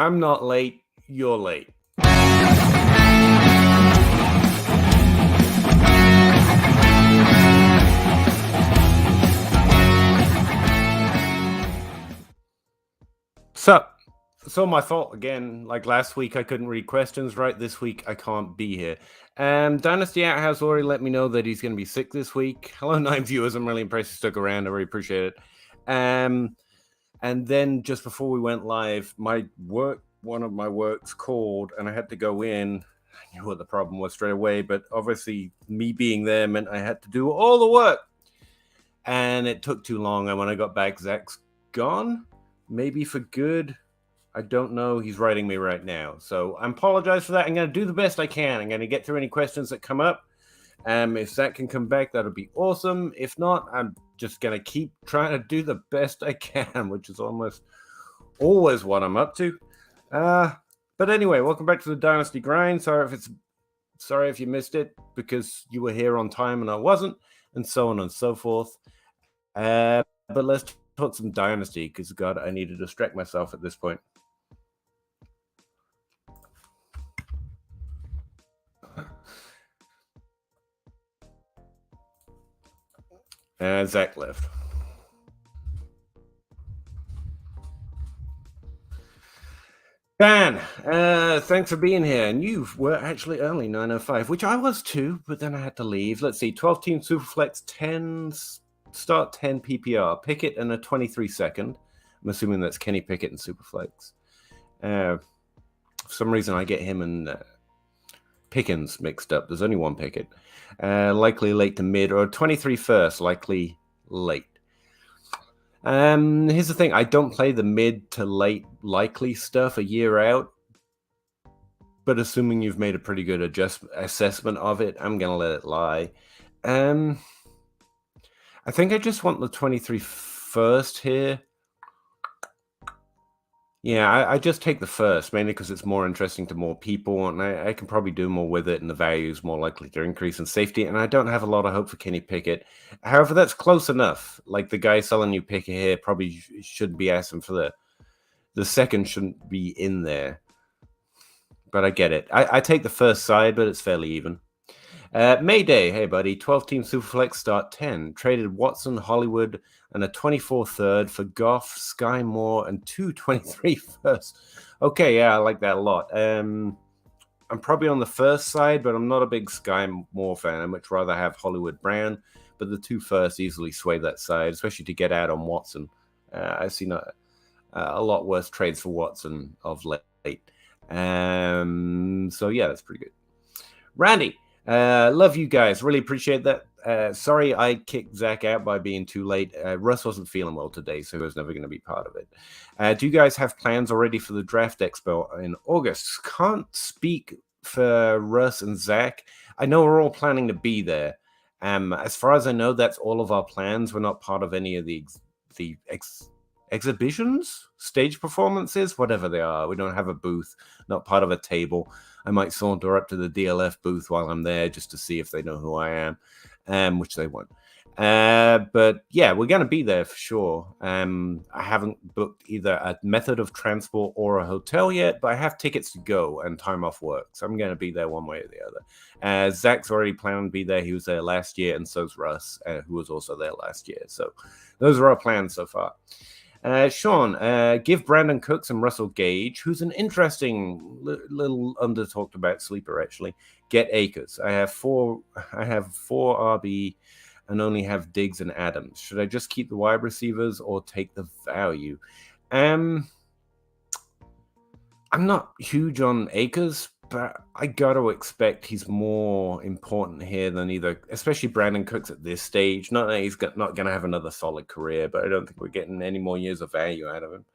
I'm not late. You're late. So my fault again. Like last week, I couldn't read questions right. This week, I can't be here. Dynasty Outhouse already let me know that he's going to be sick this week. Hello, 9 viewers. I'm really impressed you stuck around. I really appreciate it. And then just before we went live, one of my works called, and I had to go in. I knew what the problem was straight away, but obviously me being there meant I had to do all the work. And it took too long. And when I got back, Zach's gone. Maybe for good. I don't know. He's writing me right now. So I apologize for that. I'm going to do the best I can. I'm going to get through any questions that come up. If Zach can come back, that'll be awesome. If not, I'm just going to keep trying to do the best I can, which is almost always what I'm up to. But anyway, welcome back to the Dynasty Grind. Sorry if you missed it because you were here on time and I wasn't, and so on and so forth. But let's talk some Dynasty because, God, I need to distract myself at this point. Zach left. Dan, thanks for being here. And you were actually early, 9:05, which I was too, but then I had to leave. Let's see, 12-team Superflex, 10 start 10 PPR, Pickett and a 23-second. I'm assuming that's Kenny Pickett and Superflex. For some reason, I get him and Pickens mixed up. There's only one Pickett. Likely late to mid, or 23 first, likely late. Here's the thing. I don't play the mid to late likely stuff a year out. But assuming you've made a pretty good assessment of it, I'm going to let it lie. I think I just want the 23 first here. Yeah, I just take the first, mainly because it's more interesting to more people, and I can probably do more with it, and the value is more likely to increase in safety, and I don't have a lot of hope for Kenny Pickett. However, that's close enough. Like, the guy selling you Pickett here probably shouldn't be asking for the second shouldn't be in there. But I get it. I take the first side, but it's fairly even. Mayday, hey buddy, 12-team Superflex start 10. Traded Watson, Hollywood, and a 24 third for Goff, Sky Moore, and 23 first. Okay, yeah, I like that a lot. I'm probably on the first side, but I'm not a big Sky Moore fan. I'd much rather have Hollywood Brown, but the 2 first easily sway that side, especially to get out on Watson. I've seen a lot worse trades for Watson of late. So yeah, that's pretty good. Randy. Love you guys. Really appreciate that. Sorry I kicked Zach out by being too late. Russ wasn't feeling well today, so he was never going to be part of it. Do you guys have plans already for the Draft Expo in August? Can't speak for Russ and Zach. I know we're all planning to be there. As far as I know, that's all of our plans. We're not part of any of the exhibitions, stage performances, whatever they are. We don't have a booth, not part of a table. I might saunter up to the DLF booth while I'm there just to see if they know who I am, which they won't. But yeah, we're going to be there for sure. I haven't booked either a method of transport or a hotel yet, but I have tickets to go and time off work. So I'm going to be there one way or the other. Zach's already planning to be there. He was there last year, and so's Russ, who was also there last year. So those are our plans so far. Sean, give Brandon Cooks and Russell Gage, who's an interesting little under-talked about sleeper, actually. Get Akers. I have four RB and only have Diggs and Adams. Should I just keep the wide receivers or take the value? I'm not huge on Akers, but I got to expect he's more important here than either, especially Brandon Cooks at this stage. Not that he's not going to have another solid career, but I don't think we're getting any more years of value out of him.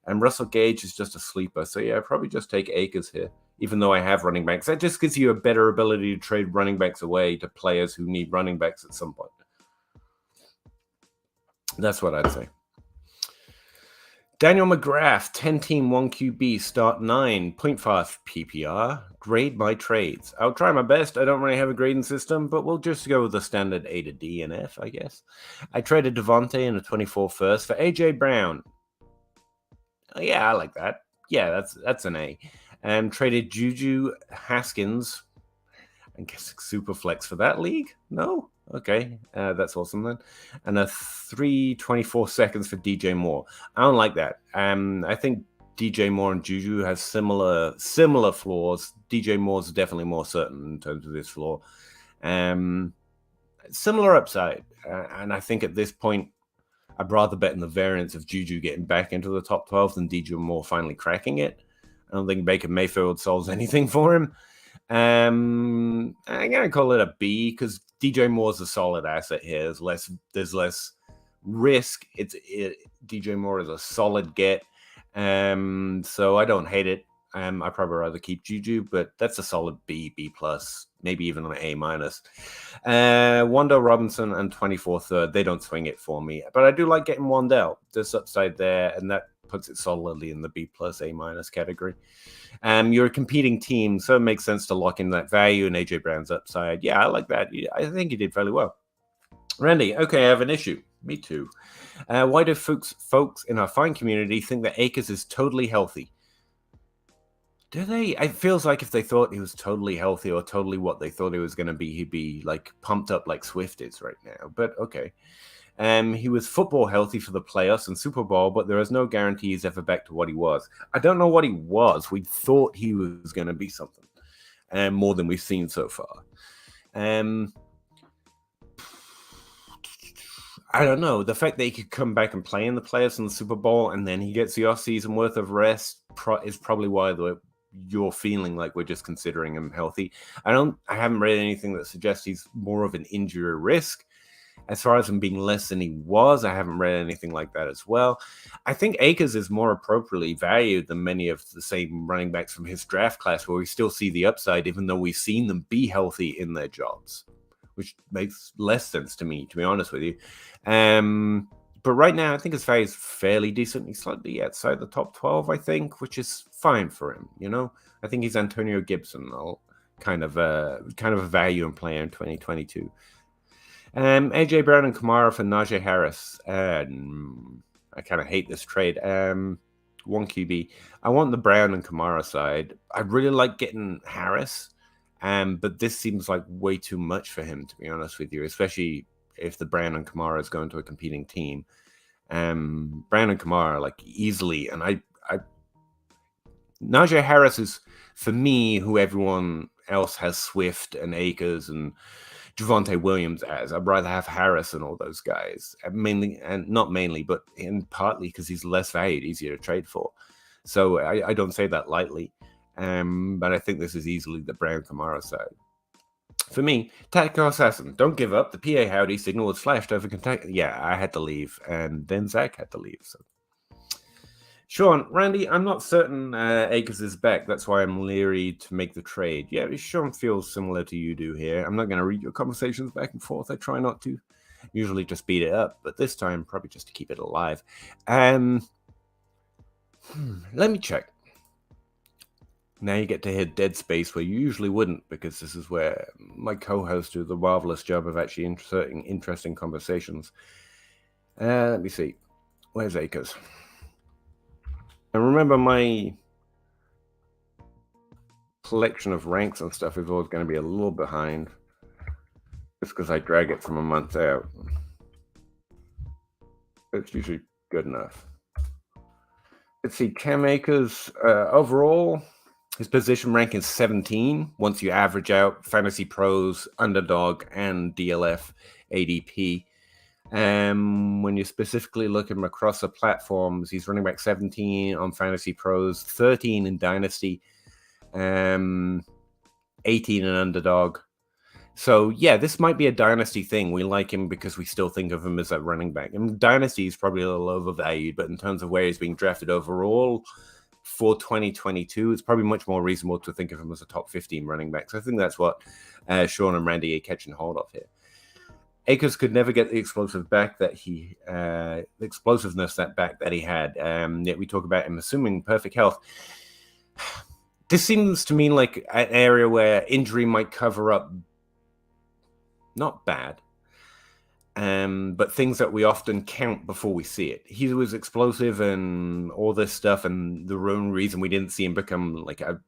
And Russell Gage is just a sleeper. So, yeah, probably just take Akers here, even though I have running backs. That just gives you a better ability to trade running backs away to players who need running backs at some point. That's what I'd say. Daniel McGrath, 10-team 1QB, start 9, 0.5 PPR, grade my trades. I'll try my best. I don't really have a grading system, but we'll just go with the standard A to D and F, I guess. I traded Devontae in a 24 first for A.J. Brown. Oh, yeah, I like that. yeah, that's an A. Traded Juju Haskins. I guess super flex for that league. No, okay, that's awesome then. And a 324 seconds for DJ Moore. I don't like that. I think DJ Moore and Juju have similar flaws. DJ Moore's definitely more certain in terms of his floor. Similar upside, and I think at this point, I'd rather bet in the variance of Juju getting back into the top 12 than DJ Moore finally cracking it. I don't think Baker Mayfield solves anything for him. I'm gonna call it a B because DJ Moore's a solid asset here. There's less risk. DJ Moore is a solid get. So I don't hate it. I'd probably rather keep Juju, but that's a solid B plus, maybe even an A minus. Wando Robinson and 24 third, they don't swing it for me, but I do like getting Wandell. There's upside there, and that puts it solidly in the B plus, A minus category. You're a competing team, so it makes sense to lock in that value and AJ Brown's upside. Yeah, I like that. I think he did fairly well. Randy, okay, I have an issue. Me too. Why do folks in our fine community think that Akers is totally healthy? Do they? It feels like if they thought he was totally healthy or totally what they thought he was going to be, he'd be like pumped up like Swift is right now. But okay. He was football healthy for the playoffs and Super Bowl, but there is no guarantee he's ever back to what he was. I don't know what he was. We thought he was going to be something, more than we've seen so far. I don't know. The fact that he could come back and play in the playoffs and the Super Bowl, and then he gets the off-season worth of rest, is probably why you're feeling like we're just considering him healthy. I haven't read anything that suggests he's more of an injury risk. As far as him being less than he was, I haven't read anything like that as well. I think Akers is more appropriately valued than many of the same running backs from his draft class, where we still see the upside, even though we've seen them be healthy in their jobs, which makes less sense to me, to be honest with you. But right now, I think his value is fairly decent. He's slightly outside the top 12, I think, which is fine for him. I think he's Antonio Gibson, kind of a value and player in 2022. AJ Brown and Kamara for Najee Harris. I kind of hate this trade. 1 QB. I want the Brown and Kamara side. I really like getting Harris, but this seems like way too much for him, to be honest with you, especially if the Brown and Kamara is going to a competing team. Brown and Kamara, like, easily, and I Najee Harris is, for me, who everyone else has Swift and Akers and Javonte Williams as. I'd rather have Harris and all those guys, not mainly, but in partly because he's less valued, easier to trade for. So I don't say that lightly, but I think this is easily the Brown Kamara side. For me, Tactical Assassin, don't give up. The PA Howdy signal was flashed over Kentucky. Yeah, I had to leave, and then Zach had to leave. So, Sean, Randy, I'm not certain Akers is back. That's why I'm leery to make the trade. Yeah, Sean feels similar to you do here. I'm not going to read your conversations back and forth. I try not to. Usually just beat it up, but this time probably just to keep it alive. Let me check. Now you get to hear dead space where you usually wouldn't, because this is where my co-hosts do the marvelous job of actually inserting interesting conversations. Let me see. Where's Akers? And remember, my collection of ranks and stuff is always going to be a little behind, just because I drag it from a month out. It's usually good enough. Let's see, Cam Akers, overall, his position rank is 17 once you average out Fantasy Pros, Underdog, and DLF ADP. When you're specifically looking across the platforms, he's running back 17 on Fantasy Pros, 13 in Dynasty, 18 in Underdog. So, yeah, this might be a Dynasty thing. We like him because we still think of him as a running back. And Dynasty is probably a little overvalued, but in terms of where he's being drafted overall for 2022, it's probably much more reasonable to think of him as a top 15 running back. So I think that's what Sean and Randy are catching hold of here. Akers could never get the explosiveness that he had. Yet we talk about him assuming perfect health. This seems to me like an area where injury might cover up. Not bad. but things that we often count before we see it. He was explosive and all this stuff, and the only reason we didn't see him become like a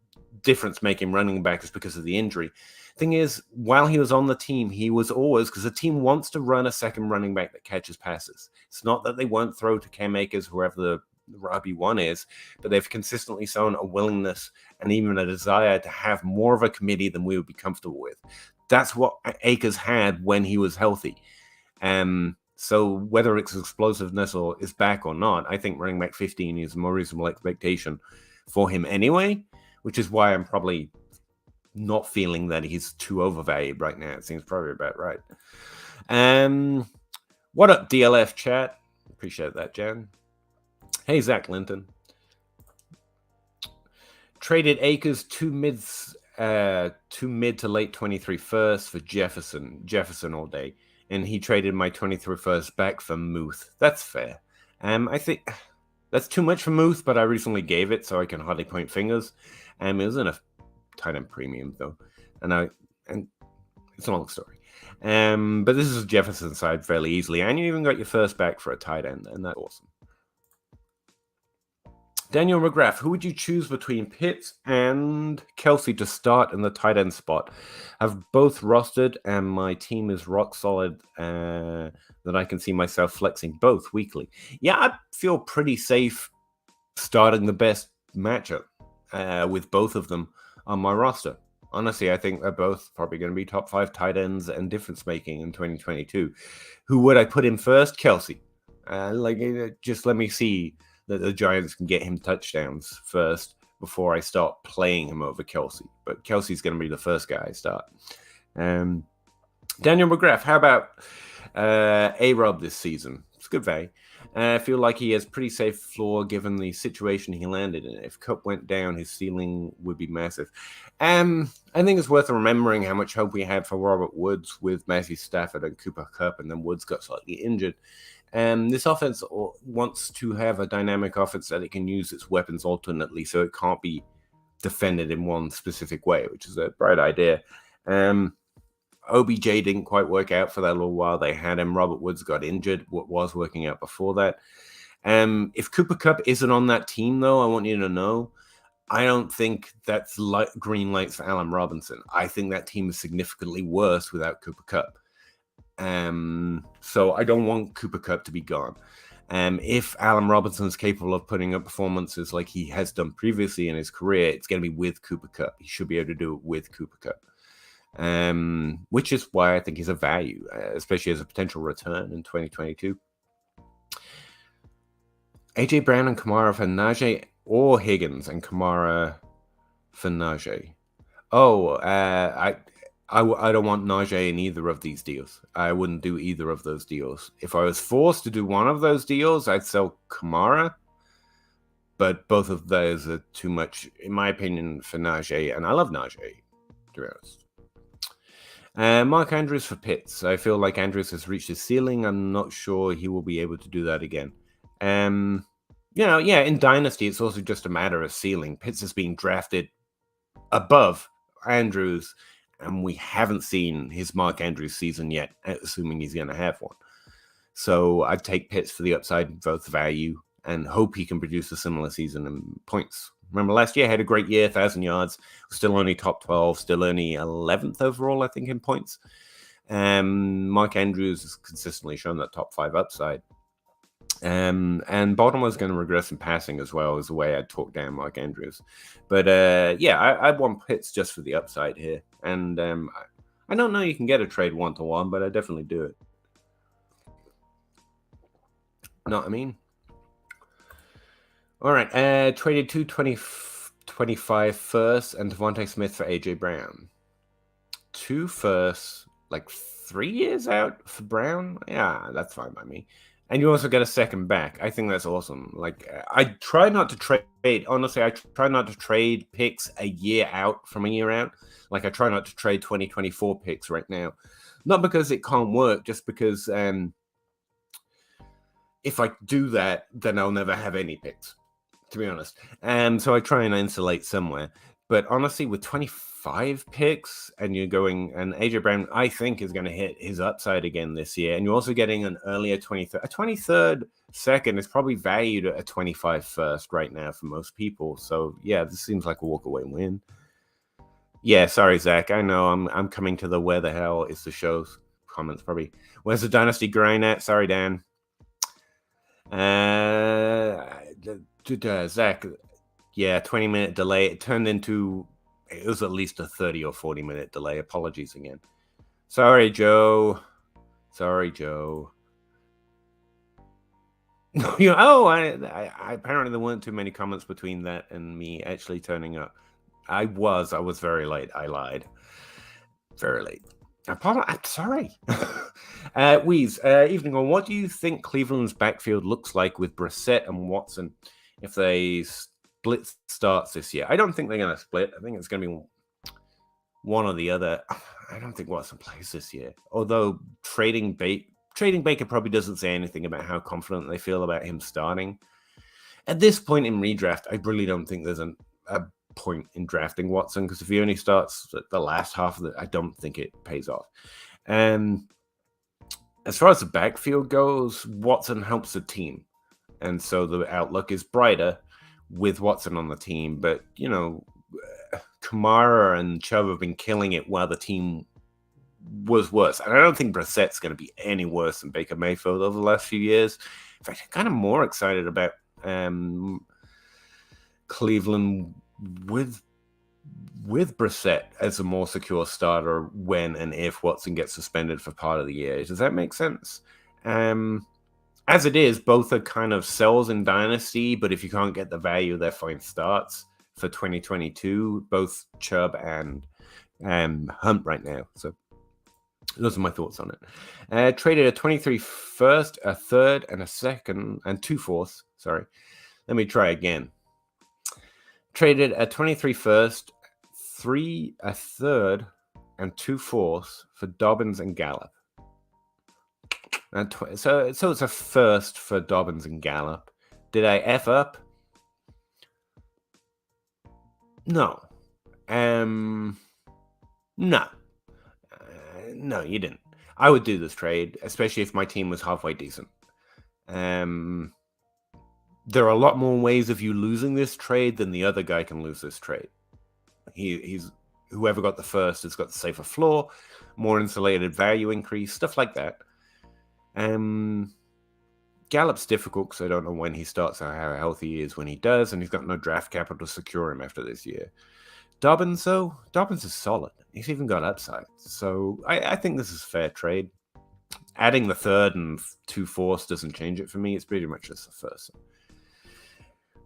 difference-making running back is because of the injury. Thing is, while he was on the team, he was always, because the team wants to run a second running back that catches passes. It's not that they won't throw to Cam Akers, whoever the RB1 is, but they've consistently shown a willingness and even a desire to have more of a committee than we would be comfortable with. That's what Akers had when he was healthy. So whether it's explosiveness or is back or not, I think running back 15 is a more reasonable expectation for him anyway, which is why I'm probably not feeling that he's too overvalued right now. It seems probably about right. What up, DLF chat? Appreciate that, Jan. Hey, Zach Linton. Traded Akers 2 mid to late 23 first for Jefferson all day. And he traded my 23 first back for Muth. That's fair. I think that's too much for Muth, but I recently gave it, so I can hardly point fingers. It was in a tight end premium though, and it's a long story. But this is Jefferson side fairly easily, and you even got your first back for a tight end, and that's awesome. Daniel McGrath, who would you choose between Pitts and Kelsey to start in the tight end spot? I've both rostered, and my team is rock solid that I can see myself flexing both weekly. Yeah, I feel pretty safe starting the best matchup with both of them on my roster. Honestly, I think they're both probably going to be top 5 tight ends and difference making in 2022. Who would I put in first? Kelsey. Just let me see that the Giants can get him touchdowns first before I start playing him over Kelsey. But Kelsey's going to be the first guy I start. Daniel McGrath, how about A-Rob this season? It's good value. I feel like he has pretty safe floor given the situation he landed in. If Cup went down, his ceiling would be massive. I think it's worth remembering how much hope we had for Robert Woods with Matthew Stafford and Cooper Kupp, and then Woods got slightly injured. This offense wants to have a dynamic offense that it can use its weapons alternately, so it can't be defended in one specific way, which is a bright idea. OBJ didn't quite work out for that little while they had him. Robert Woods got injured, what was working out before that. If Cooper Kupp isn't on that team, though, I want you to know, I don't think that's green lights for Allen Robinson. I think that team is significantly worse without Cooper Kupp. So I don't want Cooper Kupp to be gone. If Allen Robinson is capable of putting up performances like he has done previously in his career, it's going to be with Cooper Kupp. He should be able to do it with Cooper Kupp, which is why I think he's a value, especially as a potential return in 2022. AJ Brown and Kamara for Najee, or Higgins and Kamara for Najee. I don't want Najee in either of these deals. I wouldn't do either of those deals. If I was forced to do one of those deals, I'd sell Kamara. But both of those are too much, in my opinion, for Najee. And I love Najee, to be honest. Mark Andrews for Pitts. I feel like Andrews has reached his ceiling. I'm not sure he will be able to do that again. In Dynasty, it's also just a matter of ceiling. Pitts is being drafted above Andrews, and we haven't seen his Mark Andrews season yet, assuming he's going to have one. So I'd take Pitts for the upside, both value, and hope he can produce a similar season in points. Remember, last year had a great year, 1,000 yards, still only top 12, still only 11th overall, I think, in points. Mark Andrews has consistently shown that top 5 upside. And Baltimore's going to regress in passing as well, is the way I'd talk down Mark Andrews. But I want Pitts just for the upside here. And I don't know you can get a trade 1-to-1, but I definitely do it. Know what I mean? All right, traded 225 first and Devontae Smith for AJ Brown. 2 firsts, like 3 years out for Brown? Yeah, that's fine by me. And you also get a second back. I think that's awesome. Like, I try not to trade. Honestly, I try not to trade picks a year out from a year out. Like, I try not to trade 2024 picks right now. Not because it can't work, just because if I do that, then I'll never have any picks, to be honest. So I try and insulate somewhere. But honestly, with 25 picks and you're going, and AJ Brown, I think, is going to hit his upside again this year. And you're also getting an earlier 23rd. A 23rd second is probably valued at a 25 first right now for most people. So yeah, this seems like a walk-away win. Yeah, sorry, Zach. I know I'm coming to the where the hell is the show's comments probably. Where's the Dynasty Grind at? Sorry, Dan. Zach, yeah, 20-minute delay. It turned into, it was at least a 30 or 40-minute delay. Apologies again. Sorry, Joe. I apparently there weren't too many comments between that and me actually turning up. I was very late. I lied. Very late. I'm sorry. Wheeze, evening on. What do you think Cleveland's backfield looks like with Brissett and Watson if they split starts this year? I don't think they're going to split. I think it's going to be one or the other. I don't think Watson plays this year. Although trading Baker probably doesn't say anything about how confident they feel about him starting. At this point in redraft, I really don't think there's a point in drafting Watson, because if he only starts the last half of it, I don't think it pays off. As far as the backfield goes, Watson helps the team, and so the outlook is brighter with Watson on the team. But you know, Kamara and Chubb have been killing it while the team was worse, and I don't think Brissett's going to be any worse than Baker Mayfield over the last few years. In fact, I'm kind of more excited about Cleveland with Brissett as a more secure starter when and if Watson gets suspended for part of the year. Does that make sense? As it is, both are kind of sells in Dynasty, but if you can't get the value, they're fine starts for 2022, both Chubb and Hunt right now. So those are my thoughts on it. Traded a 23 first, a third, and a second, and 2 fourths. Sorry. Let me try again. Traded a 23 first, 3, a third, and 2 fourths for Dobbins and Gallup. And so it's a first for Dobbins and Gallup. Did I F up? No. No. No, you didn't. I would do this trade, especially if my team was halfway decent. There are a lot more ways of you losing this trade than the other guy can lose this trade. He's whoever got the first has got the safer floor, more insulated value increase, stuff like that. Gallup's difficult because I don't know when he starts or how healthy he is when he does, and he's got no draft capital to secure him after this year. Dobbins, though, Dobbins is solid. He's even got upside. So I think this is a fair trade. Adding the third and 2 fourths doesn't change it for me. It's pretty much just the first.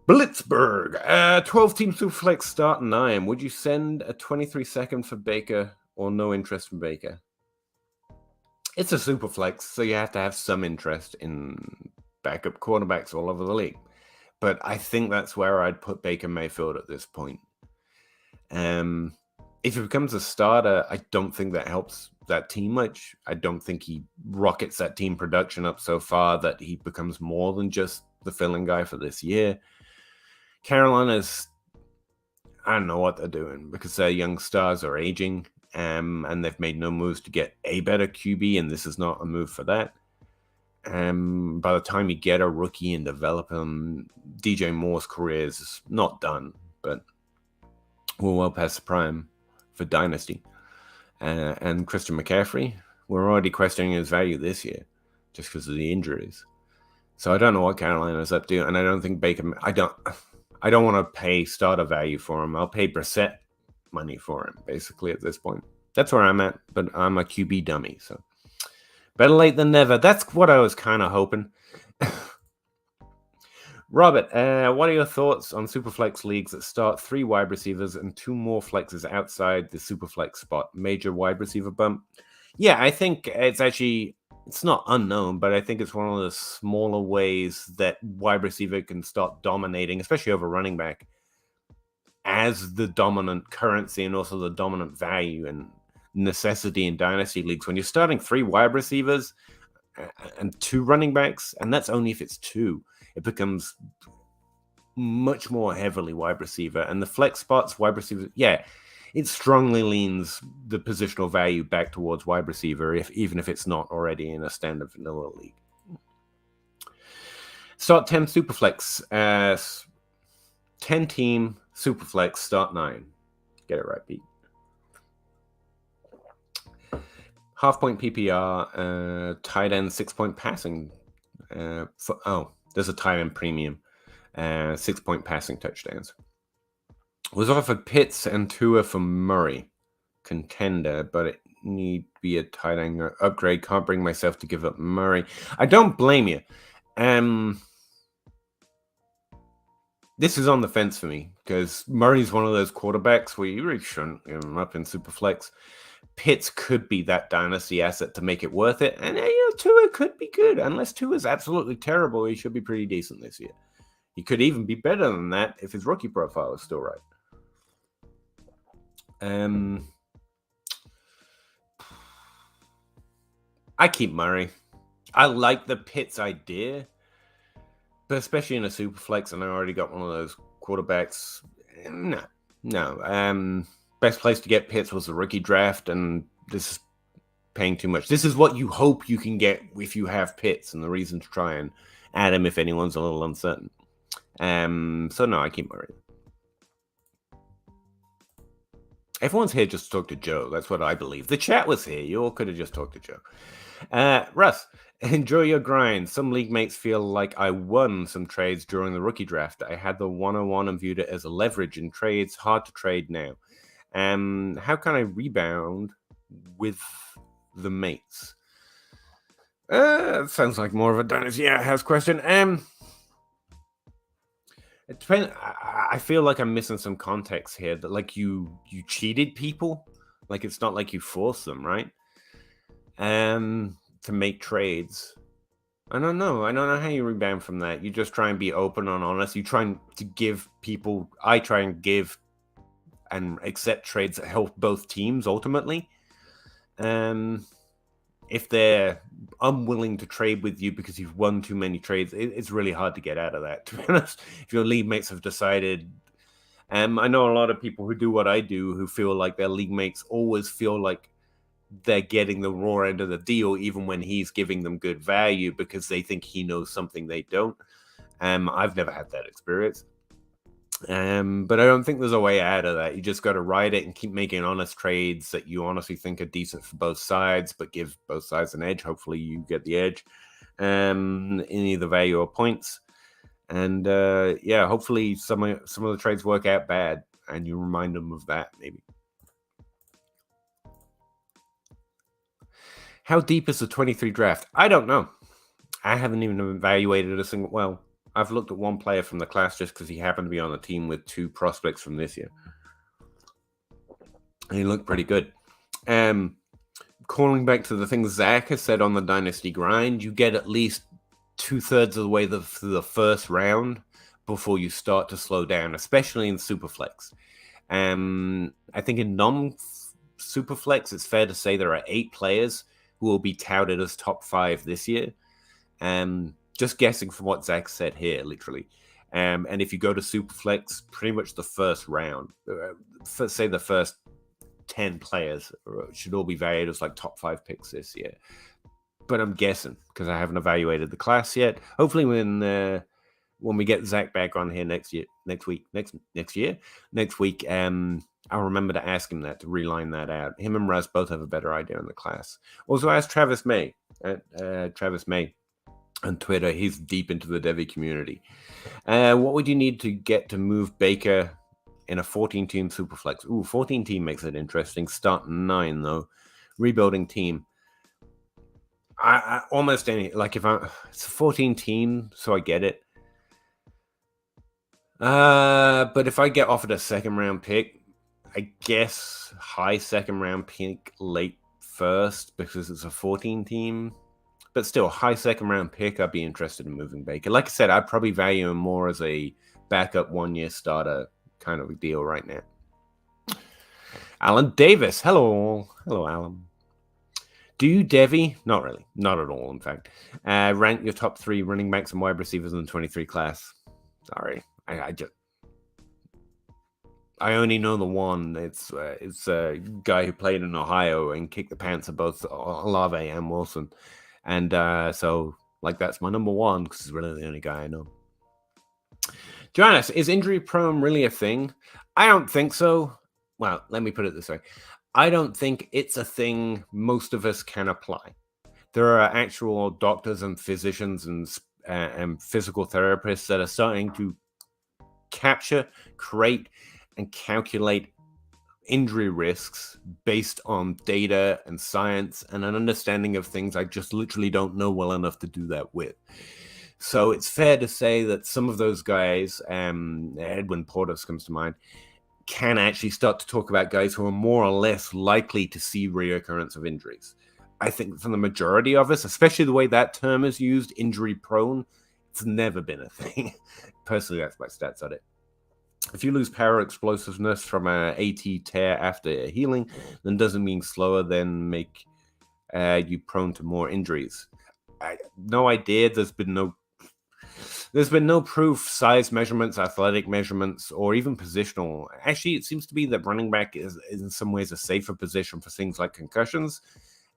Blitzberg, 12-team Superflex start 9. Would you send a 23 second for Baker or no interest in Baker? It's a Superflex, so you have to have some interest in backup quarterbacks all over the league. But I think that's where I'd put Baker Mayfield at this point. If he becomes a starter, I don't think that helps that team much. I don't think he rockets that team production up so far that he becomes more than just the filling guy for this year. Carolina's, I don't know what they're doing because their young stars are aging, and they've made no moves to get a better QB, and this is not a move for that. By the time you get a rookie and develop him, DJ Moore's career is not done, but we're well past the prime for Dynasty. And Christian McCaffrey, we're already questioning his value this year just because of the injuries. So I don't know what Carolina's up to, and I don't think Baker. I don't want to pay starter value for him. I'll pay Brissett money for him, basically, at this point. That's where I'm at, but I'm a QB dummy, so better late than never. That's what I was kind of hoping. Robert, what are your thoughts on Superflex leagues that start 3 wide receivers and 2 more flexes outside the Superflex spot? Major wide receiver bump? Yeah, I think it's not unknown, but I think it's one of the smaller ways that wide receiver can start dominating, especially over running back, as the dominant currency and also the dominant value and necessity in dynasty leagues. When you're starting 3 wide receivers and 2 running backs, and that's only if it's 2, it becomes much more heavily wide receiver, and the flex spots, wide receiver, yeah, it strongly leans the positional value back towards wide receiver, even if it's not already in a standard vanilla league. Start 10 Superflex. 10 team Superflex, start 9. Get it right, Pete. Half point PPR, tight end, 6-point passing. There's a tight end premium. 6-point passing touchdowns. Was offered Pitts and Tua for Murray. Contender, but it need to be a tight end upgrade. Can't bring myself to give up Murray. I don't blame you. This is on the fence for me because Murray's one of those quarterbacks where you really shouldn't give him up in Superflex. Pitts could be that dynasty asset to make it worth it, and Tua could be good. Unless Tua's absolutely terrible, he should be pretty decent this year. He could even be better than that if his rookie profile is still right. I keep Murray. I like the Pitts idea, but especially in a Superflex, and I already got one of those quarterbacks. No. Best place to get Pitts was the rookie draft, and this is paying too much. This is what you hope you can get if you have Pitts, and the reason to try and add him if anyone's a little uncertain. So no, I keep Murray. Everyone's here just to talk to Joe. That's what I believe. The chat was here. You all could have just talked to Joe. Russ, enjoy your grind. Some league mates feel like I won some trades during the rookie draft. I had the 101 and viewed it as a leverage in trades. Hard to trade now. How can I rebound with the mates? Sounds like more of a Dynasty House question. It depends. I feel like I'm missing some context here. That like you cheated people. Like it's not like you forced them, right? To make trades. I don't know how you rebound from that. You just try and be open and honest. You try to give people. I try and give and accept trades that help both teams ultimately. If they're unwilling to trade with you because you've won too many trades, it's really hard to get out of that, to be honest. If your league mates have decided, I know a lot of people who do what I do who feel like their league mates always feel like they're getting the raw end of the deal, even when he's giving them good value because they think he knows something they don't. I've never had that experience. But I don't think there's a way out of that. You just got to ride it and keep making honest trades that you honestly think are decent for both sides, but give both sides an edge. Hopefully you get the edge in either value or points. And hopefully some of the trades work out bad and you remind them of that maybe. How deep is the 23 draft? I don't know. I haven't even evaluated a single... Well, I've looked at one player from the class just because he happened to be on the team with 2 prospects from this year. And he looked pretty good. Calling back to the things Zach has said on the Dynasty Grind, you get at least 2/3 of the way through the first round before you start to slow down, especially in Superflex. I think in non-Superflex, it's fair to say there are 8 players who will be touted as top 5 this year. Just guessing from what Zach said here, literally. And if you go to Superflex, pretty much the first round, say the first 10 players should all be valued as like top 5 picks this year. But I'm guessing because I haven't evaluated the class yet. Hopefully when we get Zach back on here next week, I'll remember to ask him that, to reline that out. Him and Russ both have a better idea on the class. Also ask Travis May. Travis May on Twitter. He's deep into the Devi community. What would you need to get to move Baker in a 14-team Superflex? 14-team makes it interesting. Start 9, though. Rebuilding team. I almost any... Like, it's a 14-team, so I get it. But if I get offered a second-round pick, I guess high second-round pick, late first, because it's a 14-team. But still, high second-round pick, I'd be interested in moving Baker. Like I said, I'd probably value him more as a backup one-year starter kind of a deal right now. Alan Davis. Hello. Hello, Alan. Do you, Devi? Not really. Not at all, in fact. Rank your top 3 running backs and wide receivers in the 23 class. Sorry. I only know the one. It's a guy who played in Ohio and kicked the pants of both Olave and Wilson, and so like that's my number one because he's really the only guy I know. Jonas, is injury prone really a thing? I don't think so. Well, let me put it this way. I don't think it's a thing most of us can apply. There are actual doctors and physicians and physical therapists that are starting to capture, create, and calculate injury risks based on data and science and an understanding of things I just literally don't know well enough to do that with. So it's fair to say that some of those guys, Edwin Portis comes to mind, can actually start to talk about guys who are more or less likely to see reoccurrence of injuries. I think for the majority of us, especially the way that term is used, injury prone, it's never been a thing. Personally, that's my stats on it. If you lose power explosiveness from an AT tear after healing, then doesn't mean slower than make you prone to more injuries. No idea. There's been no proof, size measurements, athletic measurements, or even positional. Actually, it seems to be that running back is in some ways a safer position for things like concussions.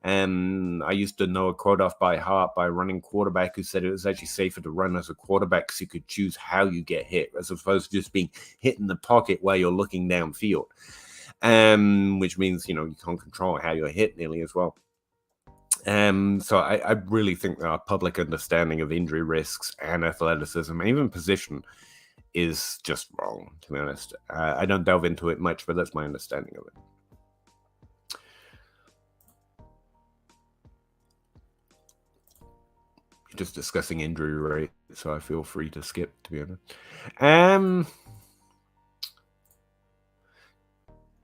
I used to know a quote off by heart by a running quarterback who said it was actually safer to run as a quarterback because you could choose how you get hit as opposed to just being hit in the pocket while you're looking downfield, which means, you can't control how you're hit nearly as well. So I really think that our public understanding of injury risks and athleticism and even position is just wrong, to be honest. I don't delve into it much, but that's my understanding of it. Just discussing injury rate, so I feel free to skip, to be honest.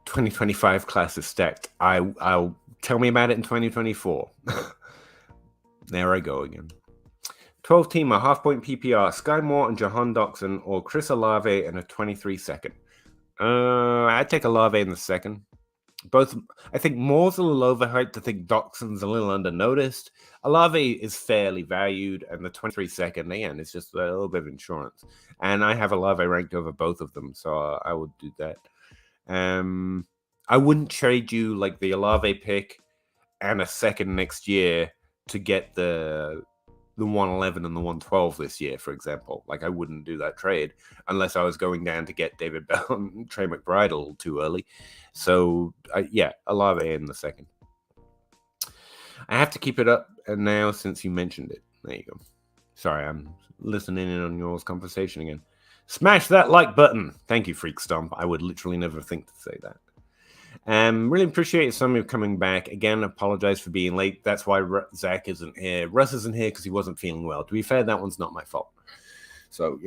2025 class is stacked. I'll tell me about it in 2024. There I go again. 12-teamer, half-point PPR, Sky Moore and Jahan Doxson, or Chris Olave in a 23-second. I'd take Olave in the second. Both, I think Moore's a little overhyped. I think Doxson's a little undernoticed. Olave is fairly valued, and the 23-second, again, is just a little bit of insurance. And I have Olave ranked over both of them, so I would do that. I wouldn't trade you like the Olave pick and a second next year to get the 111 and the 112 this year, for example. Like, I wouldn't do that trade unless I was going down to get David Bell and Trey McBride a little too early. So, yeah, Olave in the second. I have to keep it up now since you mentioned it. There you go. Sorry, I'm listening in on y'all's conversation again. Smash that like button. Thank you, Freak Stomp. I would literally never think to say that. Really appreciate some of you coming back. Again, apologize for being late. That's why Zach isn't here. Russ isn't here because he wasn't feeling well. To be fair, that one's not my fault. So,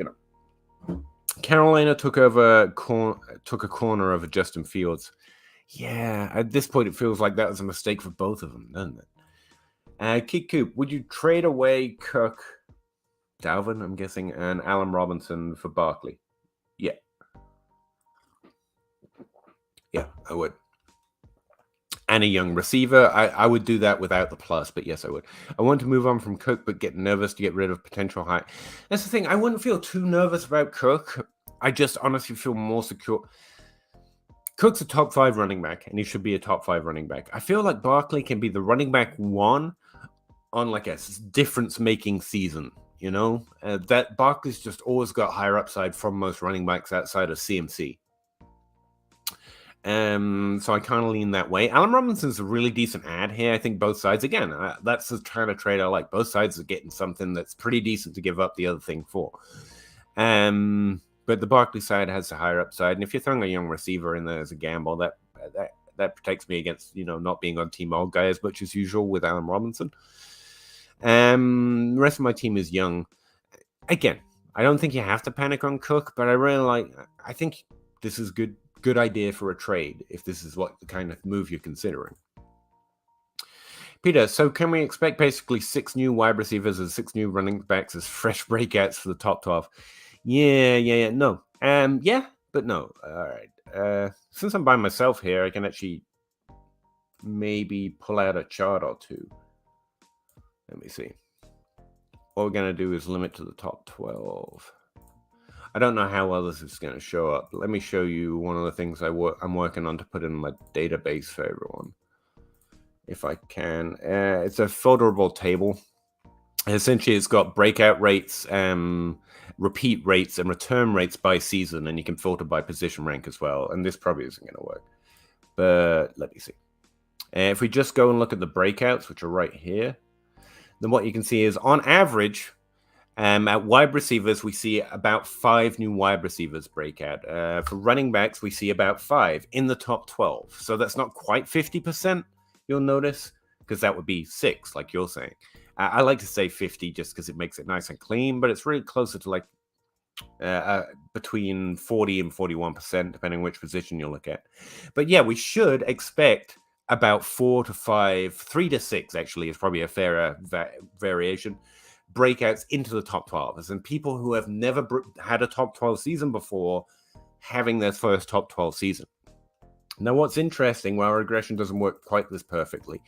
Carolina took a corner over Justin Fields. Yeah, at this point, it feels like that was a mistake for both of them, doesn't it? Keith Coop, would you trade away Cook, Dalvin, I'm guessing, and Allen Robinson for Barkley? Yeah. Yeah, I would. And a young receiver. I would do that without the plus, but yes, I would. I want to move on from Cook, but get nervous to get rid of potential high. That's the thing. I wouldn't feel too nervous about Cook. I just honestly feel more secure. Cook's a top 5 running back, and he should be a top 5 running back. I feel like Barkley can be the running back 1 on like a difference-making season. That Barkley's just always got higher upside from most running backs outside of CMC. So I kind of lean that way. Allen Robinson's a really decent ad here. I think both sides, again, that's the kind of trade I like. Both sides are getting something that's pretty decent to give up the other thing for. But the Barkley side has a higher upside. And if you're throwing a young receiver in there as a gamble, that protects me against, not being on team old guy as much as usual with Allen Robinson. The rest of my team is young. Again, I don't think you have to panic on Cook, but I think this is good idea for a trade if this is what the kind of move you're considering. Peter, so can we expect basically 6 new wide receivers and 6 new running backs as fresh breakouts for the top 12? Yeah, no. Yeah, but no. All right. Since I'm by myself here, I can actually maybe pull out a chart or two. Let me see. What we're going to do is limit to the top 12. I don't know how well this is going to show up. But let me show you one of the things I'm working on to put in my database for everyone, if I can. It's a filterable table. Essentially, it's got breakout rates, repeat rates, and return rates by season, and you can filter by position rank as well. And this probably isn't going to work, but let me see. If we just go and look at the breakouts, which are right here, then what you can see is, on average, at wide receivers, we see about 5 new wide receivers break out. For running backs, we see about 5 in the top 12. So that's not quite 50%, you'll notice, because that would be 6, like you're saying. I like to say 50 just because it makes it nice and clean, but it's really closer to like between 40 and 41%, depending on which position you look at. But yeah, we should expect about 4 to 5, 3 to 6 actually is probably a fairer variation, breakouts into the top 12, as in people who have never had a top 12 season before having their first top 12 season. Now, what's interesting, while regression doesn't work quite this perfectly,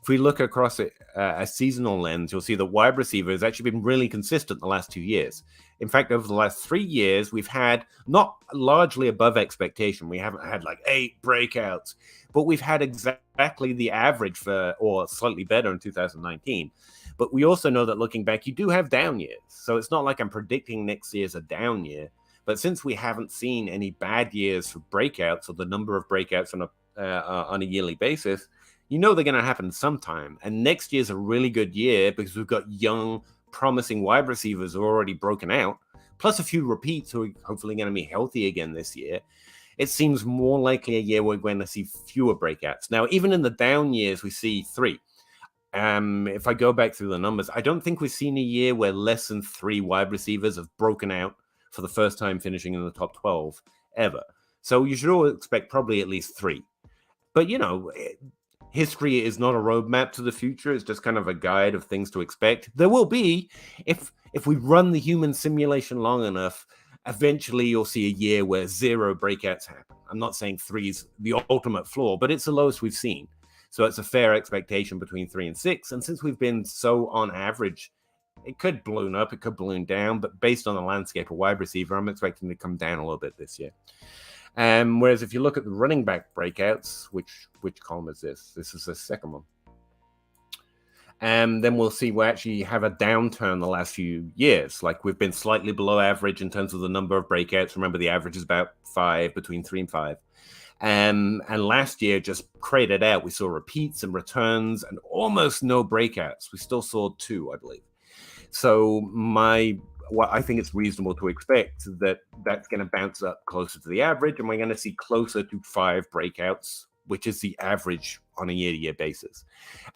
if we look across a seasonal lens, you'll see that wide receiver has actually been really consistent the last 2 years. In fact, over the last 3 years, we've had not largely above expectation. We haven't had like 8 breakouts, but we've had exactly the average for, or slightly better in 2019. But we also know that looking back, you do have down years. So it's not like I'm predicting next year's a down year. But since we haven't seen any bad years for breakouts, or the number of breakouts on a yearly basis, you know they're going to happen sometime. And next year's a really good year because we've got young, promising wide receivers who are already broken out, plus a few repeats who are hopefully going to be healthy again this year. It seems more likely a year we're going to see fewer breakouts. Now, even in the down years, we see 3. If I go back through the numbers, I don't think we've seen a year where less than 3 wide receivers have broken out for the first time, finishing in the top 12 ever. So you should all expect probably at least 3. But, you know, history is not a roadmap to the future. It's just kind of a guide of things to expect. There will be, if we run the human simulation long enough, eventually you'll see a year where 0 breakouts happen. I'm not saying 3 is the ultimate floor, but it's the lowest we've seen. So it's a fair expectation between 3 and 6. And since we've been so on average, it could balloon up, it could balloon down, but based on the landscape of wide receiver, I'm expecting to come down a little bit this year. Whereas if you look at the running back breakouts, which column is this? This is the second one. Then we'll see we actually have a downturn the last few years. Like we've been slightly below average in terms of the number of breakouts. Remember, the average is about 5, between 3 and 5. And last year just created out. We saw repeats and returns and almost no breakouts. We still saw 2, I believe. So I think it's reasonable to expect that that's going to bounce up closer to the average, and we're going to see closer to 5 breakouts, which is the average on a year-to-year basis.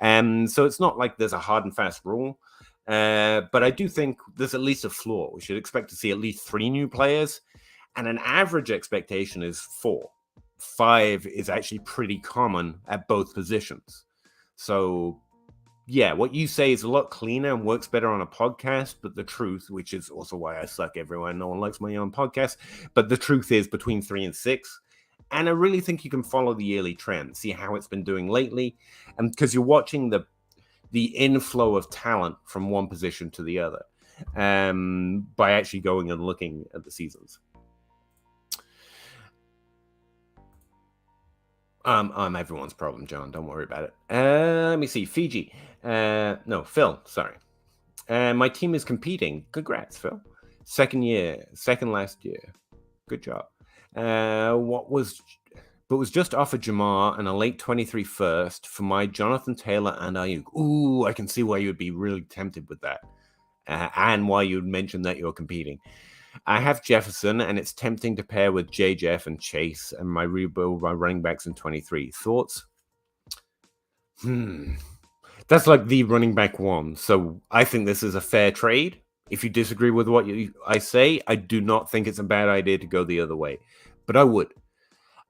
So it's not like there's a hard and fast rule, but I do think there's at least a floor. We should expect to see at least 3 new players, and an average expectation is 4. 5 is actually pretty common at both positions. So yeah, what you say is a lot cleaner and works better on a podcast, but the truth, which is also why I suck everyone, no one likes my own podcast, but the truth is between 3 and 6. And I really think you can follow the yearly trend, see how it's been doing lately, and because you're watching the inflow of talent from one position to the other, by actually going and looking at the seasons. I'm everyone's problem, John. Don't worry about it. Let me see. Fiji. No, Phil. Sorry. My team is competing. Congrats, Phil. Second last year. Good job. Was just offered Jamar and a late 23 first for my Jonathan Taylor and Ayuk. Ooh, I can see why you would be really tempted with that, and why you'd mention that you're competing. I have Jefferson, and it's tempting to pair with J. Jeff and Chase, and my rebuild my running backs in 23. Thoughts? That's like the running back one. So I think this is a fair trade. If you disagree with what I say, I do not think it's a bad idea to go the other way, but I would.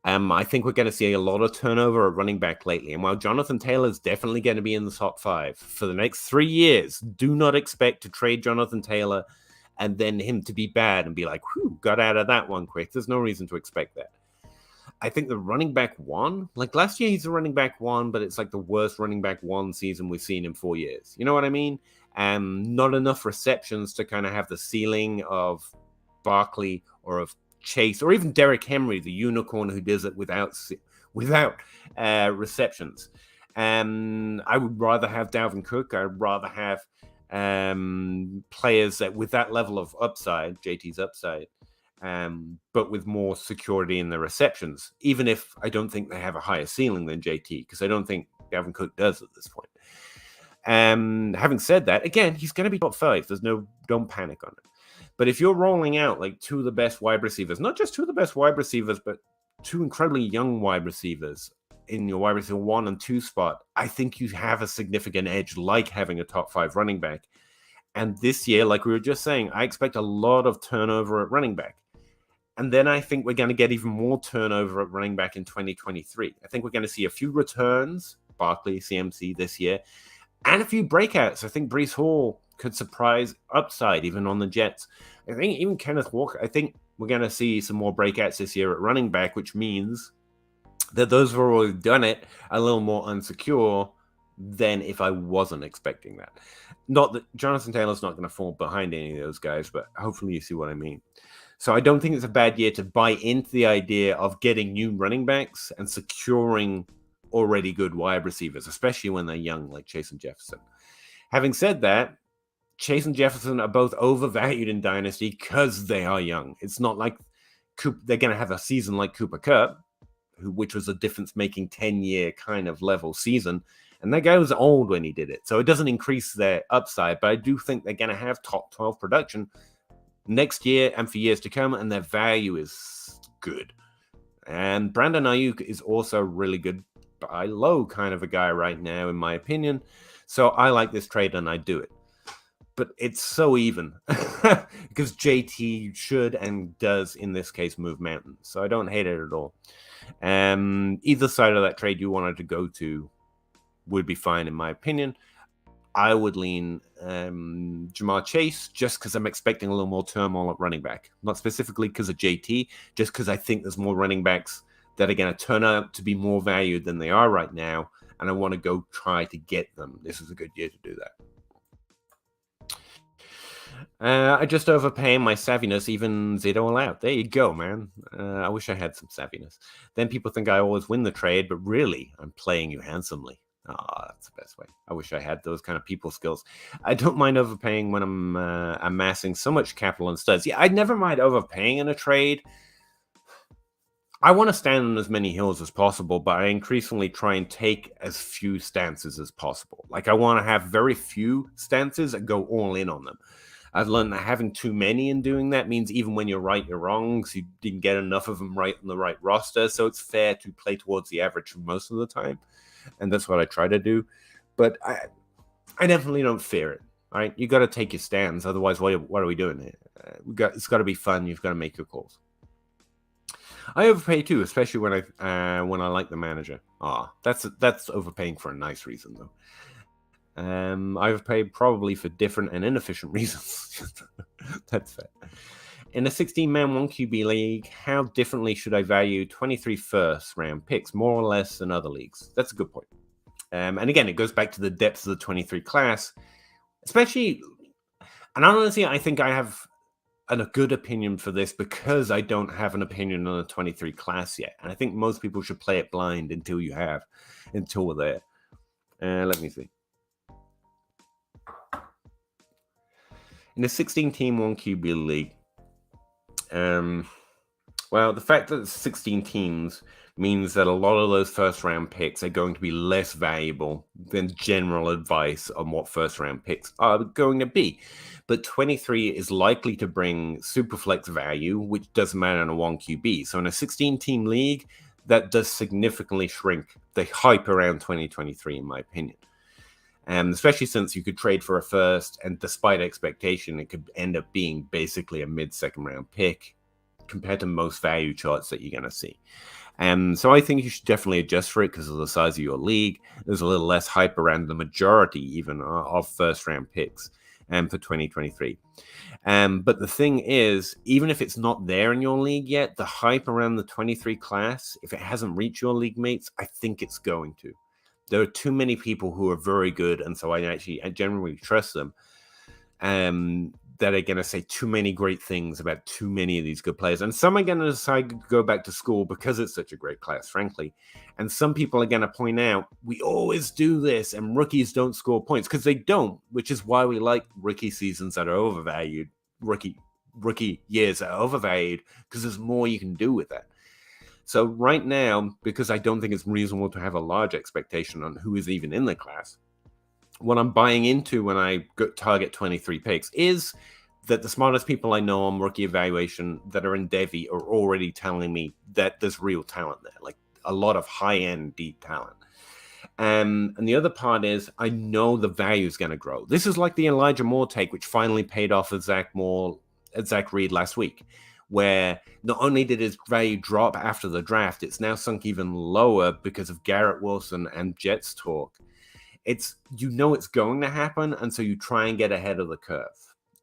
I think we're going to see a lot of turnover at running back lately. And while Jonathan Taylor is definitely going to be in the top 5 for the next 3 years, do not expect to trade Jonathan Taylor and then him to be bad and be like, whew, got out of that one quick. There's no reason to expect that. I think the running back 1, like last year, he's a running back 1, but it's like the worst running back 1 season we've seen in 4 years. You know what I mean? Not enough receptions to kind of have the ceiling of Barkley or of Chase or even Derrick Henry, the unicorn who does it without receptions. I would rather have Dalvin Cook. I'd rather have players that with that level of upside, JT's upside, but with more security in the receptions, even if I don't think they have a higher ceiling than JT, because I don't think Dalvin Cook does at this point. Having said that, again, he's going to be top 5. Don't panic on it. But if you're rolling out like 2 of the best wide receivers, not just 2 of the best wide receivers, but 2 incredibly young wide receivers in your wide receiver 1 and 2 spot, I think you have a significant edge, like having a top 5 running back. And this year, like we were just saying, I expect a lot of turnover at running back. And then I think we're going to get even more turnover at running back in 2023. I think we're going to see a few returns, Barkley, CMC this year, and a few breakouts. I think Breece Hall could surprise upside even on the Jets. I think even Kenneth Walker, I think we're going to see some more breakouts this year at running back, which means that those who have already done it are a little more unsecure than if I wasn't expecting that. Not that Jonathan Taylor's not going to fall behind any of those guys, but hopefully you see what I mean. So I don't think it's a bad year to buy into the idea of getting new running backs and securing already good wide receivers, especially when they're young, like Chase and Jefferson. Having said that, Chase and Jefferson are both overvalued in Dynasty because they are young. It's not like they're going to have a season like Cooper Kupp, which was a difference-making 10-year kind of level season. And that guy was old when he did it. So it doesn't increase their upside, but I do think they're going to have top 12 production next year and for years to come, and their value is good. And Brandon Ayuk is also really good, buy low kind of a guy right now, in my opinion. So I like this trade and I do it. But it's so even because JT should and does in this case move mountains. So I don't hate it at all. Either side of that trade you wanted to go to would be fine in my opinion. I would lean Jamar Chase just because I'm expecting a little more turmoil at running back. Not specifically because of JT, just because I think there's more running backs that are going to turn out to be more valued than they are right now. And I want to go try to get them. This is a good year to do that. I just overpaying my savviness evens it all out. There you go, man. I wish I had some savviness. Then people think I always win the trade, but really, I'm playing you handsomely. That's the best way. I wish I had those kind of people skills. I don't mind overpaying when I'm amassing so much capital and studs. Yeah, I'd never mind overpaying in a trade. I want to stand on as many hills as possible, but I increasingly try and take as few stances as possible. Like I want to have very few stances and go all in on them. I've learned that having too many in doing that means even when you're right, you're wrong, because you didn't get enough of them right on the right roster. So it's fair to play towards the average most of the time. And that's what I try to do. But I definitely don't fear it. All right, you got to take your stands. Otherwise, what are we doing here? It's got to be fun. You've got to make your calls. I overpay too, especially when I like the manager. That's overpaying for a nice reason though. I overpay probably for different and inefficient reasons. That's fair. In a 16-man 1 QB league, how differently should I value 23 first-round picks, more or less than other leagues? That's a good point. And again, it goes back to the depths of the 23 class, especially, and honestly, I think I have a good opinion for this because I don't have an opinion on the 23 class yet. And I think most people should play it blind until we're there. Let me see. In a 16-team 1 QB league, well, the fact that it's 16 teams means that a lot of those first-round picks are going to be less valuable than general advice on what first-round picks are going to be. But 23 is likely to bring superflex value, which doesn't matter in a 1 QB. So in a 16-team league, that does significantly shrink the hype around 2023, in my opinion. Especially since you could trade for a first, and despite expectation, it could end up being basically a mid-second round pick compared to most value charts that you're going to see. So I think you should definitely adjust for it because of the size of your league. There's a little less hype around the majority even of first-round picks for 2023. But the thing is, even if it's not there in your league yet, the hype around the 23 class, if it hasn't reached your league mates, I think it's going to. There are too many people who are very good, and so I generally trust them. that are going to say too many great things about too many of these good players. And some are going to decide to go back to school because it's such a great class, frankly. And some people are going to point out, we always do this and rookies don't score points, because they don't, which is why we like rookie seasons that are overvalued, rookie years that are overvalued, because there's more you can do with that. So right now, because I don't think it's reasonable to have a large expectation on who is even in the class, what I'm buying into when I target 23 picks is that the smartest people I know on rookie evaluation that are in Devi are already telling me that there's real talent there, like a lot of high-end deep talent. And the other part is I know the value is going to grow. This is like the Elijah Moore take, which finally paid off at Zach Reed last week, where not only did his value drop after the draft, it's now sunk even lower because of Garrett Wilson and Jets talk. It's, it's going to happen, and so you try and get ahead of the curve.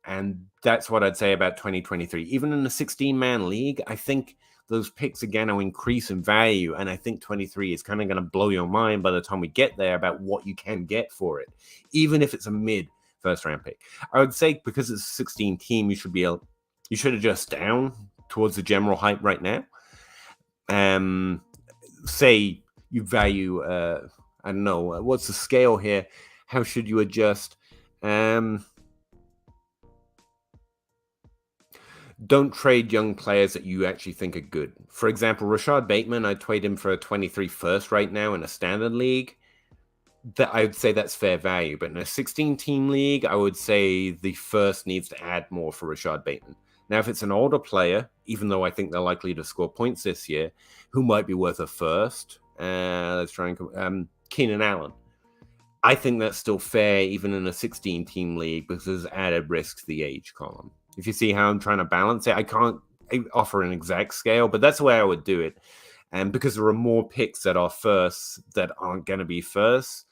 And that's what I'd say about 2023. Even in a 16-man league, I think those picks are going to increase in value, and I think 23 is kind of going to blow your mind by the time we get there about what you can get for it, even if it's a mid first-round pick. I would say because it's a 16 team, you should adjust down towards the general hype right now. Say you value I don't know, what's the scale here? How should you adjust? Don't trade young players that you actually think are good. For example, Rashad Bateman, I'd trade him for a 23 first right now in a standard league. That I would say that's fair value. But in a 16-team league, I would say the first needs to add more for Rashad Bateman. Now, if it's an older player, even though I think they're likely to score points this year, who might be worth a first? Let's try and Keenan Allen. I think that's still fair even in a 16-team league because there's added risk to the age column. If you see how I'm trying to balance it, I can't offer an exact scale, but that's the way I would do it. And because there are more picks that are first that aren't going to be first,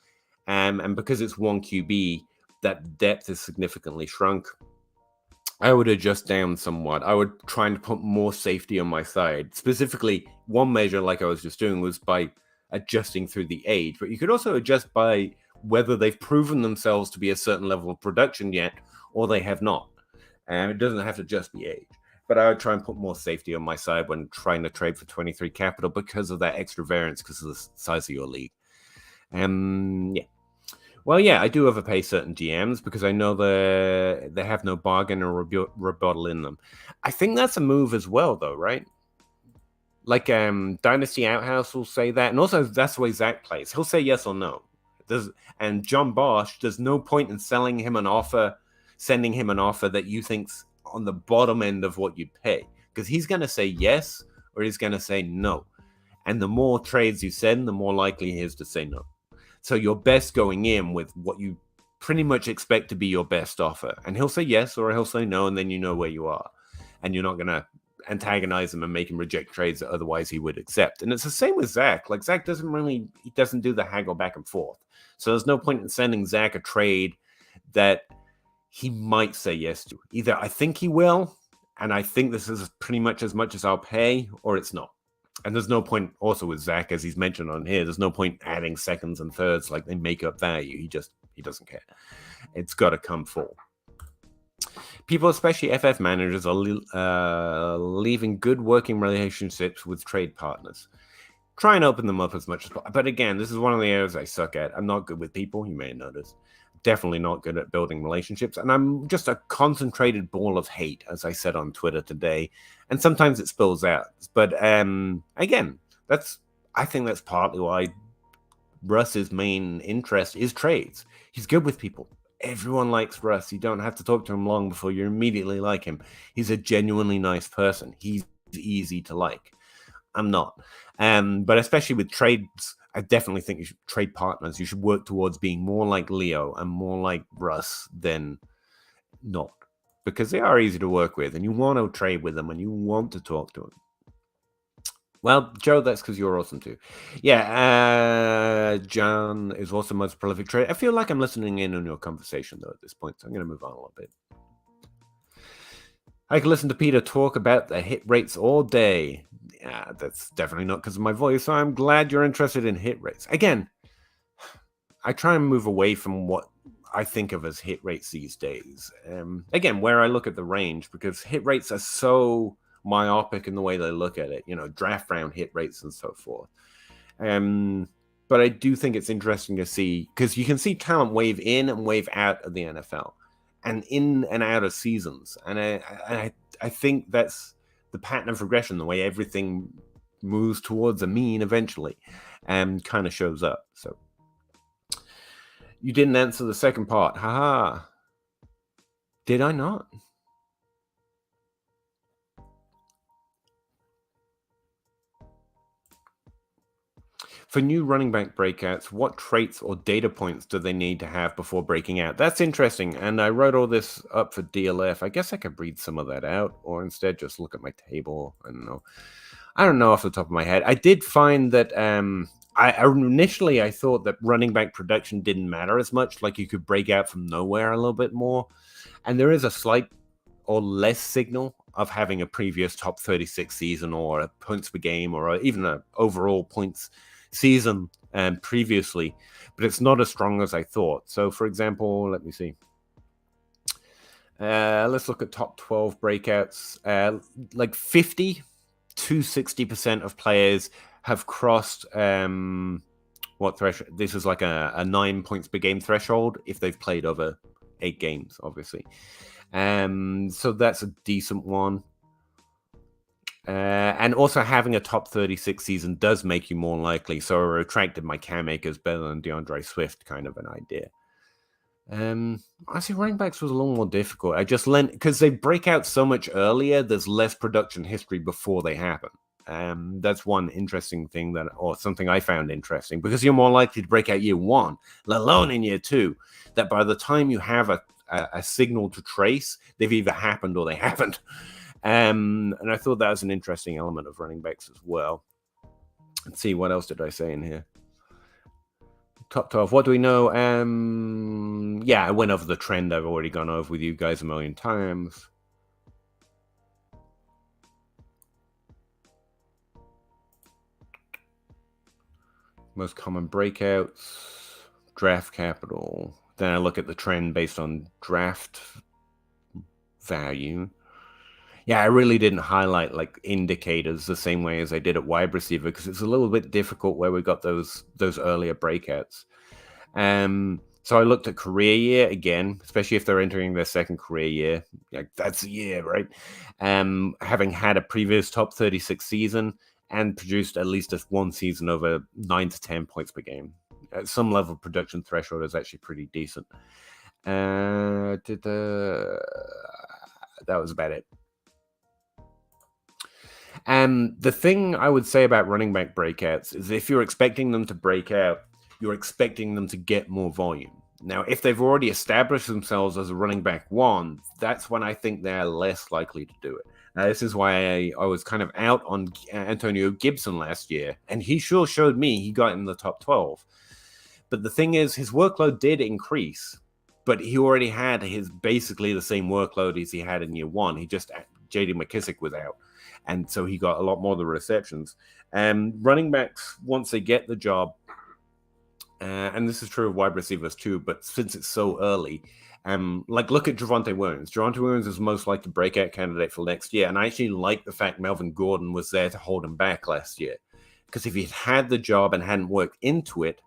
and because it's one QB, that depth is significantly shrunk. I would adjust down somewhat. I would try and put more safety on my side. Specifically, one measure, like I was just doing, was by adjusting through the age, but you could also adjust by whether they've proven themselves to be a certain level of production yet, or they have not. And it doesn't have to just be age. But I would try and put more safety on my side when trying to trade for 23 capital because of that extra variance, because of the size of your league. Yeah. Well, yeah, I do overpay certain GMs because I know they have no bargain or rebuttal in them. I think that's a move as well, though, right? Like Dynasty Outhouse will say that, and also that's the way Zach plays. He'll say yes or no. And John Bosch, there's no point in sending him an offer that you think's on the bottom end of what you'd pay, because he's going to say yes or he's going to say no. And the more trades you send, the more likely he is to say no. So you're best going in with what you pretty much expect to be your best offer. And he'll say yes or he'll say no, and then you know where you are. And you're not going to antagonize him and make him reject trades that otherwise he would accept. And it's the same with Zach. Like, Zach doesn't do the haggle back and forth. So there's no point in sending Zach a trade that he might say yes to. Either I think he will, and I think this is pretty much as I'll pay, or it's not. And there's no point also with Zach, as he's mentioned on here, there's no point adding seconds and thirds like they make up value. He doesn't care. It's got to come full. People, especially FF managers, are leaving good working relationships with trade partners. Try and open them up as much as possible. But again, this is one of the areas I suck at. I'm not good with people, you may have noticed. Definitely not good at building relationships. And I'm just a concentrated ball of hate, as I said on Twitter today. And sometimes it spills out. But again, I think that's partly why Russ's main interest is trades. He's good with people. Everyone likes Russ. You don't have to talk to him long before you immediately like him. He's a genuinely nice person. He's easy to like. I'm not. But especially with trades, I definitely think you should trade partners. You should work towards being more like Leo and more like Russ than not, because they are easy to work with and you want to trade with them and you want to talk to them. Well, Joe, that's because you're awesome too. Yeah, John is also the most prolific trader. I feel like I'm listening in on your conversation, though, at this point, so I'm going to move on a little bit. I can listen to Peter talk about the hit rates all day. Yeah, that's definitely not because of my voice, so I'm glad you're interested in hit rates. Again, I try and move away from what I think of as hit rates these days. Again, where I look at the range, because hit rates are so myopic in the way they look at it, draft round hit rates and so forth. But I do think it's interesting to see, because you can see talent wave in and wave out of the NFL and in and out of seasons. And I think that's the pattern of progression, the way everything moves towards a mean eventually, and kind of shows up. So you didn't answer the second part. Haha. Did I not? For new running back breakouts, what traits or data points do they need to have before breaking out? That's interesting. And I wrote all this up for DLF. I guess I could read some of that out, or instead just look at my table. I don't know off the top of my head. I did find that initially I thought that running back production didn't matter as much. Like you could break out from nowhere a little bit more. And there is a slight or less signal of having a previous top 36 season, or a points per game, or even an overall points season previously, but it's not as strong as I thought. So for example, let me see. Let's look at top 12 breakouts. Like 50 to 60% of players have crossed what threshold? This is like a 9 points per game threshold if they've played over 8 games, obviously. So that's a decent one. And also having a top 36 season does make you more likely. So I retracted my Cam Akers better than DeAndre Swift kind of an idea. I see running backs was a little more difficult. I just learned, because they break out so much earlier, there's less production history before they happen. That's one interesting thing or something I found interesting, because you're more likely to break out year 1, let alone in year 2, that by the time you have a signal to trace, they've either happened or they haven't. And I thought that was an interesting element of running backs as well. Let's see, what else did I say in here? Top 12, what do we know? Yeah, I went over the trend I've already gone over with you guys a million times. Most common breakouts, draft capital. Then I look at the trend based on draft value. Yeah, I really didn't highlight like indicators the same way as I did at wide receiver, because it's a little bit difficult where we got those earlier breakouts. So I looked at career year again, especially if they're entering their second career year. Like that's a year, right? Having had a previous top 36 season and produced at least one season over 9 to 10 points per game. At some level of production threshold is actually pretty decent. That was about it. The thing I would say about running back breakouts is if you're expecting them to break out, you're expecting them to get more volume. Now, if they've already established themselves as a running back 1, that's when I think they're less likely to do it. Now, this is why I was kind of out on Antonio Gibson last year, and he sure showed me he got in the top 12. But the thing is, his workload did increase, but he already had basically the same workload as he had in year 1. J.D. McKissick was out, and so he got a lot more of the receptions. Running backs, once they get the job, and this is true of wide receivers too, but since it's so early, look at Javonte Williams. Javonte Williams is most likely to breakout candidate for next year, and I actually like the fact Melvin Gordon was there to hold him back last year, because if he'd had the job and hadn't worked into it,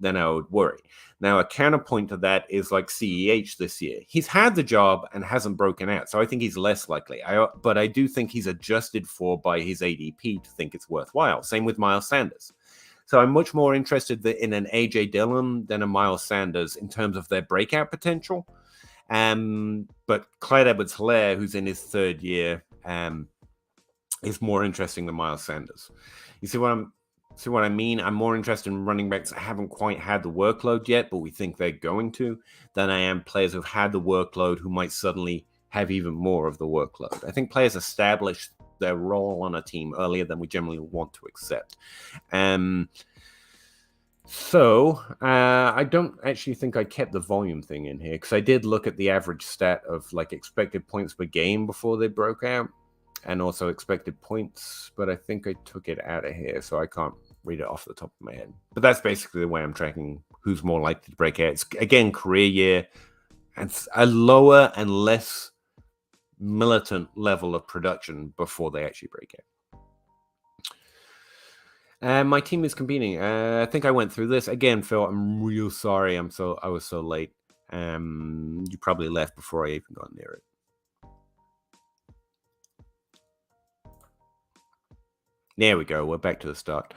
then I would worry. Now, a counterpoint to that is like CEH this year. He's had the job and hasn't broken out, so I think he's less likely. But I do think he's adjusted for by his ADP to think it's worthwhile. Same with Miles Sanders. So I'm much more interested in an A.J. Dillon than a Miles Sanders in terms of their breakout potential. But Clyde Edwards-Helaire, who's in his 3rd year, is more interesting than Miles Sanders. You see what I mean? I'm more interested in running backs that haven't quite had the workload yet, but we think they're going to, than I am players who've had the workload who might suddenly have even more of the workload. I think players establish their role on a team earlier than we generally want to accept. So I don't actually think I kept the volume thing in here, because I did look at the average stat of like expected points per game before they broke out, and also expected points, but I think I took it out of here, so I can't read it off the top of my head. But that's basically the way I'm tracking who's more likely to break out. It's, again, career year, and a lower and less militant level of production before they actually break out. My team is competing. I think I went through this again, Phil. I'm real sorry. I was so late. You probably left before I even got near it. There we go. We're back to the start.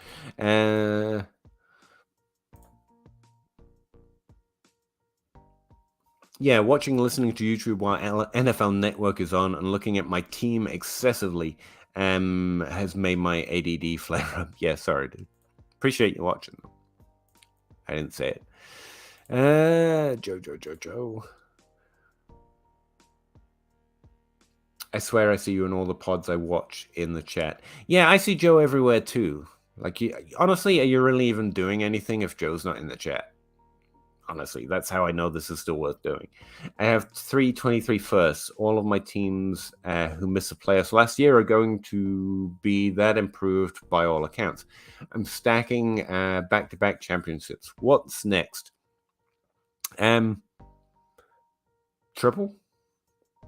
Yeah, watching and listening to YouTube while NFL Network is on and looking at my team excessively has made my ADD flare up. Yeah, sorry, dude. Appreciate you watching. I didn't say it. Joe. I swear I see you in all the pods I watch in the chat. Yeah, I see Joe everywhere too. Like, honestly, are you really even doing anything if Joe's not in the chat? Honestly, that's how I know this is still worth doing. I have 323 firsts. All of my teams who missed the playoffs last year are going to be that improved by all accounts. I'm stacking back-to-back championships. What's next? Triple?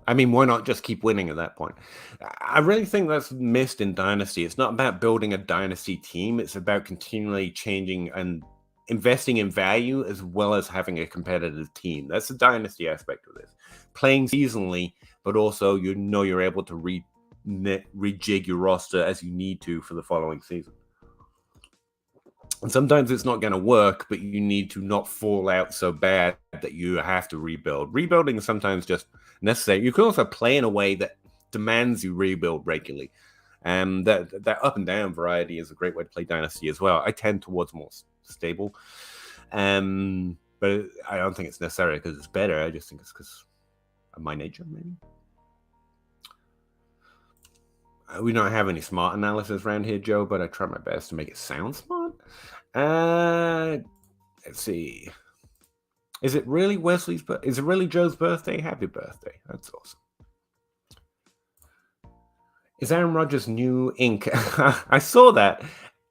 I mean, why not just keep winning at that point? I really think that's missed in Dynasty. It's not about building a Dynasty team. It's about continually changing and investing in value as well as having a competitive team. That's the Dynasty aspect of this. Playing seasonally, but also you're able to rejig your roster as you need to for the following season. And sometimes it's not going to work, but you need to not fall out so bad that you have to rebuild. Rebuilding is sometimes just necessary. You can also play in a way that demands you rebuild regularly. That up and down variety is a great way to play Dynasty as well. I tend towards more stable, but I don't think it's necessary because it's better. I just think it's because of my nature, maybe. We don't have any smart analysis around here, Joe, but I try my best to make it sound smart. Let's see. Is it really Wesley's birthday? Is it really Joe's birthday? Happy birthday. That's awesome. Is Aaron Rodgers' new ink? I saw that.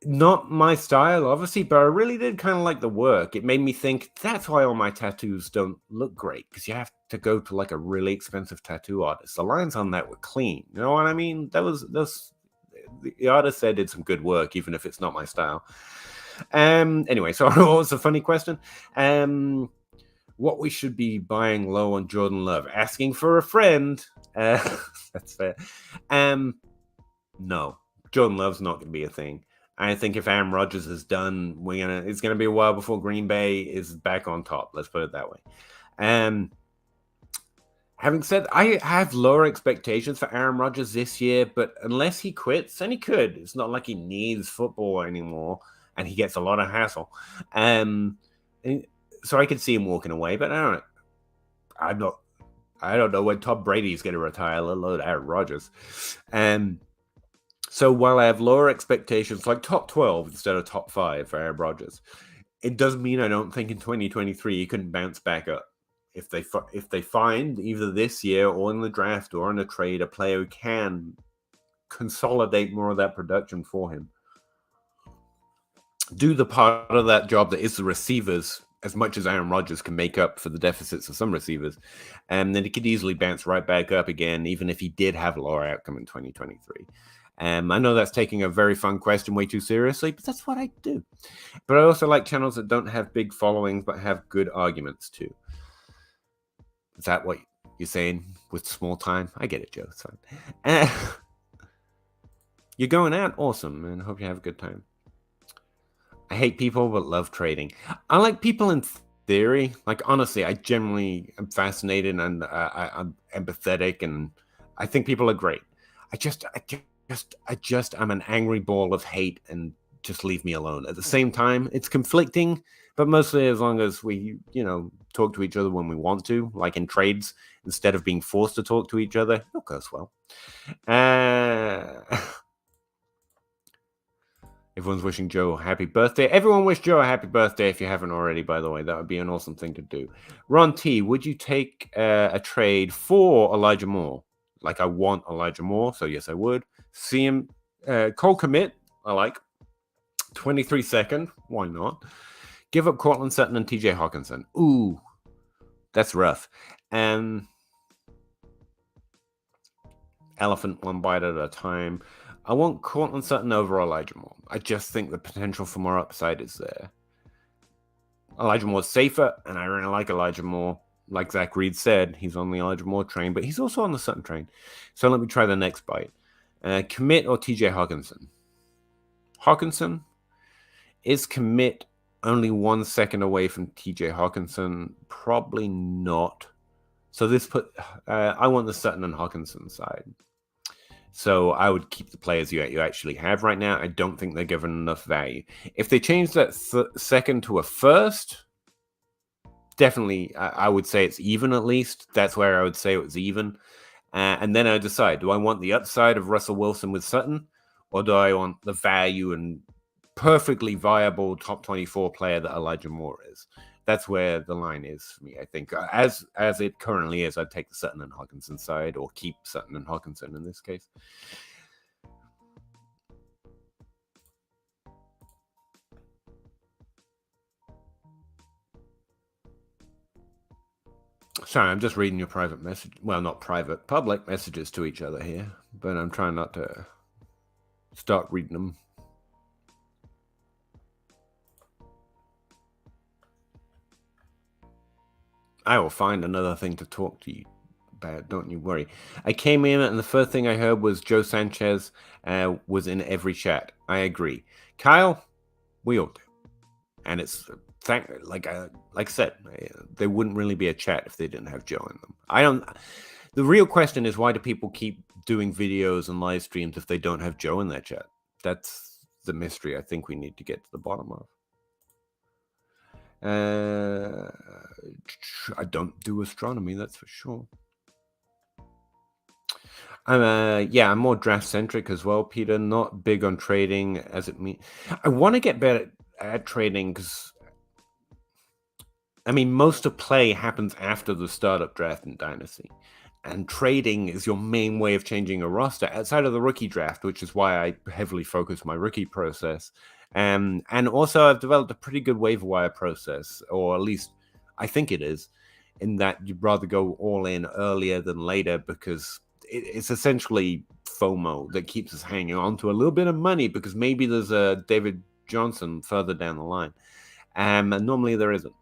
Not my style, obviously, but I really did kind of like the work. It made me think that's why all my tattoos don't look great, because you have to go to like a really expensive tattoo artist. The lines on that were clean. You know what I mean? The artist said did some good work, even if it's not my style. Anyway, so what was a funny question? What we should be buying low on Jordan Love? Asking for a friend. That's fair. No, Jordan Love's not going to be a thing. I think if Aaron Rodgers is done, it's going to be a while before Green Bay is back on top. Let's put it that way. Having said, I have lower expectations for Aaron Rodgers this year, but unless he quits, and he could, it's not like he needs football anymore, and he gets a lot of hassle. So I could see him walking away, but I don't know when Tom Brady's going to retire, let alone Aaron Rodgers. So while I have lower expectations, like top 12 instead of top 5 for Aaron Rodgers, it doesn't mean I don't think in 2023 he couldn't bounce back up. If they find either this year or in the draft or in a trade a player who can consolidate more of that production for him, do the part of that job that is the receivers as much as Aaron Rodgers can make up for the deficits of some receivers, and then he could easily bounce right back up again, even if he did have a lower outcome in 2023. I know that's taking a very fun question way too seriously, but that's what I do. But I also like channels that don't have big followings but have good arguments too. Is that what you're saying with small time? I get it, Joe. It's fine. You're going out? Awesome, man. Hope you have a good time. I hate people but love trading. I like people in theory. Like, honestly, I generally am fascinated and I'm empathetic, and I think people are great. I'm an angry ball of hate, and just leave me alone. At the same time, it's conflicting, but mostly as long as we, talk to each other when we want to, like in trades, instead of being forced to talk to each other, it goes well. Everyone's wishing Joe a happy birthday. Everyone wish Joe a happy birthday if you haven't already, by the way. That would be an awesome thing to do. Ron T, would you take a trade for Elijah Moore? Like, I want Elijah Moore, so yes, I would. See him. Cole Commit, I like. 23 second, why not? Give up Cortland Sutton and TJ Hawkinson. Ooh, that's rough. Elephant one bite at a time. I want Cortland Sutton over Elijah Moore. I just think the potential for more upside is there. Elijah Moore's safer, and I really like Elijah Moore. Like Zach Reed said, he's on the Elijah Moore train, but he's also on the Sutton train. So let me try the next bite. Commit or TJ Hawkinson? Hawkinson? Is commit only 1 second away from TJ Hawkinson? Probably not. So this I want the Sutton and Hawkinson side. So I would keep the players you actually have right now. I don't think they're given enough value. If they change that second to a first, definitely I would say it's even at least. That's where I would say it was even. And then I decide, do I want the upside of Russell Wilson with Sutton, or do I want the value and perfectly viable top 24 player that Elijah Moore is? That's where the line is for me, I think. As it currently is, I'd take the Sutton and Hawkinson side, or keep Sutton and Hawkinson in this case. Sorry, I'm just reading your private message. Well, not private, public messages to each other here, but I'm trying not to start reading them. I will find another thing to talk to you about, don't you worry. I came in and the first thing I heard was Joe Sanchez was in every chat. I agree. Kyle, we all do. And it's, like I said, there wouldn't really be a chat if they didn't have Joe in them. The real question is, why do people keep doing videos and live streams if they don't have Joe in their chat? That's the mystery I think we need to get to the bottom of. I don't do astronomy, that's for sure. I'm more draft centric as well, Peter. Not big on trading as it means. I want to get better at trading because, I mean, most of play happens after the startup draft in Dynasty, and trading is your main way of changing a roster outside of the rookie draft, which is why I heavily focus my rookie process. And also, I've developed a pretty good waiver wire process, or at least I think it is, in that you'd rather go all in earlier than later, because it's essentially FOMO that keeps us hanging on to a little bit of money, because maybe there's a David Johnson further down the line. And normally there isn't.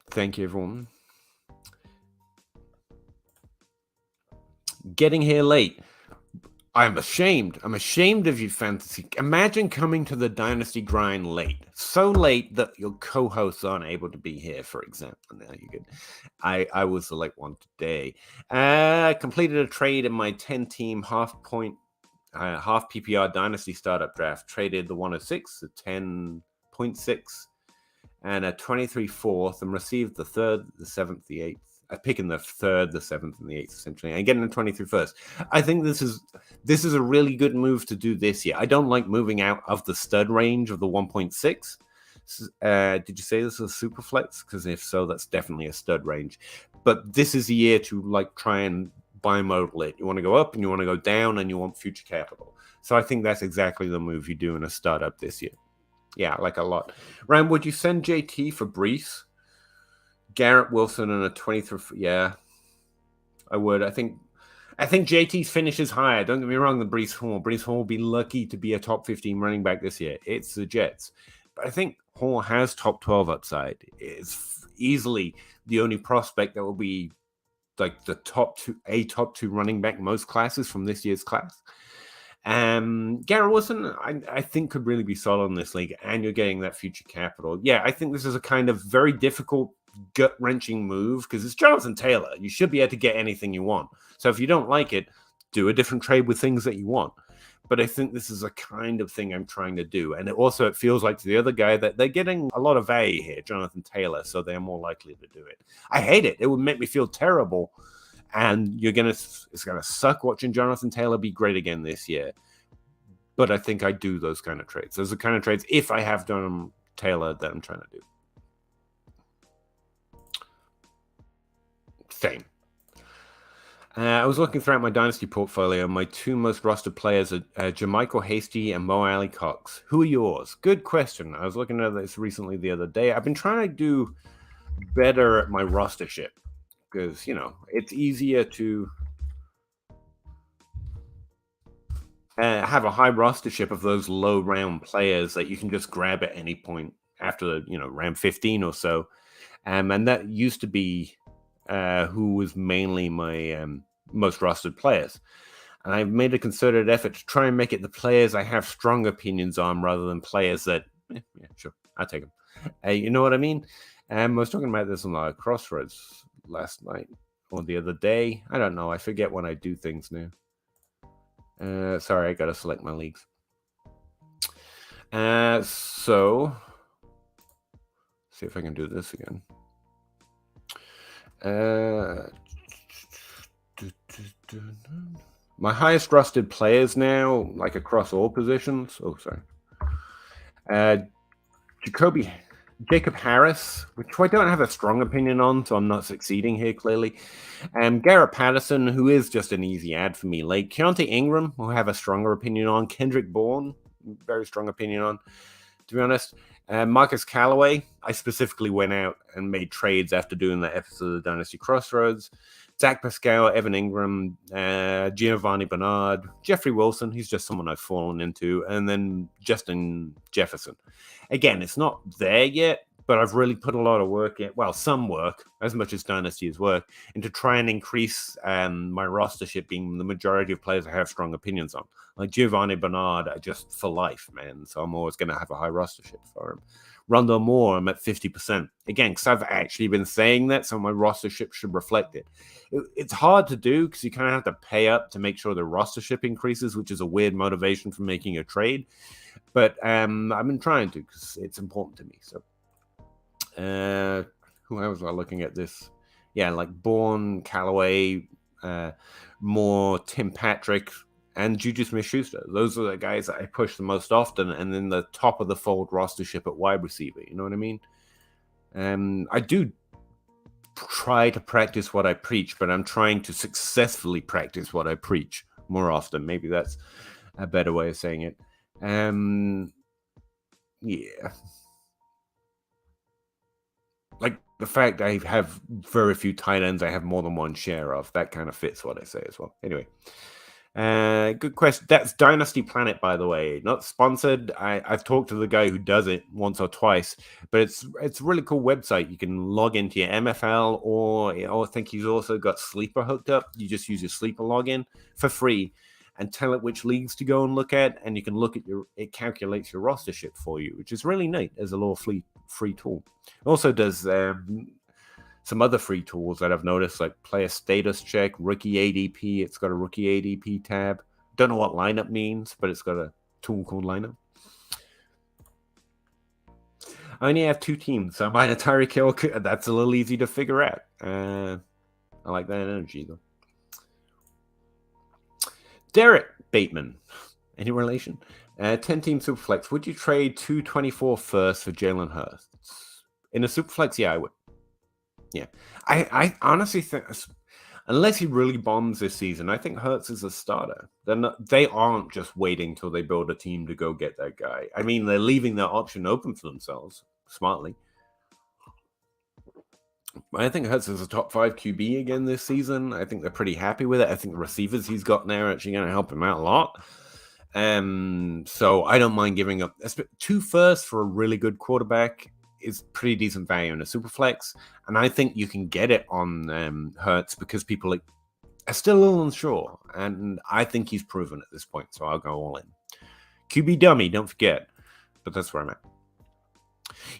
Thank you, everyone. Getting here late. I'm ashamed. I'm ashamed of you, fantasy. Imagine coming to the Dynasty Grind late. So late that your co-hosts aren't able to be here, for example. Now you good. I was the late one today. Completed a trade in my 10-team half PPR Dynasty startup draft. Traded the 106, the 10.6, and a 23 fourth, and received the 3rd, the 7th, the 8th. Picking the 3rd, the 7th, and the 8th, essentially, and getting the 23 first. I think this is a really good move to do this year. I don't like moving out of the stud range of the 1.6. Did you say this is a super flex? Because if so, that's definitely a stud range. But this is a year to try and bimodal it. You want to go up and you want to go down, and you want future capital. So I think that's exactly the move you do in a startup this year. Yeah, like a lot. Ryan, would you send JT for Brees? Garrett Wilson and a 23. Yeah, I would. I think JT's finish is higher. Don't get me wrong, than Brees Hall. Brees Hall will be lucky to be a top 15 running back this year. It's the Jets. But I think Hall has top 12 upside. It's easily the only prospect that will be like the top two running back most classes from this year's class. Garrett Wilson, I think, could really be solid in this league, and you're getting that future capital. Yeah, I think this is a kind of very difficult, gut-wrenching move because it's Jonathan Taylor. You should be able to get anything you want. So if you don't like it, do a different trade with things that you want. But I think this is a kind of thing I'm trying to do. And it feels like to the other guy that they're getting a lot of value here, Jonathan Taylor, so they're more likely to do it. I hate it. It would make me feel terrible. And it's gonna suck watching Jonathan Taylor be great again this year. But I think I do those kind of trades. Those are the kind of trades, if I have done Taylor, that I'm trying to do. Same. I was looking throughout my Dynasty portfolio. My two most rostered players are Jermichael Hasty and Mo Alley Cox. Who are yours? Good question. I was looking at this recently the other day. I've been trying to do better at my rostership because, it's easier to have a high rostership of those low round players that you can just grab at any point after, round 15 or so. And that used to be who was mainly my most rostered players. And I've made a concerted effort to try and make it the players I have strong opinions on rather than players that, yeah, sure, I'll take them. You know what I mean? I was talking about this on Crossroads last night or the other day. I don't know. I forget when I do things now. Sorry, I got to select my leagues. So, see if I can do this again. My highest rusted players now, like across all positions. Oh, sorry. Jacob Harris, which I don't have a strong opinion on, so I'm not succeeding here clearly. Garrett Patterson, who is just an easy ad for me. Like Keontae Ingram, who I have a stronger opinion on. Kendrick Bourne, very strong opinion on, to be honest. Marcus Callaway, I specifically went out and made trades after doing that episode of Dynasty Crossroads. Zach Pascal, Evan Ingram, Giovanni Bernard, Jeffrey Wilson, he's just someone I've fallen into, and then Justin Jefferson. Again, it's not there yet, but I've really put a lot of work in, well, some work, as much as Dynasty is work, and to try and increase my rostership being the majority of players I have strong opinions on. Like Giovanni Bernard, just for life, man, so I'm always going to have a high rostership for him. Rondell Moore, I'm at 50%. Again, because I've actually been saying that, so my rostership should reflect it. It's hard to do because you kind of have to pay up to make sure the rostership increases, which is a weird motivation for making a trade. But I've been trying to because it's important to me. So, who else was I looking at this? Yeah, like Bourne, Callaway, Moore, Tim Patrick, and Juju Smith-Schuster. Those are the guys that I push the most often, and then the top of the fold rostership at wide receiver. You know what I mean? I do try to practice what I preach, but I'm trying to successfully practice what I preach more often. Maybe that's a better way of saying it. Yeah. Like the fact I have very few tight ends I have more than one share of, that kind of fits what I say as well. Anyway. Good question. That's Dynasty Planet, by the way, not sponsored. I've talked to the guy who does it once or twice, but it's a really cool website. You can log into your MFL, or I think he's also got Sleeper hooked up. You just use your Sleeper login for free and tell it which leagues to go and look at, and you can look at it calculates your rostership for you, which is really neat as a little free tool. It also does some other free tools that I've noticed, like player status check, rookie ADP. It's got a rookie ADP tab. Don't know what lineup means, but it's got a tool called lineup. I only have two teams, so I might have Tyreek Hill. That's a little easy to figure out. I like that energy, though. Derek Bateman. Any relation? 10-team Superflex. Would you trade 224 first for Jalen Hurts? In a Superflex, yeah, I would. Yeah, I honestly think, unless he really bombs this season, I think Hurts is a starter. They aren't just waiting till they build a team to go get that guy. I mean, they're leaving that option open for themselves smartly. I think Hurts is a top 5 QB again this season. I think they're pretty happy with it. I think the receivers he's got now are actually going to help him out a lot. So I don't mind giving up 2 firsts for a really good quarterback. Is pretty decent value in a Superflex, and I think you can get it on Hurts because people are still a little unsure, and I think he's proven at this point, so I'll go all in. QB dummy, don't forget, but that's where I'm at.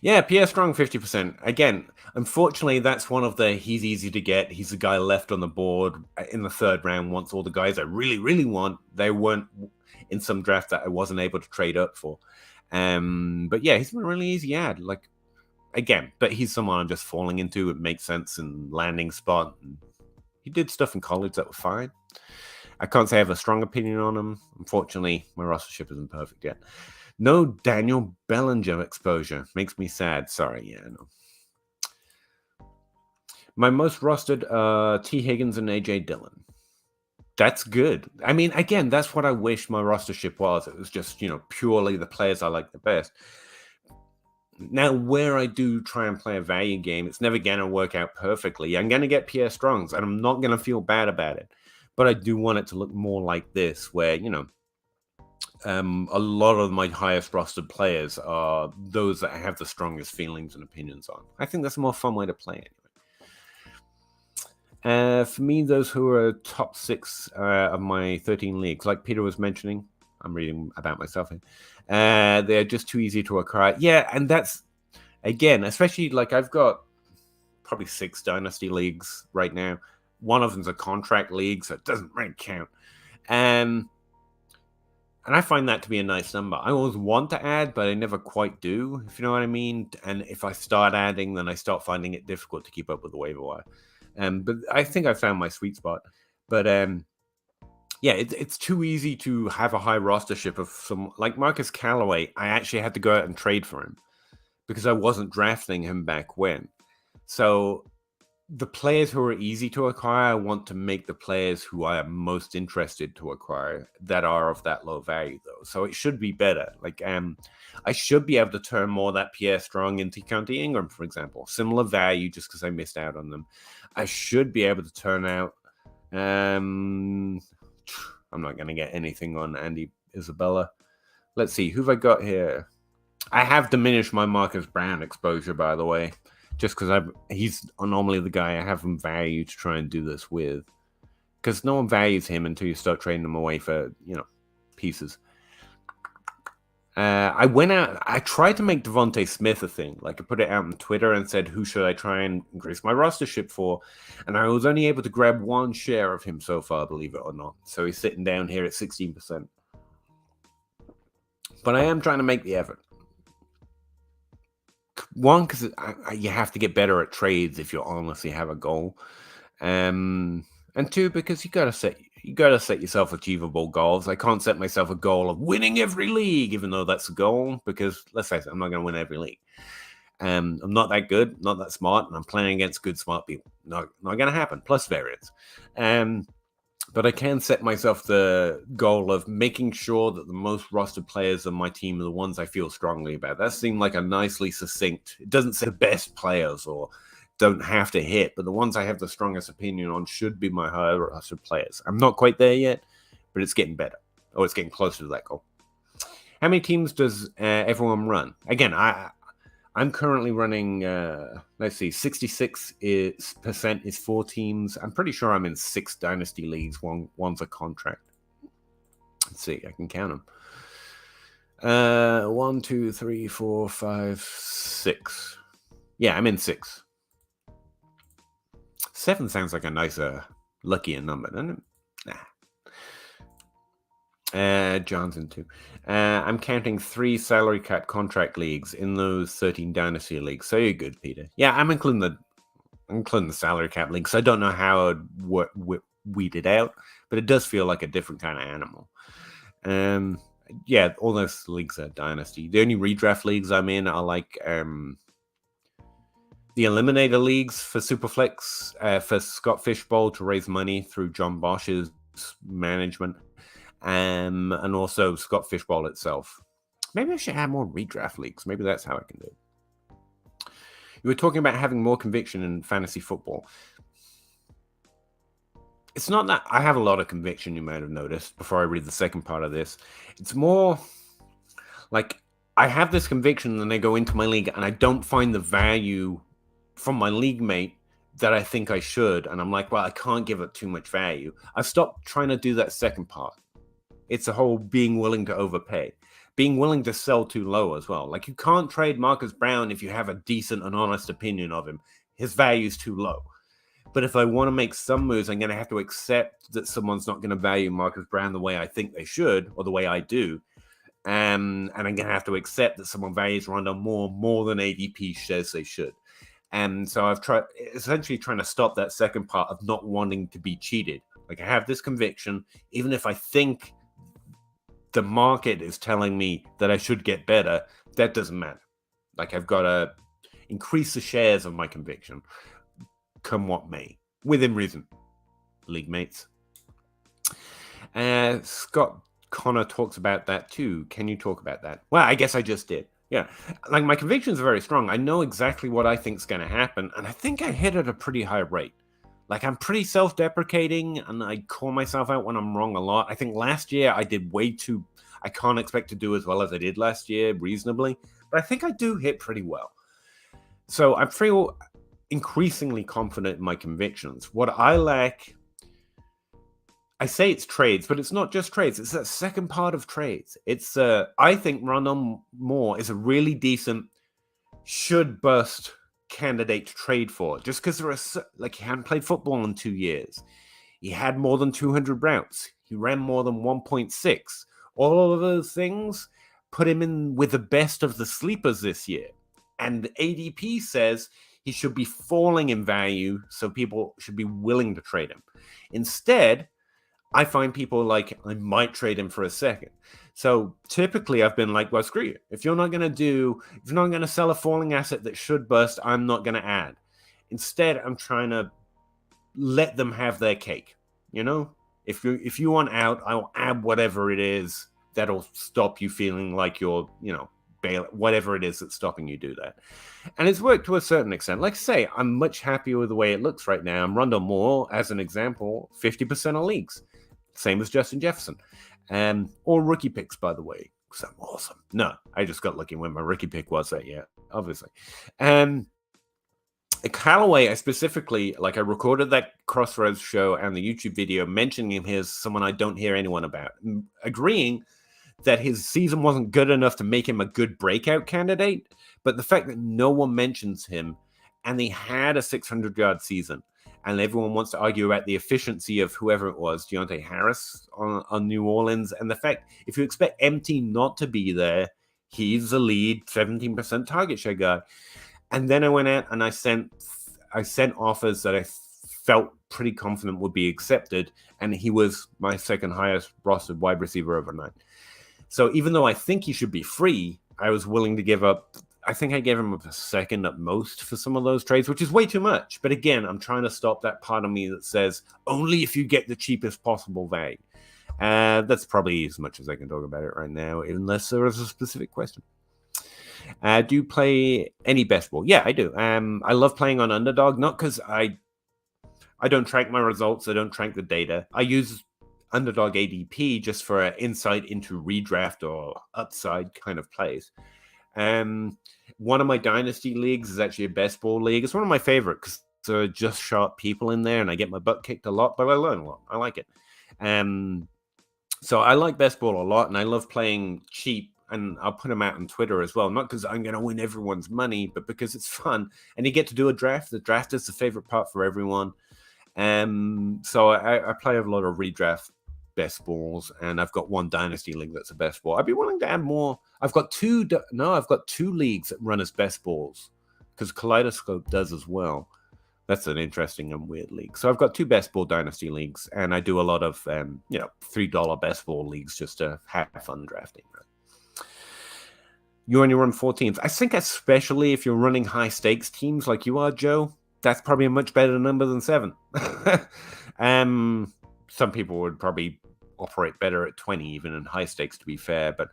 Yeah, Pierre Strong, 50%. Again, unfortunately, that's one of the he's easy to get. He's the guy left on the board in the 3rd round once all the guys I really, really want, they weren't in some draft that I wasn't able to trade up for. But yeah, he's been a really easy ad. Like, again, but he's someone I'm just falling into. It makes sense in landing spot. He did stuff in college that was fine. I can't say I have a strong opinion on him. Unfortunately, my rostership isn't perfect yet. No Daniel Bellinger exposure. Makes me sad. Sorry, yeah, no. My most rostered T. Higgins and AJ Dillon. That's good. I mean, again, that's what I wish my rostership was. It was just, purely the players I like the best. Now, where I do try and play a value game, it's never going to work out perfectly. I'm going to get Pierre Strongs, and I'm not going to feel bad about it. But I do want it to look more like this, where, a lot of my highest rostered players are those that I have the strongest feelings and opinions on. I think that's a more fun way to play it. For me, those who are top 6 of my 13 leagues, like Peter was mentioning, I'm reading about myself here, they're just too easy to acquire. Yeah, and that's, again, especially like I've got probably 6 Dynasty leagues right now. One of them's a contract league, so it doesn't really count. And I find that to be a nice number. I always want to add, but I never quite do, if you know what I mean. And if I start adding, then I start finding it difficult to keep up with the waiver wire. But I think I found my sweet spot. But yeah, it's too easy to have a high rostership of some, like Marcus Callaway. I actually had to go out and trade for him because I wasn't drafting him back when. So the players who are easy to acquire, I want to make the players who I am most interested to acquire that are of that low value, though. So it should be better. Like, I should be able to turn more of that Pierre Strong into County Ingram, for example. Similar value, just because I missed out on them. I should be able to turn out. I'm not going to get anything on Andy Isabella. Let's see, who have I got here? I have diminished my Marcus Brown exposure, by the way. Just because he's normally the guy I have him value to try and do this with. Because no one values him until you start trading him away for, pieces. I went out, I tried to make Devontae Smith a thing. Like, I put it out on Twitter and said, who should I try and increase my rostership for? And I was only able to grab 1 share of him so far, believe it or not. So he's sitting down here at 16%. But I am trying to make the effort. One, because you have to get better at trades if you honestly have a goal, and 2, because you gotta set yourself achievable goals. I can't set myself a goal of winning every league, even though that's a goal. Because let's face it, I'm not going to win every league. I'm not that good, not that smart, and I'm playing against good, smart people. Not going to happen. Plus variance. But I can set myself the goal of making sure that the most rostered players on my team are the ones I feel strongly about. That seemed like a nicely succinct. It doesn't say the best players or don't have to hit, but the ones I have the strongest opinion on should be my higher rostered players. I'm not quite there yet, but it's getting better. Or it's getting closer to that goal. How many teams does everyone run? Again, I'm currently running, let's see, 66% is 4 teams. I'm pretty sure I'm in 6 Dynasty leagues. One's a contract. Let's see, I can count them. 1, 2, 3, 4, 5, 6. Yeah, I'm in 6. 7 sounds like a nicer, luckier number, doesn't it? Nah. John's in 2. I'm counting 3 salary cap contract leagues in those 13 Dynasty leagues. So you're good, Peter. Yeah, I'm including the salary cap leagues. I don't know how I'd weed it out, but it does feel like a different kind of animal. Yeah, all those leagues are Dynasty. The only redraft leagues I'm in are like the Eliminator leagues for Superflex, for Scott Fishbowl to raise money through John Bosch's management. And also Scott Fishbowl itself. Maybe I should have more redraft leagues. Maybe that's how I can do it. You were talking about having more conviction in fantasy football. It's not that I have a lot of conviction, you might have noticed, before I read the second part of this. It's more like I have this conviction and then I go into my league and I don't find the value from my league mate that I think I should. And I'm like, well, I can't give it too much value. I've stopped trying to do that second part. It's a whole being willing to overpay, being willing to sell too low as well. Like, you can't trade Marcus Brown if you have a decent and honest opinion of him. His value is too low. But if I want to make some moves, I'm going to have to accept that someone's not going to value Marcus Brown the way I think they should, or the way I do. And I'm going to have to accept that someone values Rondo more than ADP says they should. And so I've essentially trying to stop that second part of not wanting to be cheated. Like, I have this conviction, even if I think the market is telling me that I should get better, that doesn't matter. Like, I've got to increase the shares of my conviction, come what may, within reason, league mates. Scott Connor talks about that too. Can you talk about that? Well, I guess I just did. Yeah, like my convictions are very strong. I know exactly what I think is going to happen, and I think I hit at a pretty high rate. Like, I'm pretty self-deprecating, and I call myself out when I'm wrong a lot. I think last year I did way too... I can't expect to do as well as I did last year, reasonably. But I think I do hit pretty well. So I feel increasingly confident in my convictions. What I lack... I say it's trades, but it's not just trades. It's that second part of trades. It's, I think Rondon Moore is a really decent should-bust candidate to trade for, just because there are, like, he hadn't played football in 2 years. He had more than 200 routes. He ran more than 1.6. All of those things put him in with the best of the sleepers this year. And ADP says he should be falling in value, so people should be willing to trade him. Instead, I find people like, I might trade him for a second. So typically I've been like, well, screw you. If you're not going to sell a falling asset that should bust, I'm not going to add. Instead, I'm trying to let them have their cake. You know, if you want out, I'll add whatever it is that'll stop you feeling like you're, whatever it is that's stopping you do that. And it's worked to a certain extent. Like I say, I'm much happier with the way it looks right now. I'm Rondon Moore, as an example, 50% of leagues. Same as Justin Jefferson. All rookie picks, by the way, because I'm awesome. No, I just got lucky when my rookie pick was that year, obviously. Callaway, I specifically, I recorded that Crossroads show and the YouTube video mentioning him as someone I don't hear anyone about, agreeing that his season wasn't good enough to make him a good breakout candidate, but the fact that no one mentions him, and he had a 600-yard season, and everyone wants to argue about the efficiency of whoever it was, Deontay Harris on New Orleans, and the fact, if you expect MT not to be there, he's the lead 17% target share guy. And then I went out and I sent offers that I felt pretty confident would be accepted, and he was my second highest rostered wide receiver overnight. So even though I think he should be free, I was willing to give up. I think I gave him a second at most for some of those trades, which is way too much. But again, I'm trying to stop that part of me that says only if you get the cheapest possible value. That's probably as much as I can talk about it right now, unless there is a specific question. Do you play any best ball? Yeah, I do. I love playing on Underdog, not because I don't track my results. I don't track the data. I use Underdog ADP just for an insight into redraft or upside kind of plays. One of my dynasty leagues is actually a best ball league. It's one of my favorite because there are just sharp people in there, and I get my butt kicked a lot, but I learn a lot. I like it. So I like best ball a lot, and I love playing cheap. And I'll put them out on Twitter as well, not because I'm going to win everyone's money, but because it's fun. And you get to do a draft. The draft is the favorite part for everyone. So I play a lot of redraft best balls, and I've got one dynasty league that's a best ball. I'd be willing to add more. I've got two leagues that run as best balls because Kaleidoscope does as well. That's an interesting and weird league. So I've got two best ball dynasty leagues, and I do a lot of $3 best ball leagues just to have fun drafting. You only run 4 teams. I think especially if you're running high stakes teams like you are, Joe, that's probably a much better number than 7. Some people would probably operate better at 20, even in high stakes, to be fair. But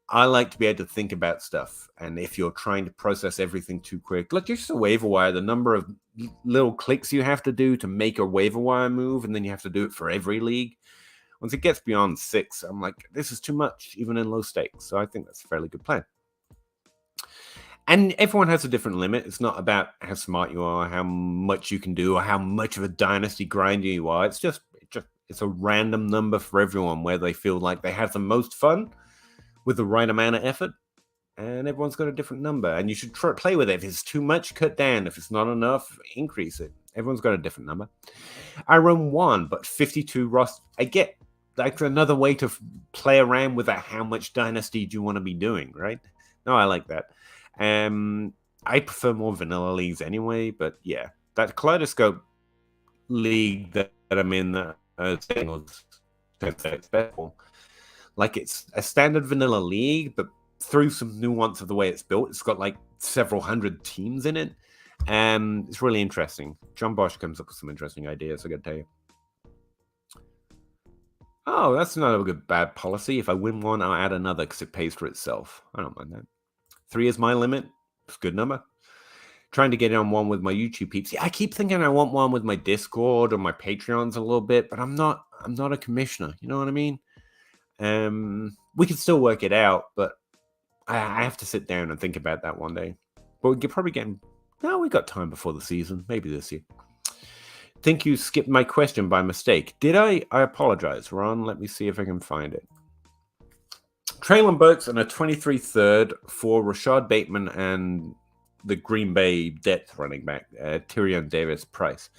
I like to be able to think about stuff. And if you're trying to process everything too quick, like just a waiver wire, the number of little clicks you have to do to make a waiver wire move, and then you have to do it for every league. Once it gets beyond 6, I'm like, this is too much, even in low stakes. So I think that's a fairly good plan. And everyone has a different limit. It's not about how smart you are, how much you can do, or how much of a dynasty grinder you are. It's a random number for everyone where they feel like they have the most fun with the right amount of effort. And everyone's got a different number. And you should play with it. If it's too much, cut down. If it's not enough, increase it. Everyone's got a different number. I run 1, but 52 roster. I get like another way to play around with that. How much dynasty do you want to be doing, right? No, I like that. I prefer more vanilla leagues anyway, but yeah, that Kaleidoscope league that I'm in, like it's a standard vanilla league, but through some nuance of the way it's built, it's got like several hundred teams in it. It's really interesting. John Bosch comes up with some interesting ideas, I gotta tell you. Oh, that's not a good bad policy. If I win one, I'll add another because it pays for itself. I don't mind that. 3 is my limit. It's a good number. Trying to get on one with my YouTube peeps. Yeah, I keep thinking I want one with my Discord or my Patreons a little bit, but I'm not a commissioner. You know what I mean? We can still work it out, but I have to sit down and think about that one day. But we could probably get. No, we got time before the season. Maybe this year. Think you skipped my question by mistake. Did I? I apologize, Ron. Let me see if I can find it. Traylon Burks and a 23 third for Rashad Bateman and the Green Bay depth running back, Tyrion Davis Price.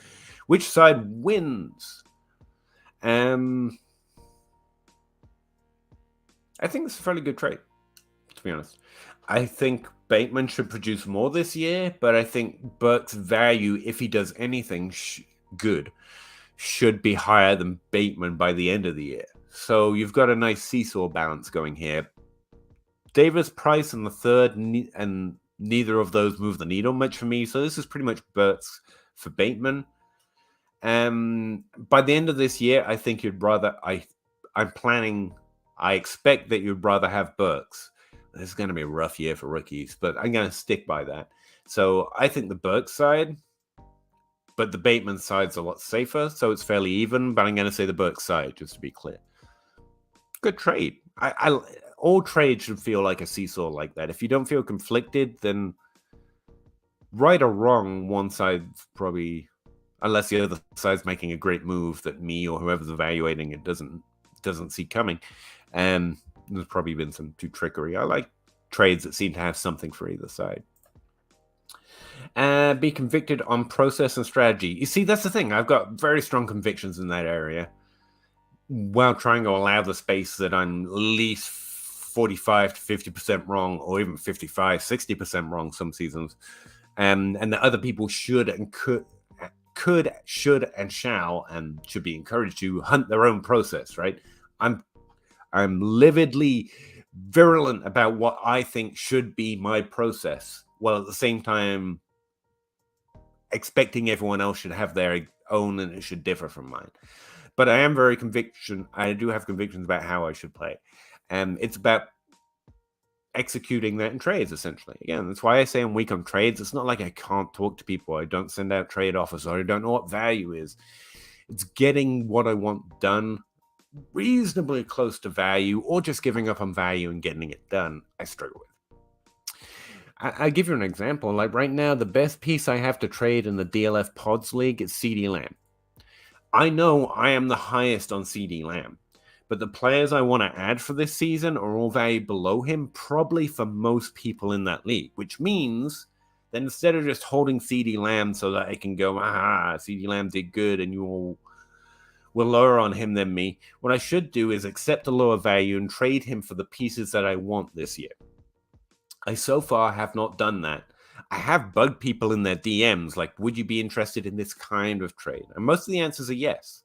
Which side wins? I think it's a fairly good trade, to be honest. I think Bateman should produce more this year, but I think Burks' value, if he does anything good, should be higher than Bateman by the end of the year. So you've got a nice seesaw balance going here. Davis, Price, and the third, and neither of those move the needle much for me. So this is pretty much Burks for Bateman. By the end of this year, I think you'd rather. I expect that you'd rather have Burks. This is going to be a rough year for rookies, but I'm going to stick by that. So I think the Burks side, but the Bateman side's a lot safer, so it's fairly even. But I'm going to say the Burks side, just to be clear. Good trade. All trades should feel like a seesaw like that. If you don't feel conflicted, then right or wrong, one side's probably, unless the other side's making a great move that me or whoever's evaluating it doesn't see coming. There's probably been some trickery. I like trades that seem to have something for either side. Be convicted on process and strategy. You see, that's the thing. I've got very strong convictions in that area, while trying to allow the space that I'm at least 45 to 50% wrong, or even 55, 60% wrong some seasons, and that other people should and could, should and shall, and should be encouraged to hunt their own process, right? I'm lividly virulent about what I think should be my process, while at the same time expecting everyone else should have their own and it should differ from mine. But I do have convictions about how I should play. And it's about executing that in trades, essentially. Again, that's why I say I'm weak on trades. It's not like I can't talk to people. I don't send out trade offers, or I don't know what value is. It's getting what I want done reasonably close to value, or just giving up on value and getting it done, I struggle with. I give you an example. Like right now, the best piece I have to trade in the DLF Pods League is CD Lamb. I know I am the highest on CD Lamb, but the players I want to add for this season are all valued below him, probably for most people in that league, which means that instead of just holding CD Lamb so that I can go, CD Lamb did good and you all will lower on him than me, what I should do is accept a lower value and trade him for the pieces that I want this year. I so far have not done that. I have bugged people in their DMs, like, would you be interested in this kind of trade? And most of the answers are yes.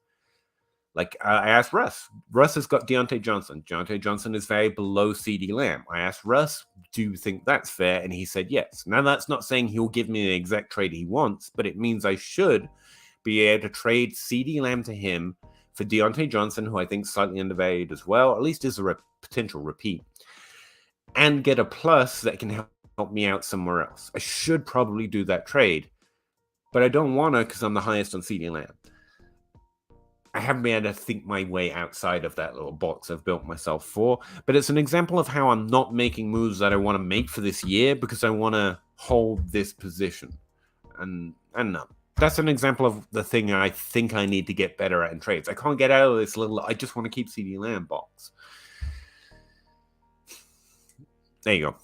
Like, I asked Russ. Russ has got Deontay Johnson. Deontay Johnson is very below CD Lamb. I asked Russ, do you think that's fair? And he said yes. Now, that's not saying he'll give me the exact trade he wants, but it means I should be able to trade CD Lamb to him for Deontay Johnson, who I think is slightly undervalued as well, at least as a potential repeat, and get a plus that can help me out somewhere else. I should probably do that trade, but I don't want to because I'm the highest on CD Lamb. I haven't been able to think my way outside of that little box I've built myself for, but it's an example of how I'm not making moves that I want to make for this year because I want to hold this position. And no, that's an example of the thing I think I need to get better at in trades. I can't get out of this little, I just want to keep CD Lamb box. There you go.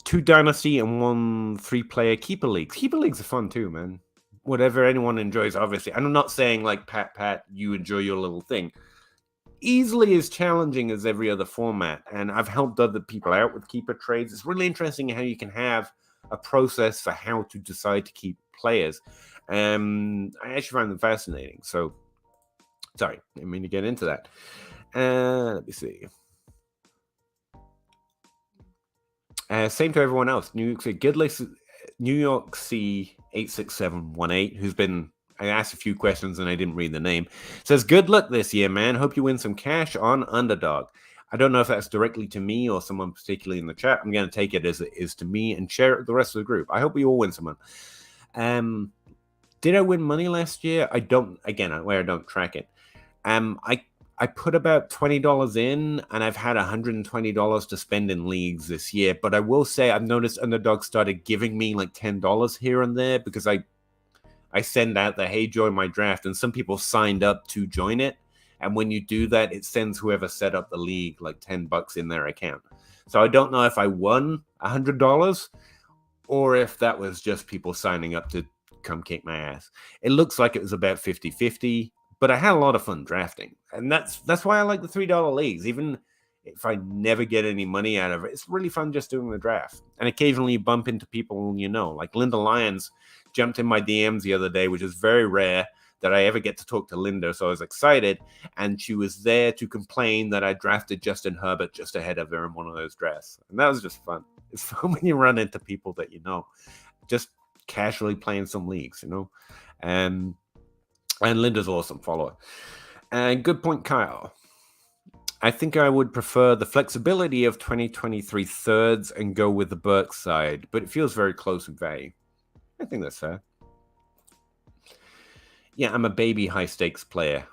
2 Dynasty and 1 3-player Keeper Leagues. Keeper Leagues are fun too, man. Whatever anyone enjoys, obviously. And I'm not saying like, Pat, you enjoy your little thing. Easily as challenging as every other format. And I've helped other people out with keeper trades. It's really interesting how you can have a process for how to decide to keep players. I actually find them fascinating. So, sorry, I didn't mean to get into that. Let me see. Same to everyone else. New York C 86718, who's been I asked a few questions and I didn't read the name. It says, good luck this year, man. Hope you win some cash on Underdog. I don't know if that's directly to me or someone particularly in the chat. I'm going to take it as it is to me and share it with the rest of the group. I hope we all win some money. Did I win money last year? I don't, again, where I don't track it. I put about $20 in, and I've had $120 to spend in leagues this year. But I will say I've noticed Underdog started giving me like $10 here and there because I send out the, hey, join my draft, and some people signed up to join it. And when you do that, it sends whoever set up the league like $10 in their account. So I don't know if I won $100 or if that was just people signing up to come kick my ass. It looks like it was about 50-50. But I had a lot of fun drafting, and that's why I like the $3 leagues. Even if I never get any money out of it, it's really fun just doing the draft. And occasionally you bump into people you know. Like Linda Lyons jumped in my DMs the other day, which is very rare that I ever get to talk to Linda, so I was excited. And she was there to complain that I drafted Justin Herbert just ahead of her in one of those drafts. And that was just fun. It's fun when you run into people that you know, just casually playing some leagues, you know. And Linda's awesome. Follow her. And good point, Kyle. I think I would prefer the flexibility of 2023 thirds and go with the Burke side, but it feels very close in value. I think that's fair. Yeah, I'm a baby high-stakes player,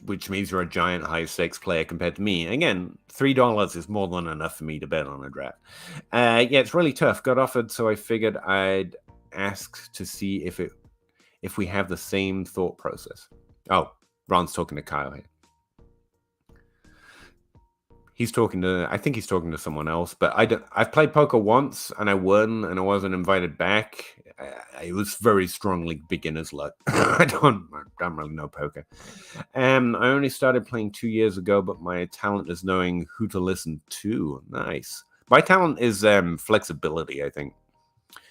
which means you're a giant high-stakes player compared to me. Again, $3 is more than enough for me to bet on a draft. Yeah, it's really tough. Got offered, so I figured I'd ask to see if we have the same thought process. Oh, Ron's talking to Kyle here. I think he's talking to someone else, but I've played poker once and I won and I wasn't invited back. It was very strongly beginner's luck. I don't really know poker. I only started playing 2 years ago, but my talent is knowing who to listen to. Nice. My talent is flexibility, I think.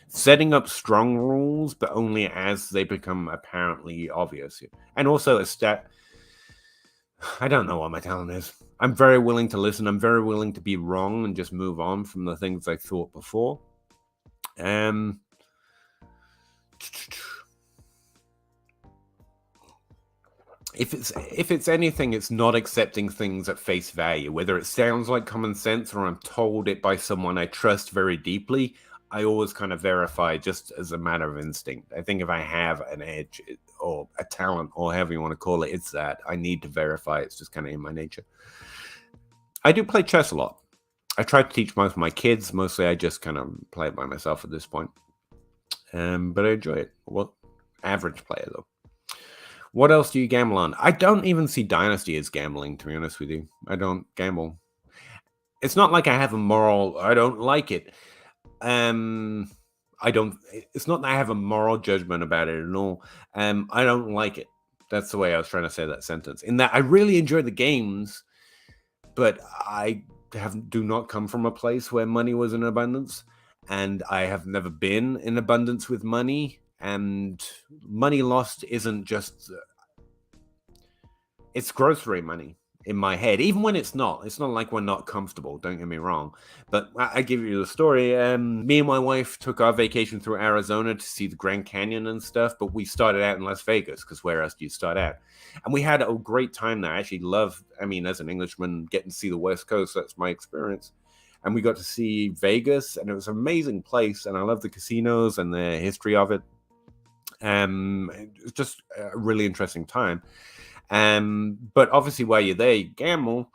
Setting up strong rules, but only as they become apparently obvious. And also a stat. I don't know what my talent is. I'm very willing to listen. I'm very willing to be wrong and just move on from the things I thought before. If it's anything, it's not accepting things at face value. Whether it sounds like common sense or I'm told it by someone I trust very deeply, I always kind of verify just as a matter of instinct. I think if I have an edge or a talent or however you want to call it, it's that I need to verify. It's just kind of in my nature. I do play chess a lot. I try to teach most of my kids. Mostly I just kind of play it by myself at this point. But I enjoy it. Well, average player though. What else do you gamble on? I don't even see Dynasty as gambling, to be honest with you. I don't gamble. It's not like I have a moral, I don't like it. It's not that I have a moral judgment about it at all. I don't like it. That's the way I was trying to say that sentence. In that I really enjoy the games, but I do not come from a place where money was in abundance, and I have never been in abundance with money, and money lost isn't just, it's grocery money. In my head, even when it's not like we're not comfortable, don't get me wrong, but I give you the story. Me and my wife took our vacation through Arizona to see the Grand Canyon and stuff, but we started out in Las Vegas because where else do you start out? And we had a great time there. I actually love, as an Englishman, getting to see the West Coast. That's my experience. And we got to see Vegas, and it was an amazing place, and I love the casinos and the history of it. It was just a really interesting time. But obviously while you're there, you gamble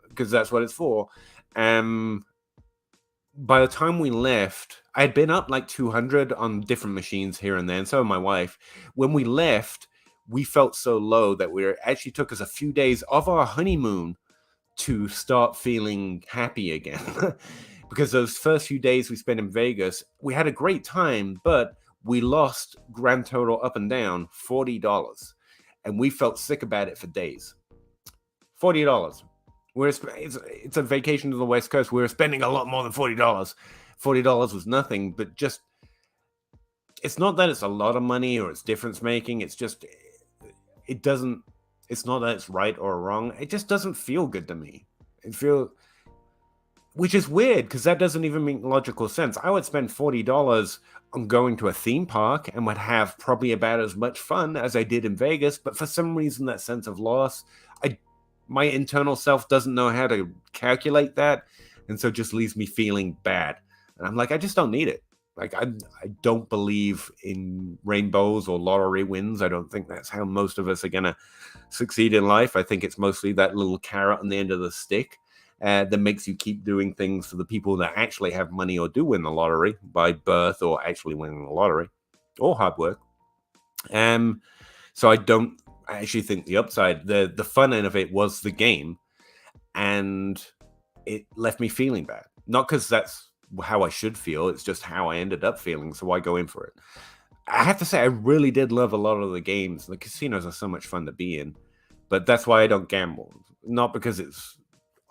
because that's what it's for. By the time we left, I had been up like 200 on different machines here and there, and so had my wife. When we left, we felt so low that actually took us a few days of our honeymoon to start feeling happy again. Because those first few days we spent in Vegas, we had a great time, but we lost grand total up and down $40. And we felt sick about it for days. $40. It's a vacation to the West Coast. We were spending a lot more than $40. $40 was nothing, but just, it's not that it's a lot of money or it's difference making. It's just, it's not that it's right or wrong. It just doesn't feel good to me. which is weird because that doesn't even make logical sense. I would spend $40 on going to a theme park and would have probably about as much fun as I did in Vegas, but for some reason, that sense of loss, my internal self doesn't know how to calculate that, and so it just leaves me feeling bad. And I'm like, I just don't need it. Like, I don't believe in rainbows or lottery wins. I don't think that's how most of us are gonna succeed in life. I think it's mostly that little carrot on the end of the stick that makes you keep doing things for the people that actually have money or do win the lottery by birth or actually winning the lottery or hard work. So I actually think the upside, the fun end of it was the game, and it left me feeling bad. Not because that's how I should feel, it's just how I ended up feeling, so I go in for it. I have to say, I really did love a lot of the games. The casinos are so much fun to be in, but that's why I don't gamble. Not because it's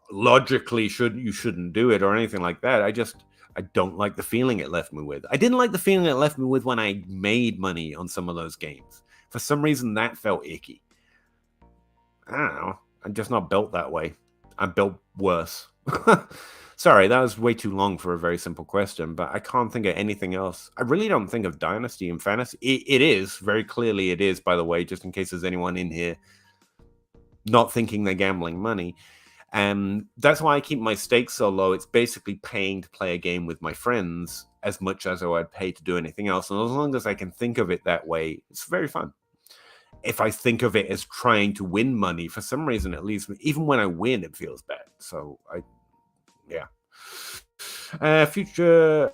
logically you shouldn't do it or anything like that. I don't like the feeling it left me with. I didn't like the feeling it left me with when I made money on some of those games. For some reason, that felt icky. I don't know. I'm just not built that way. I'm built worse. Sorry, that was way too long for a very simple question, but I can't think of anything else. I really don't think of Dynasty and Fantasy. It is, very clearly it is, by the way, just in case there's anyone in here not thinking they're gambling money. And that's why I keep my stakes so low. It's basically paying to play a game with my friends as much as I would pay to do anything else. And as long as I can think of it that way, it's very fun. If I think of it as trying to win money, for some reason, it leaves me, even when I win, it feels bad. So yeah. Futures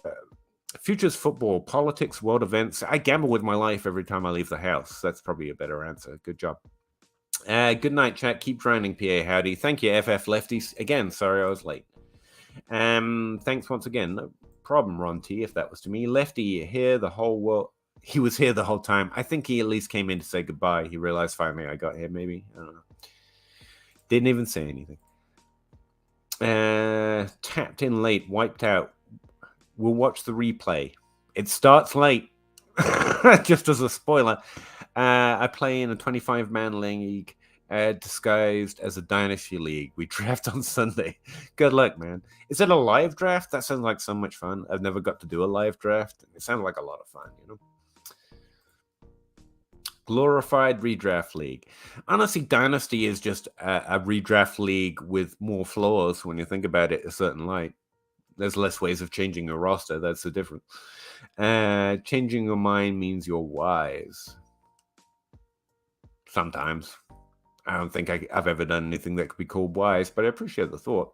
football, politics, world events. I gamble with my life every time I leave the house. That's probably a better answer. Good job. Good night, chat. Keep drowning, PA. Howdy. Thank you, FF Lefties. Again, sorry I was late. Thanks once again. No problem, Ron T, if that was to me. Lefty here the whole world. He was here the whole time. I think he at least came in to say goodbye. He realized finally I got here, maybe. I don't know. Didn't even say anything. Tapped in late, wiped out. We'll watch the replay. It starts late. Just as a spoiler. I play in a 25-man league disguised as a dynasty league. We draft on Sunday. Good luck, man. Is it a live draft? That sounds like so much fun. I've never got to do a live draft. It sounds like a lot of fun, you know? Glorified redraft league. Honestly, Dynasty is just a redraft league with more flaws when you think about it a certain light. There's less ways of changing your roster. That's the difference. Changing your mind means you're wise. Sometimes. I don't think I've ever done anything that could be called wise, but I appreciate the thought.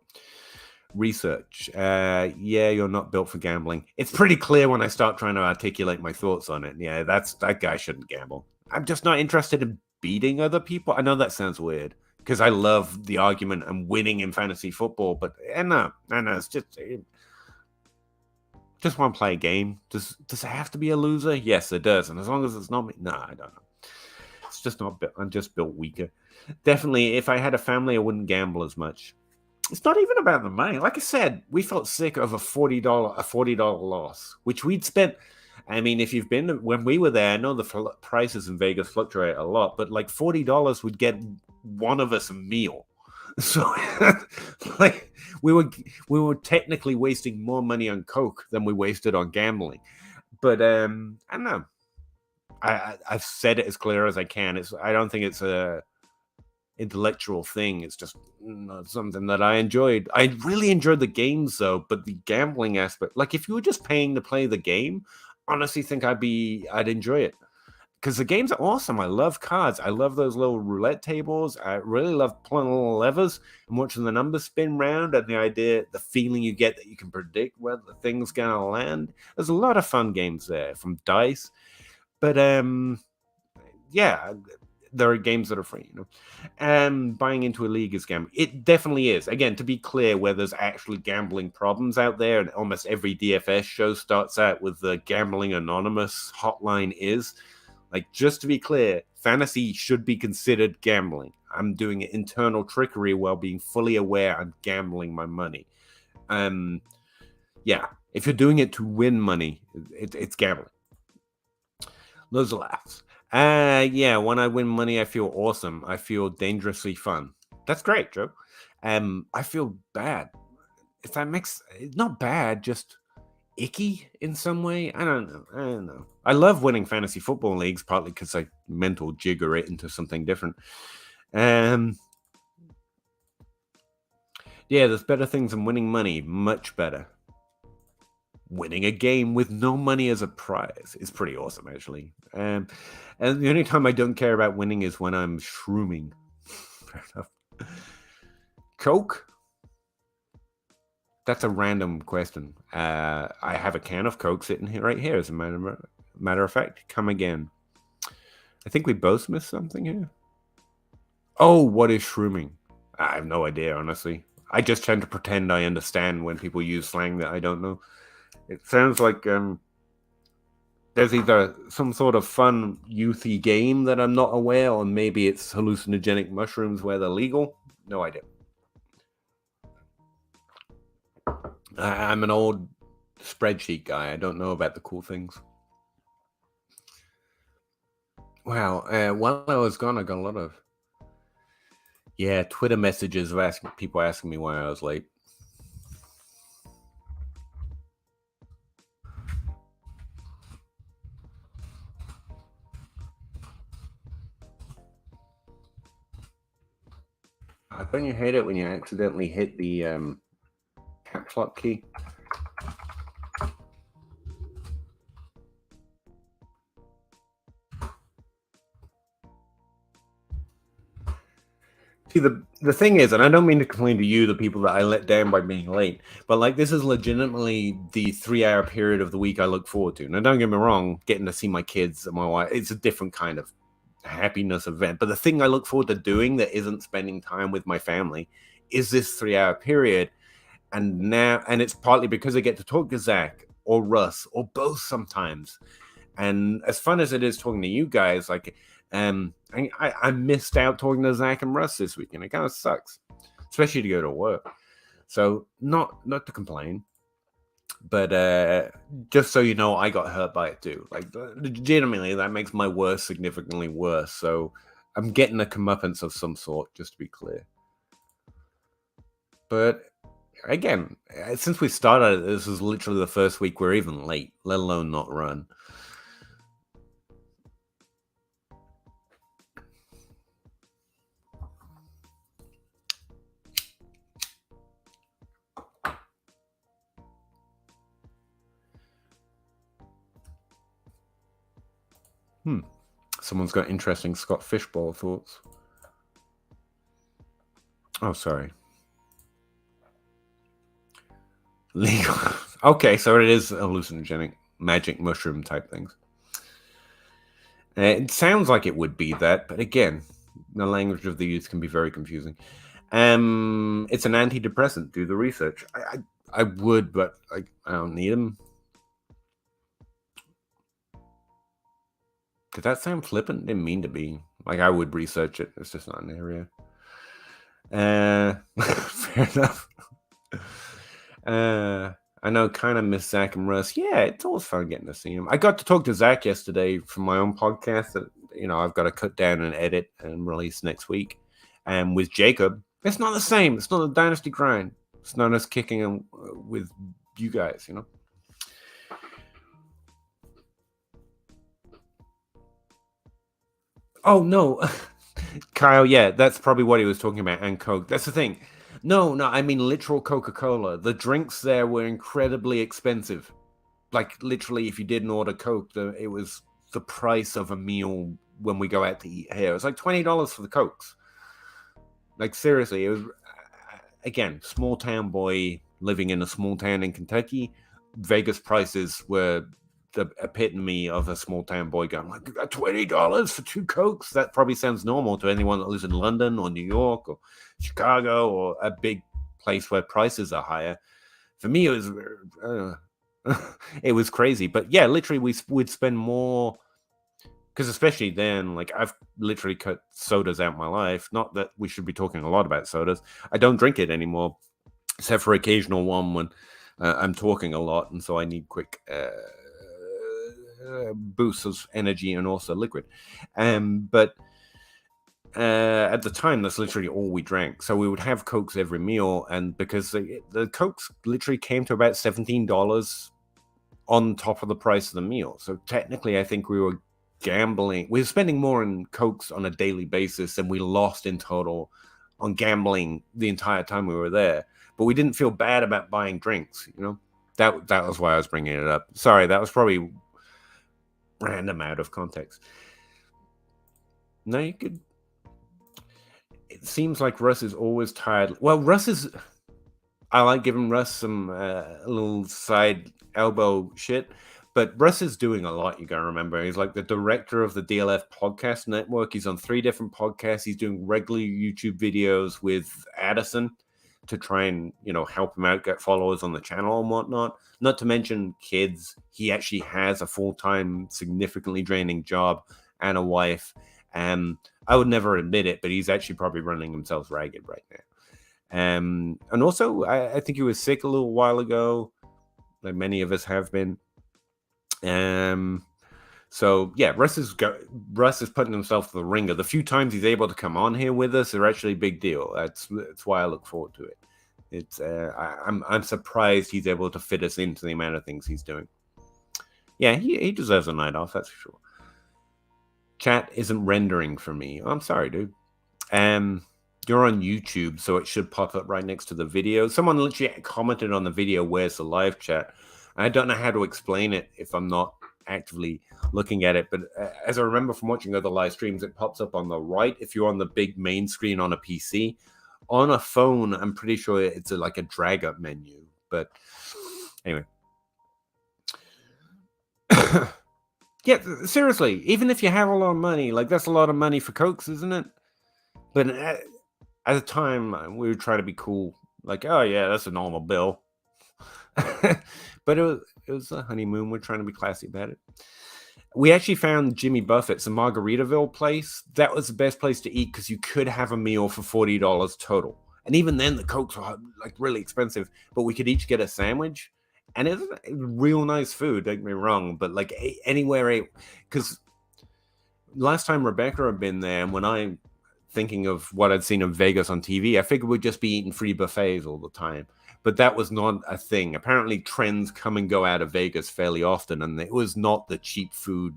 Research. Yeah, you're not built for gambling. It's pretty clear when I start trying to articulate my thoughts on it. Yeah, that guy shouldn't gamble. I'm just not interested in beating other people. I know that sounds weird because I love the argument and winning in fantasy football, but no, it's just want to play a game. Does it have to be a loser? Yes, it does. And as long as it's not me, no, I don't know. It's just not built. I'm just built weaker. Definitely, if I had a family, I wouldn't gamble as much. It's not even about the money. Like I said, we felt sick of a $40 loss, which we'd spent. I mean, if you've been when we were there, I know the prices in Vegas fluctuate a lot, but like $40 would get one of us a meal. So, like, we were technically wasting more money on Coke than we wasted on gambling. But I don't know. I've said it as clear as I can. I don't think it's a intellectual thing. It's just something that I enjoyed. I really enjoyed the games though, but the gambling aspect, like if you were just paying to play the game, honestly think I'd enjoy it. Because the games are awesome. I love cards. I love those little roulette tables. I really love pulling little levers and watching the numbers spin round and the feeling you get that you can predict where the thing's going to land. There's a lot of fun games there from dice. But yeah, there are games that are free, you know. Buying into a league is gambling. It definitely is. Again, to be clear, where there's actually gambling problems out there, and almost every DFS show starts out with the Gambling Anonymous hotline is. Like, just to be clear, fantasy should be considered gambling. I'm doing internal trickery while being fully aware I'm gambling my money. Yeah, if you're doing it to win money, it's gambling. Those laughs. Yeah, when I win money, I feel awesome. I feel dangerously fun. That's great, Joe. I feel bad. if that makes it's not bad, just icky in some way. I don't know. I love winning fantasy football leagues, partly because I mental jigger it into something different. Yeah, there's better things than winning money. Much better. Winning a game with no money as a prize is pretty awesome, actually. And the only time I don't care about winning is when I'm shrooming. Fair enough. Coke? That's a random question. I have a can of Coke sitting here, right here, as a matter of fact. Come again. I think we both missed something here. Oh, what is shrooming? I have no idea, honestly. I just tend to pretend I understand when people use slang that I don't know. It sounds like there's either some sort of fun, youthy game that I'm not aware, or maybe it's hallucinogenic mushrooms where they're legal. No idea. I'm an old spreadsheet guy. I don't know about the cool things. Wow. While I was gone, I got a lot of Twitter messages of people asking me why I was late. Don't you hate it when you accidentally hit the caps lock key? See, the thing is, and I don't mean to complain to you, the people that I let down by being late, but like this is legitimately the 3 hour period of the week I look forward to. Now, don't get me wrong, getting to see my kids and my wife, it's a different kind of happiness event. But the thing I look forward to doing that isn't spending time with my family is this 3 hour period. And it's partly because I get to talk to Zach or Russ or both sometimes. And as fun as it is talking to you guys, like, I missed out talking to Zach and Russ this weekend. It kind of sucks, especially to go to work. So not to complain, but just so you know, I got hurt by it too. Like, legitimately, that makes my worst significantly worse. So I'm getting a comeuppance of some sort, just to be clear. But again, since we started, this is literally the first week we're even late, let alone not run. Someone's got interesting Scott Fishbowl thoughts. Oh, sorry. Legal. Okay, so it is hallucinogenic, magic mushroom type things. It sounds like it would be that, but again, the language of the youth can be very confusing. It's an antidepressant. Do the research. I would, but I don't need them. Did that sound flippant? Didn't mean to be. Like, I would research it. It's just not an area. Fair enough. I know, kind of miss Zach and Russ. Yeah, it's always fun getting to see him. I got to talk to Zach yesterday from my own podcast that I've got to cut down and edit and release next week. And with Jacob, it's not the same. It's not a Dynasty Grind. It's not us kicking him with you guys. Oh no, Kyle. Yeah, that's probably what he was talking about. And Coke. That's the thing. No, I mean literal Coca-Cola. The drinks there were incredibly expensive. Like, literally, if you didn't order Coke, it was the price of a meal when we go out to eat here. It was like $20 for the Cokes. Like, seriously, it was, again, small town boy living in a small town in Kentucky. Vegas prices were the epitome of a small town boy going, like, you got $20 for 2 Cokes? That probably sounds normal to anyone that lives in London or New York or Chicago or a big place where prices are higher. For me, it was it was crazy. But yeah, literally, we'd spend more, because especially then, like, I've literally cut sodas out my life. Not that we should be talking a lot about sodas. I don't drink it anymore, except for occasional one when I'm talking a lot, and so I need quick boosts of energy and also liquid. But At the time, that's literally all we drank. So we would have Cokes every meal, and because the Cokes literally came to about $17 on top of the price of the meal. So technically, I think we were gambling. We were spending more on Cokes on a daily basis than we lost in total on gambling the entire time we were there. But we didn't feel bad about buying drinks, you know? That was why I was bringing it up. Sorry, that was probably random out of context. No, you could. It seems like Russ is always tired. Well, Russ is. I like giving Russ some little side elbow shit, but Russ is doing a lot. You gotta remember, he's like the director of the DLF podcast network. He's on 3 different podcasts. He's doing regular YouTube videos with Addison to try and help him out, get followers on the channel and whatnot. Not to mention kids. He actually has a full-time, significantly draining job and a wife. I would never admit it, but he's actually probably running himself ragged right now. And also, I think he was sick a little while ago, like many of us have been. So yeah, Russ is putting himself to the ringer. The few times he's able to come on here with us are actually a big deal. That's why I look forward to it. It's I'm surprised he's able to fit us into the amount of things he's doing. Yeah, he deserves a night off, that's for sure. Chat isn't rendering for me. I'm sorry, dude. You're on YouTube, so it should pop up right next to the video. Someone literally commented on the video, where's the live chat? I don't know how to explain it if I'm not actively looking at it, but as I remember from watching other live streams, it pops up on the right if you're on the big main screen on a PC. On a phone, I'm pretty sure it's like a drag up menu, but anyway. Yeah, seriously, even if you have a lot of money, like that's a lot of money for Cokes, isn't it? But at the time, we were trying to be cool, like, oh yeah, that's a normal bill. But it was a honeymoon. We're trying to be classy about it. We actually found Jimmy Buffett's, a Margaritaville place. That was the best place to eat because you could have a meal for $40 total. And even then, the Cokes were like really expensive, but we could each get a sandwich. And it's real nice food, don't get me wrong, but like anywhere, because last time Rebecca had been there, and when I'm thinking of what I'd seen in Vegas on TV, I figured we'd just be eating free buffets all the time. But that was not a thing. Apparently, trends come and go out of Vegas fairly often, and it was not the cheap food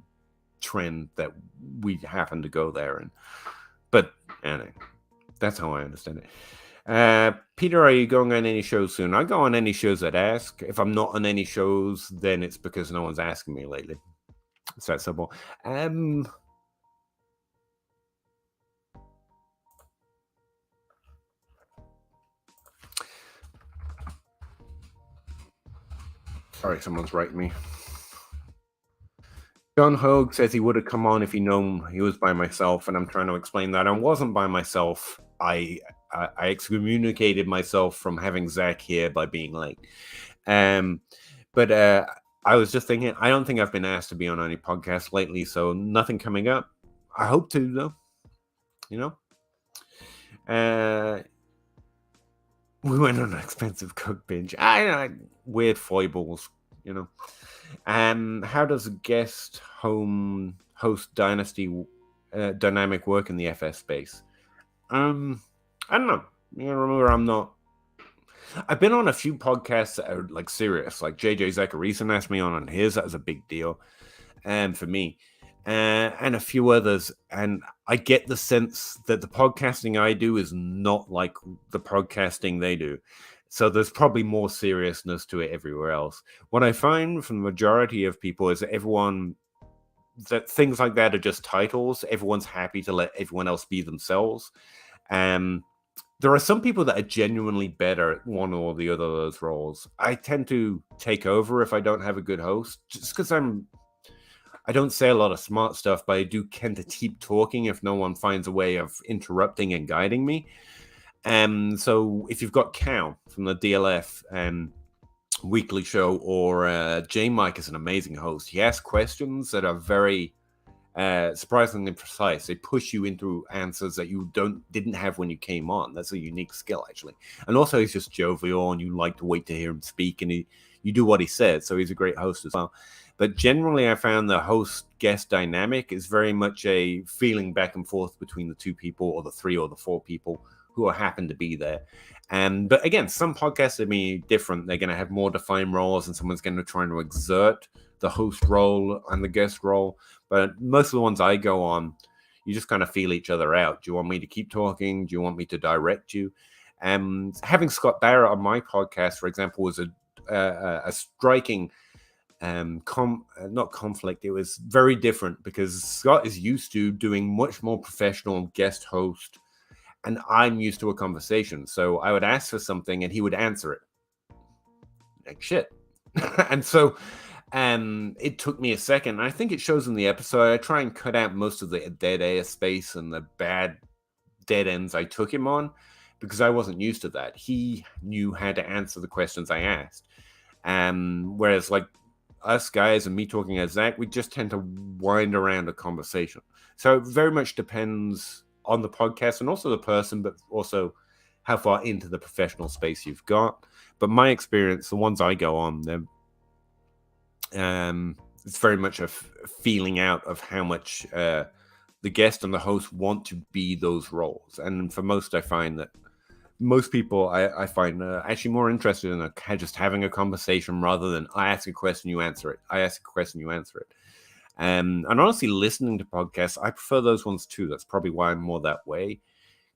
trend that we happened to go there in. But anyway, that's how I understand it. Peter, are you going on any shows soon? I go on any shows that ask. If I'm not on any shows, then it's because no one's asking me lately. It's that simple. Sorry, someone's writing me. John Hogue says he would have come on if he known he was by myself, and I'm trying to explain that I wasn't by myself. I excommunicated myself from having Zach here by being late. But I was just thinking, I don't think I've been asked to be on any podcast lately, so nothing coming up. I hope to, though. We went on an expensive Coke binge. I weird foibles, How does a guest host Dynasty dynamic work in the FS space? I don't know. Remember, I've been on a few podcasts that are like serious, like JJ Zachariason asked me on his. That was a big deal, for me, and a few others. And I get the sense that the podcasting I do is not like the podcasting they do. So there's probably more seriousness to it everywhere else. What I find from the majority of people is that things like that are just titles. Everyone's happy to let everyone else be themselves. There are some people that are genuinely better at one or the other of those roles. I tend to take over if I don't have a good host, just because I don't say a lot of smart stuff, but I do tend to keep talking if no one finds a way of interrupting and guiding me. So if you've got Cal from the DLF weekly show, or J Mike is an amazing host. He asks questions that are very surprisingly precise. They push you into answers that you didn't have when you came on. That's a unique skill, actually. And also, he's just jovial, and you like to wait to hear him speak, and you do what he says. So he's a great host as well. But generally, I found the host-guest dynamic is very much a feeling back and forth between the two people, or the three or the four people who happen to be there. But again, some podcasts are going to be different. They're going to have more defined roles, and someone's going to try to exert the host role and the guest role. But most of the ones I go on, you just kind of feel each other out. Do you want me to keep talking? Do you want me to direct you? Having Scott Barrett on my podcast, for example, was a striking not conflict. It was very different because Scott is used to doing much more professional guest host, and I'm used to a conversation. So I would ask for something and he would answer it like shit. And so it took me a second. I think it shows in the episode. I try and cut out most of the dead air space and the bad dead ends I took him on, because I wasn't used to that. He knew how to answer the questions I asked. Whereas like us guys and me talking as Zach, we just tend to wind around a conversation. So it very much depends on the podcast and also the person, but also how far into the professional space you've got. But my experience, the ones I go on, it's very much a feeling out of how much the guest and the host want to be those roles. And for most, I find that most people I find actually more interested in just having a conversation rather than I ask a question, you answer it. I ask a question, you answer it. And honestly, listening to podcasts, I prefer those ones too. That's probably why I'm more that way,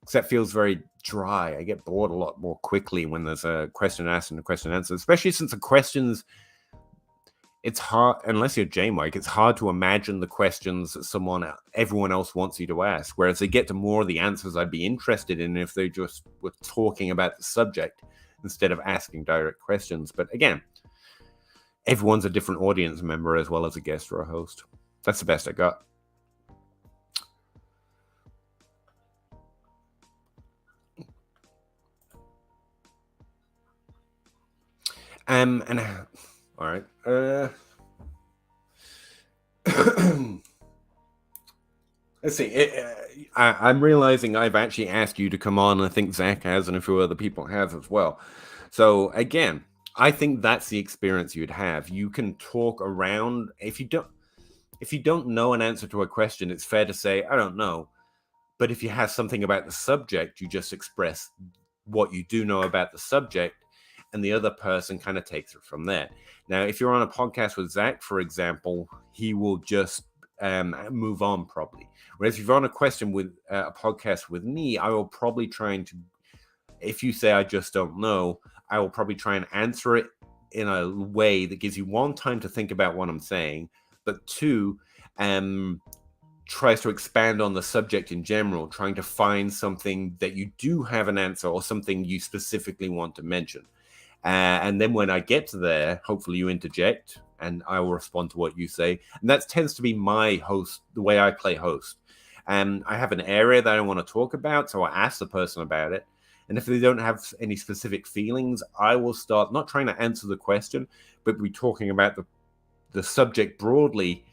because that feels very dry. I get bored a lot more quickly when there's a question asked and a question answered, especially since the questions, it's hard, unless you're J-Mike, it's hard to imagine the questions that everyone else wants you to ask. Whereas they get to more of the answers I'd be interested in if they just were talking about the subject instead of asking direct questions. But again, everyone's a different audience member as well as a guest or a host. That's the best I got. All right. Let's see. I'm realizing I've actually asked you to come on. I think Zach has, and a few other people have as well. So again, I think that's the experience you'd have. You can talk around. If you don't know an answer to a question, it's fair to say, I don't know. But if you have something about the subject, you just express what you do know about the subject, and the other person kind of takes it from there. Now, if you're on a podcast with Zach, for example, he will just move on probably. Whereas if you're on a question with a podcast with me, I will probably if you say I just don't know, I will probably try and answer it in a way that gives you one, time to think about what I'm saying, but two, tries to expand on the subject in general, trying to find something that you do have an answer or something you specifically want to mention. And then when I get to there, hopefully you interject and I will respond to what you say. And that tends to be my host, the way I play host. And I have an area that I want to talk about, so I ask the person about it. And if they don't have any specific feelings, I will start not trying to answer the question, but be talking about the subject broadly.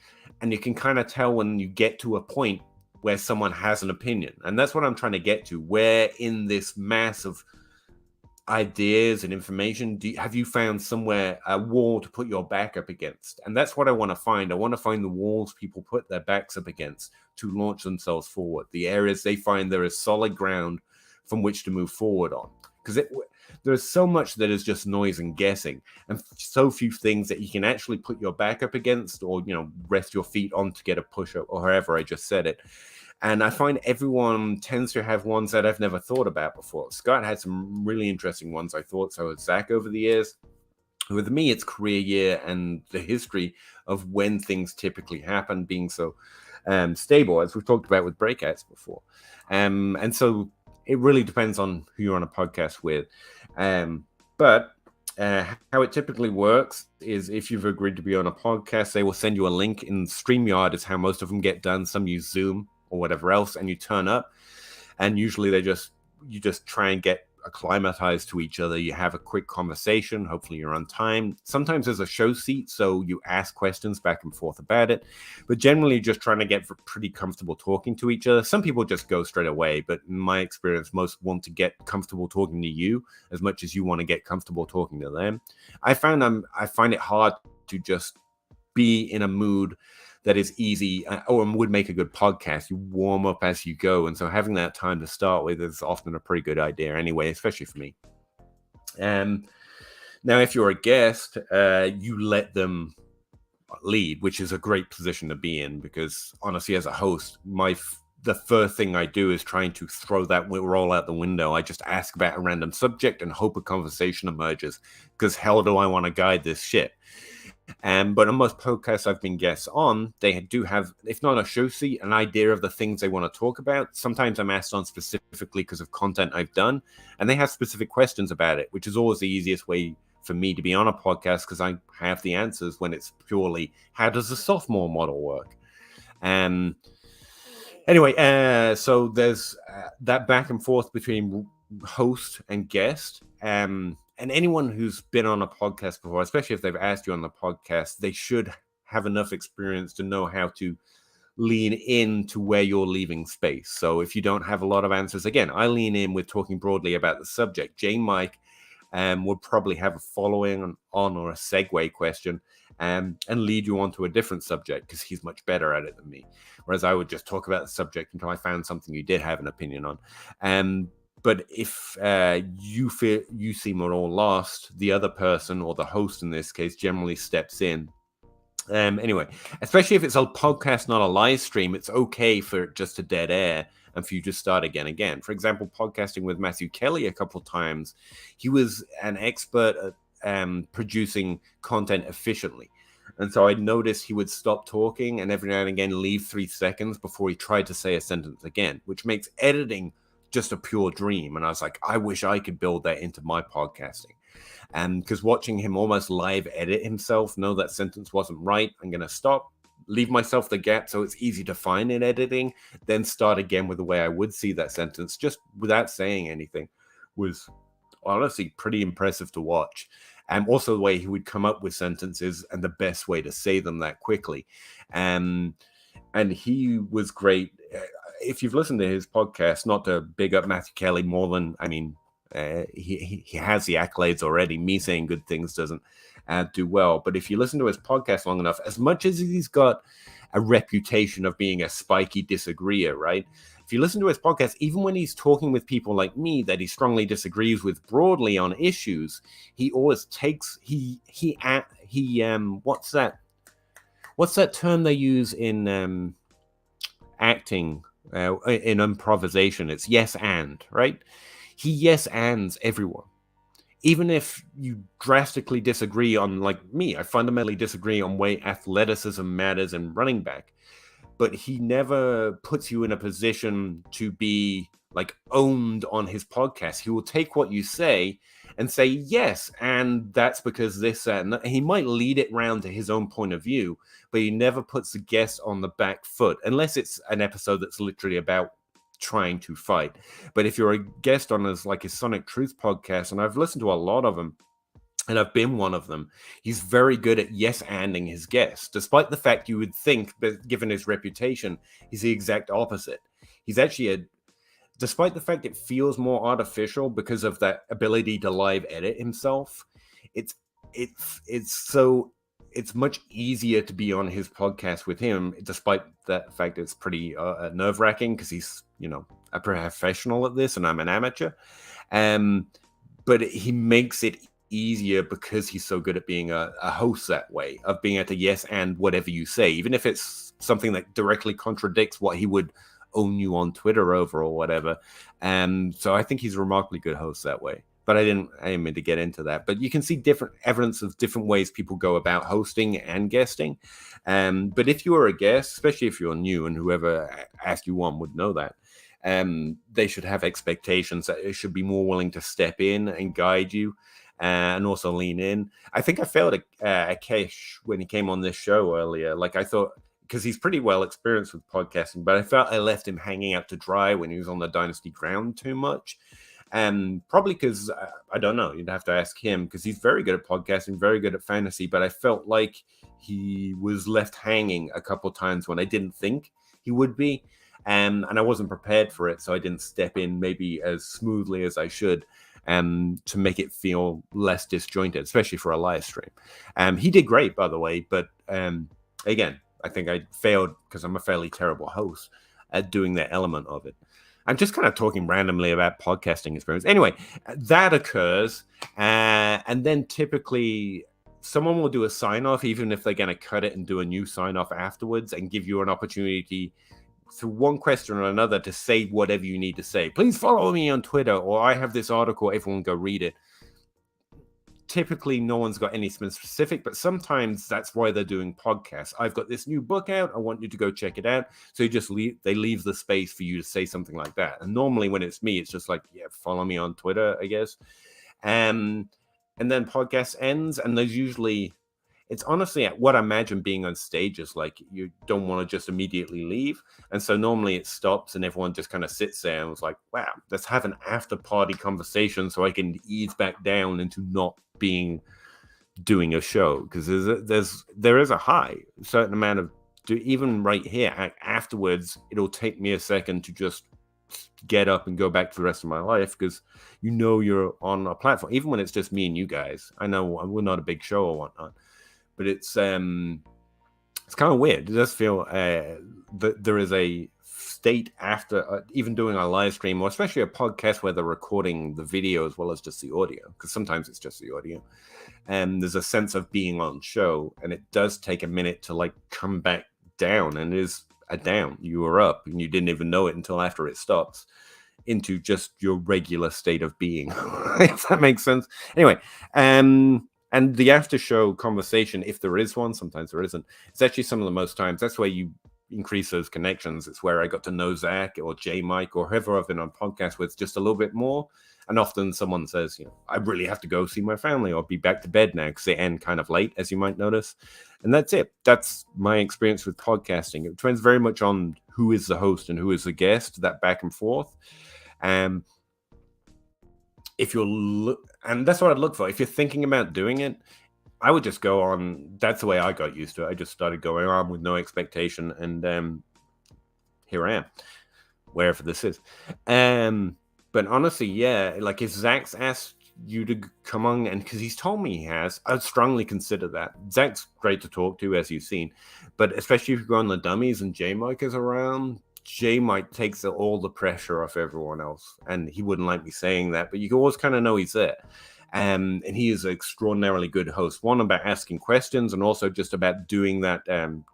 And you can kind of tell when you get to a point where someone has an opinion. And that's what I'm trying to get to. Where in this mass of ideas and information have you found somewhere a wall to put your back up against? And that's what I want to find. I want to find the walls people put their backs up against to launch themselves forward, the areas they find there is solid ground from which to move forward on, because there's so much that is just noise and guessing, and so few things that you can actually put your back up against, or rest your feet on to get a push up, or however I just said it. And I find everyone tends to have ones that I've never thought about before. Scott had some really interesting ones, I thought. So has Zach over the years. With me, it's career year and the history of when things typically happen being so stable, as we've talked about with breakouts before. And so it really depends on who you're on a podcast with. But how it typically works is if you've agreed to be on a podcast, they will send you a link. In StreamYard is how most of them get done. Some use Zoom or whatever else, and you turn up, and usually you just try and get acclimatized to each other. You have a quick conversation. Hopefully you're on time. Sometimes there's a show seat, so you ask questions back and forth about it, but generally just trying to get pretty comfortable talking to each other. Some people just go straight away, but in my experience, most want to get comfortable talking to you as much as you want to get comfortable talking to them. I find it hard to just be in a mood that is easy or would make a good podcast. You warm up as you go. And so having that time to start with is often a pretty good idea anyway, especially for me. Now, if you're a guest, you let them lead, which is a great position to be in, because honestly, as a host, the first thing I do is trying to throw that roll out the window. I just ask about a random subject and hope a conversation emerges, because hell do I want to guide this shit. But on most podcasts I've been guests on, they do have, if not a show sheet, an idea of the things they want to talk about. Sometimes I'm asked on specifically because of content I've done, and they have specific questions about it, which is always the easiest way for me to be on a podcast, because I have the answers when it's purely, how does the sophomore model work? Anyway, so there's that back and forth between host and guest. And anyone who's been on a podcast before, especially if they've asked you on the podcast, they should have enough experience to know how to lean into where you're leaving space. So if you don't have a lot of answers, again, I lean in with talking broadly about the subject. Mike would probably have a following on or a segue question and lead you on to a different subject, because he's much better at it than me. Whereas I would just talk about the subject until I found something you did have an opinion on. But if you feel you seem at all lost, the other person, or the host in this case, generally steps in. Anyway, especially if it's a podcast, not a live stream, it's okay for it just to dead air and for you to start again. For example, podcasting with Matthew Kelly a couple of times, he was an expert at producing content efficiently. And so I noticed he would stop talking and every now and again leave 3 seconds before he tried to say a sentence again, which makes editing just a pure dream. And I was like, I wish I could build that into my podcasting. And because watching him almost live edit himself, know that sentence wasn't right, I'm going to stop, leave myself the gap so it's easy to find in editing, then start again with the way I would see that sentence just without saying anything, was honestly pretty impressive to watch. And also the way he would come up with sentences and the best way to say them that quickly. And he was great. If you've listened to his podcast, not to big up Matthew Kelly more than, I mean, he has the accolades already. Me saying good things doesn't do well. But if you listen to his podcast long enough, as much as he's got a reputation of being a spiky disagreeer, right? If you listen to his podcast, even when he's talking with people like me that he strongly disagrees with broadly on issues, he always takes what's that term they use in acting, in improvisation? It's yes and, right? He yes ands everyone. Even if you drastically disagree on, like me, I fundamentally disagree on way athleticism matters in running back. But he never puts you in a position to be like owned on his podcast. He will take what you say and say, yes, and that's because this, and he might lead it round to his own point of view, but he never puts the guest on the back foot, unless it's an episode that's literally about trying to fight. But if you're a guest on his Sonic Truth podcast, and I've listened to a lot of them, and I've been one of them, he's very good at yes-anding his guests, despite the fact you would think, but given his reputation, he's the exact opposite. He's actually despite the fact it feels more artificial because of that ability to live edit himself, it's much easier to be on his podcast with him, despite that fact it's pretty nerve-wracking because he's, a professional at this and I'm an amateur. But he makes it easier because he's so good at being a host that way, of being able to yes and whatever you say, even if it's something that directly contradicts what he would own you on Twitter over or whatever. So I think he's a remarkably good host that way. But I didn't mean to get into that. But you can see different evidence of different ways people go about hosting and guesting. But if you are a guest, especially if you're new, and whoever asked you on would know that, they should have expectations that they should be more willing to step in and guide you and also lean in. I think I failed a Kesh when he came on this show earlier. I thought, because he's pretty well experienced with podcasting, but I felt I left him hanging out to dry when he was on the Dynasty Grind too much. Probably because, I don't know, you'd have to ask him, because he's very good at podcasting, very good at fantasy, but I felt like he was left hanging a couple times when I didn't think he would be. And I wasn't prepared for it, so I didn't step in maybe as smoothly as I should. to make it feel less disjointed, especially for a live stream. He did great, by the way, but again, I think I failed because I'm a fairly terrible host at doing that element of it. I'm just kind of talking randomly about podcasting experience. Anyway, that occurs, and then typically someone will do a sign-off, even if they're going to cut it and do a new sign-off afterwards and give you an opportunity through one question or another to say whatever you need to say. Please follow me on Twitter, or I have this article, everyone go read it. Typically, no one's got anything specific, but sometimes that's why they're doing podcasts. I've got this new book out. I want you to go check it out. So you just they leave the space for you to say something like that. And normally when it's me, it's just like, yeah, follow me on Twitter, I guess. And then podcast ends, and there's usually, it's honestly what I imagine being on stage is like, you don't want to just immediately leave. And so normally it stops and everyone just kind of sits there and was like, wow, let's have an after party conversation so I can ease back down into not doing a show. Because there is a high certain amount of, even right here afterwards, it'll take me a second to just get up and go back to the rest of my life, because you're on a platform, even when it's just me and you guys. I know we're not a big show or whatnot, but it's kind of weird. It does feel that there is a state after even doing a live stream, or especially a podcast where they're recording the video as well as just the audio, because sometimes it's just the audio, and there's a sense of being on show, and it does take a minute to like come back down, and it is a down. You were up and you didn't even know it until after it stops, into just your regular state of being. If that makes sense. Anyway, and the after show conversation, if there is one, sometimes there isn't, it's actually some of the most times that's where you increase those connections. It's where I got to know Zach or J Mike or whoever I've been on podcast with just a little bit more. And often someone says, I really have to go see my family or be back to bed now, because they end kind of late, as you might notice. And that's it. That's my experience with podcasting. It depends very much on who is the host and who is the guest, that back and forth. And that's what I'd look for. If you're thinking about doing it, I would just go on. That's the way I got used to it. I just started going on with no expectation, and here I am, wherever this is. But honestly, yeah, like if Zach's asked you to come on, and because he's told me he has, I'd strongly consider that. Zach's great to talk to, as you've seen, but especially if you go on the dummies and J-Mike is around, J-Mike takes all the pressure off everyone else. And he wouldn't like me saying that, but you can always kind of know he's there. And he is an extraordinarily good host. One, about asking questions, and also just about doing that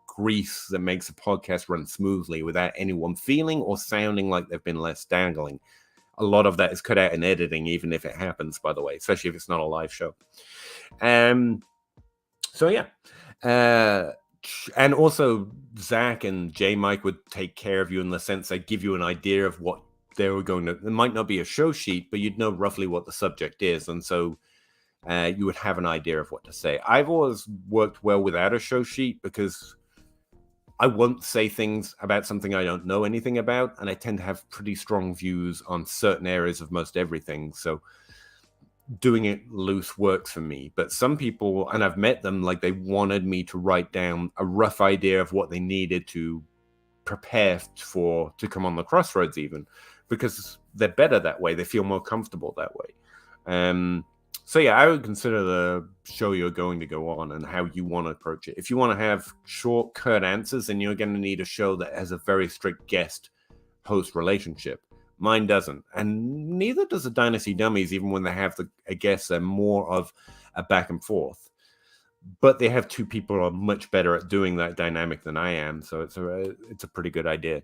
grease that makes a podcast run smoothly without anyone feeling or sounding like they've been less dangling. A lot of that is cut out in editing, even if it happens, by the way, especially if it's not a live show. So yeah. And also Zach and J Mike would take care of you in the sense they give you an idea of what they were going to. It might not be a show sheet, but you'd know roughly what the subject is, and so you would have an idea of what to say. I've always worked well without a show sheet, because I won't say things about something I don't know anything about, and I tend to have pretty strong views on certain areas of most everything. So doing it loose works for me. But some people, and I've met them, like they wanted me to write down a rough idea of what they needed to prepare to come on the crossroads, even, because they're better that way. They feel more comfortable that way. So yeah, I would consider the show you're going to go on and how you want to approach it. If you want to have short, curt answers, then you're going to need a show that has a very strict guest-host relationship. Mine doesn't, and neither does the Dynasty Dummies, even when they have I guess they're more of a back and forth. But they have two people who are much better at doing that dynamic than I am, so it's a pretty good idea.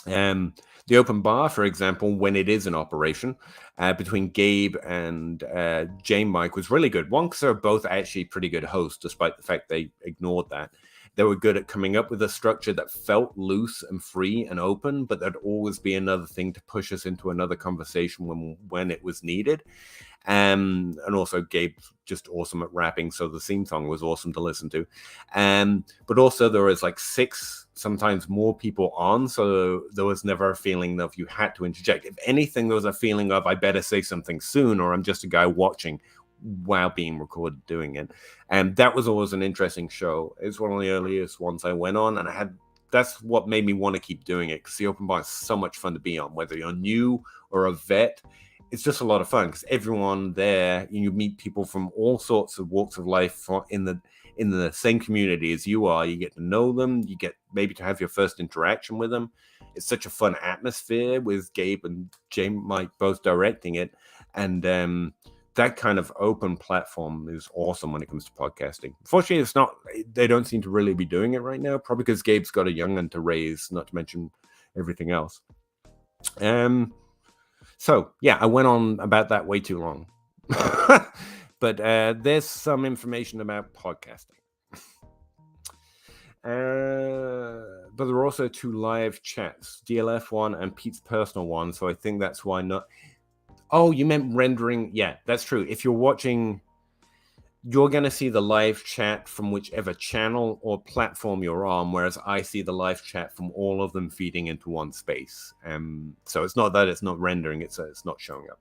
The open bar, for example, when it is in operation, between Gabe and J Mike was really good. One, because they're both actually pretty good hosts, despite the fact they ignored that. They were good at coming up with a structure that felt loose and free and open, but there'd always be another thing to push us into another conversation when it was needed. And also Gabe's just awesome at rapping, so the theme song was awesome to listen to. But also there was like 6, sometimes more people on, so there was never a feeling of you had to interject. If anything, there was a feeling of I better say something soon, or I'm just a guy watching while being recorded doing it. And that was always an interesting show. It's one of the earliest ones I went on, and that's what made me want to keep doing it, because the open bar is so much fun to be on, whether you're new or a vet. it's just a lot of fun because everyone there, you meet people from all sorts of walks of life in the same community as you are. You get to know them. You get maybe to have your first interaction with them. It's such a fun atmosphere with Gabe and Mike both directing it, and that kind of open platform is awesome when it comes to podcasting. Unfortunately, it's not. They don't seem to really be doing it right now, probably because Gabe's got a young'un to raise, not to mention everything else. So yeah, I went on about that way too long. But there's some information about podcasting. But there are also 2 live chats, DLF one and Pete's personal one. So I think that's why not. Oh, you meant rendering? Yeah, that's true. If you're watching, you're going to see the live chat from whichever channel or platform you're on, whereas I see the live chat from all of them feeding into one space. So it's not that it's not rendering, it's not showing up.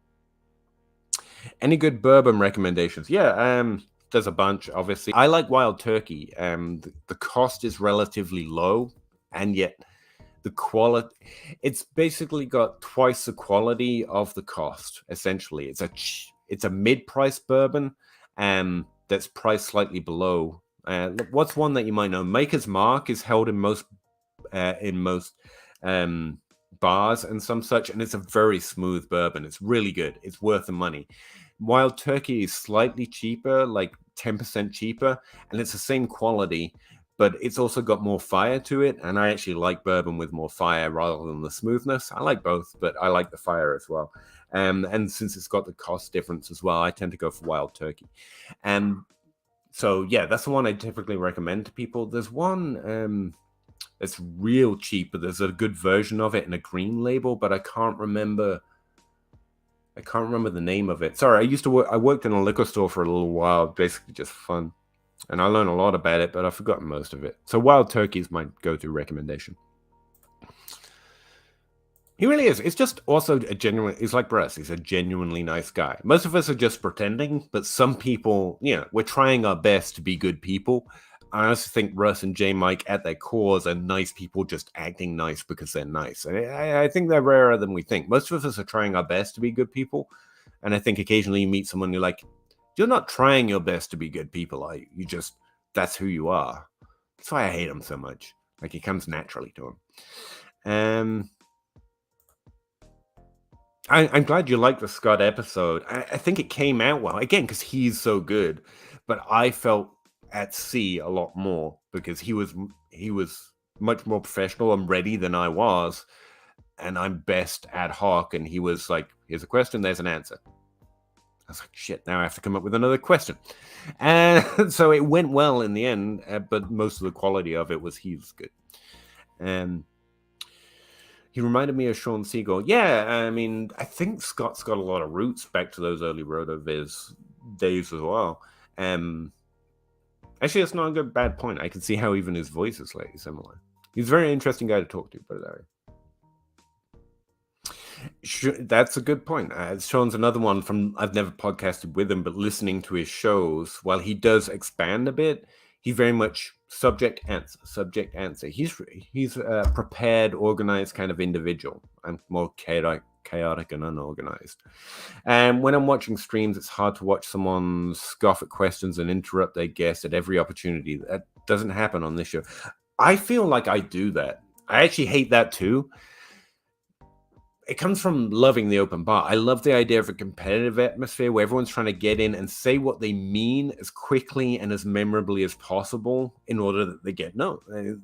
Any good bourbon recommendations? Yeah, there's a bunch, obviously. I like Wild Turkey. The cost is relatively low, and yet the quality, it's basically got twice the quality of the cost, essentially. It's a mid-price bourbon that's priced slightly below. What's one that you might know? Maker's Mark is held in most bars and some such, and it's a very smooth bourbon. It's really good. It's worth the money. Wild Turkey is slightly cheaper, like 10% cheaper, and it's the same quality, but it's also got more fire to it, and I actually like bourbon with more fire rather than the smoothness. I like both, but I like the fire as well. And since it's got the cost difference as well, I tend to go for Wild Turkey. So yeah, that's the one I typically recommend to people. There's one it's real cheap, but there's a good version of it in a green label, but I can't remember the name of it. Sorry, I worked in a liquor store for a little while, basically just fun. And I learned a lot about it, but I've forgotten most of it. So Wild Turkey is my go-to recommendation. He really is. It's just also he's like Russ. He's a genuinely nice guy. Most of us are just pretending, but some people, we're trying our best to be good people. I also think Russ and J. Mike at their cores are nice people just acting nice because they're nice. I think they're rarer than we think. Most of us are trying our best to be good people. And I think occasionally you meet someone you're like, you're not trying your best to be good people, are you? That's who you are. That's why I hate him so much. Like, it comes naturally to him. I'm glad you liked the Scott episode. I think it came out well, again, because he's so good. But I felt at sea a lot more because he was much more professional and ready than I was, and I'm best ad hoc, and he was like, here's a question, there's an answer. I was like, shit, now I have to come up with another question. And so it went well in the end, but most of the quality of it was he was good. He reminded me of Sean Siegel. Yeah, I mean, I think Scott's got a lot of roots back to those early RotoViz days as well. Actually, that's not a bad point. I can see how even his voice is slightly similar. He's a very interesting guy to talk to, put it that way. That's a good point. Sean's another one from, I've never podcasted with him, but listening to his shows, while he does expand a bit, he very much subject answer. He's a prepared, organized kind of individual. I'm more chaotic and unorganized. And when I'm watching streams, it's hard to watch someone scoff at questions and interrupt their guests at every opportunity. That doesn't happen on this show. I feel like I do that. I actually hate that too. It comes from loving the open bar. I love the idea of a competitive atmosphere where everyone's trying to get in and say what they mean as quickly and as memorably as possible in order that they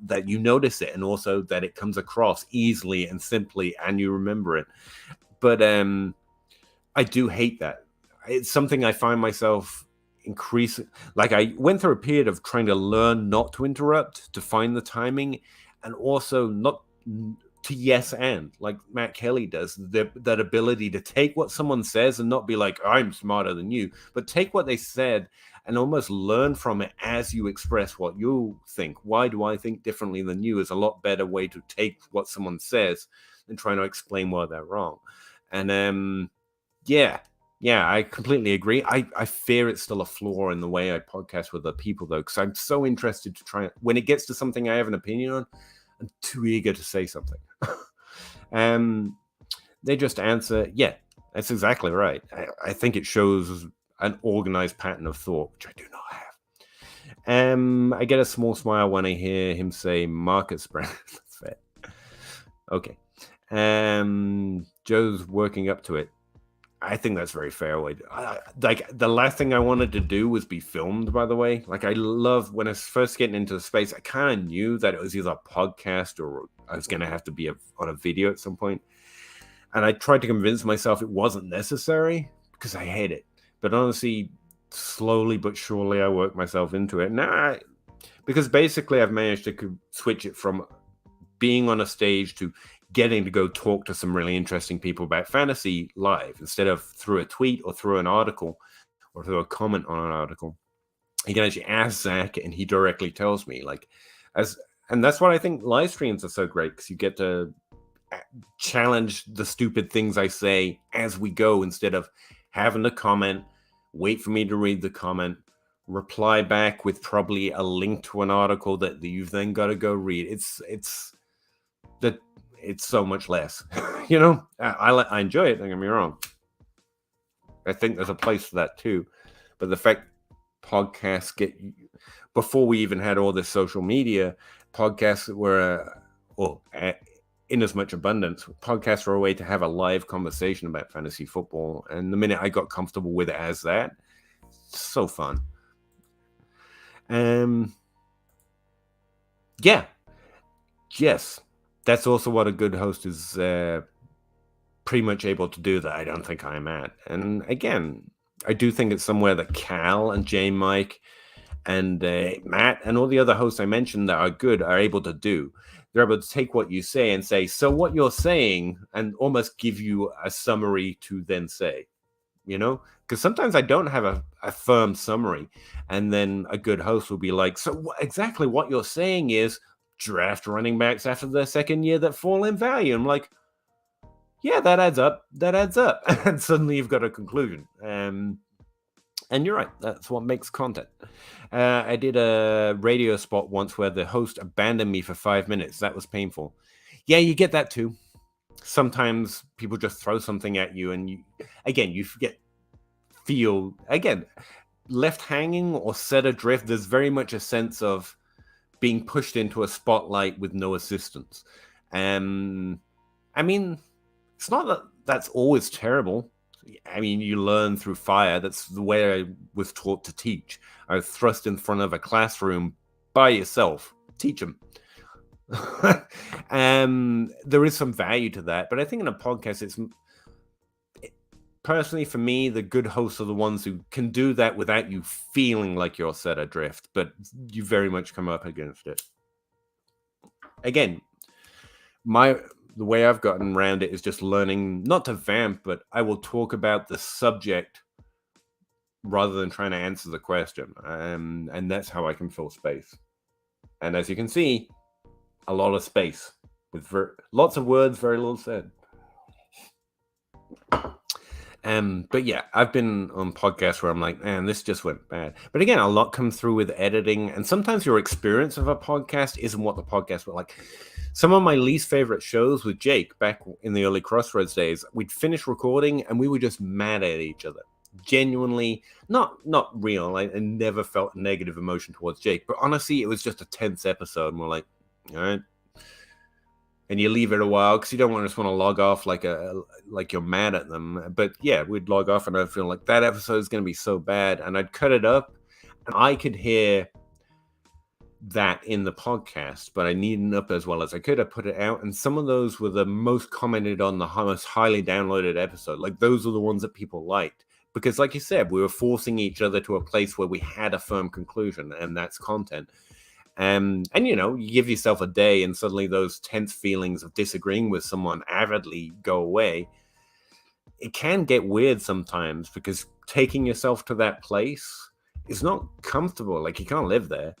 that you notice it, and also that it comes across easily and simply and you remember it. But I do hate that. It's something I find myself increasing. Like, I went through a period of trying to learn not to interrupt, to find the timing, and also not to yes and, like Matt Kelly does, that ability to take what someone says and not be like, I'm smarter than you, but take what they said and almost learn from it as you express what you think. Why do I think differently than you is a lot better way to take what someone says than trying to explain why they're wrong. And yeah, I completely agree. I fear it's still a flaw in the way I podcast with other people, though, because I'm so interested to try. When it gets to something I have an opinion on, I'm too eager to say something. They just answer, yeah. That's exactly right. I think it shows an organized pattern of thought, which I do not have. I get a small smile when I hear him say market spread. That's fair. Okay. Joe's working up to it. I think that's very fair. Like the last thing I wanted to do was be filmed, by the way. Like I love when I was first getting into the space, I kind of knew that it was either a podcast or I was going to have to be on a video at some point. And I tried to convince myself it wasn't necessary because I hate it. But honestly, slowly but surely, I worked myself into it. Now, because basically I've managed to switch it from being on a stage to getting to go talk to some really interesting people about fantasy live instead of through a tweet or through an article or through a comment on an article. You can actually ask Zach and he directly tells me, and that's what I think live streams are so great, because you get to challenge the stupid things I say as we go instead of having to comment, wait for me to read the comment, reply back with probably a link to an article that you've then got to go read. It's so much less. I enjoy it, don't get me wrong. I think there's a place for that too. But the fact podcasts before we even had all this social media, podcasts were, in as much abundance, podcasts were a way to have a live conversation about fantasy football. And the minute I got comfortable with it as that, so fun. Yeah. Yes. That's also what a good host is pretty much able to do that I don't think I'm at. And again, I do think it's somewhere that Cal and J Mike and Matt and all the other hosts I mentioned that are good are able to do. They're able to take what you say and say, so what you're saying, and almost give you a summary to then say, because sometimes I don't have a firm summary. And then a good host will be like, so exactly what you're saying is draft running backs after their second year that fall in value. I'm like, yeah, that adds up. And suddenly you've got a conclusion. And you're right. That's what makes content. I did a radio spot once where the host abandoned me for 5 minutes. That was painful. Yeah, you get that too. Sometimes people just throw something at you and you feel left hanging or set adrift. There's very much a sense of being pushed into a spotlight with no assistance. I mean, it's not that that's always terrible. I mean, you learn through fire. That's the way I was taught to teach. I was thrust in front of a classroom by yourself. Teach them. There is some value to that. But I think in a podcast, personally, for me, the good hosts are the ones who can do that without you feeling like you're set adrift, but you very much come up against it. Again, the way I've gotten around it is just learning not to vamp, but I will talk about the subject rather than trying to answer the question. And that's how I can fill space. And as you can see, a lot of space with lots of words, very little said. But yeah, I've been on podcasts where I'm like, man, this just went bad. But again, a lot comes through with editing. And sometimes your experience of a podcast isn't what the podcast went like. Some of my least favorite shows with Jake back in the early Crossroads days, we'd finish recording and we were just mad at each other. Genuinely, not real. I never felt a negative emotion towards Jake. But honestly, it was just a tense episode. And we're like, all right. And you leave it a while because you don't just want to log off like you're mad at them. But yeah, we'd log off and I'd feel like that episode is going to be so bad. And I'd cut it up and I could hear that in the podcast, but I needed up as well as I could. I put it out, and some of those were the most commented on, the most highly downloaded episode. Like those are the ones that people liked because, like you said, we were forcing each other to a place where we had a firm conclusion, and that's content. And you give yourself a day, and suddenly those tense feelings of disagreeing with someone avidly go away. It can get weird sometimes because taking yourself to that place is not comfortable. Like you can't live there.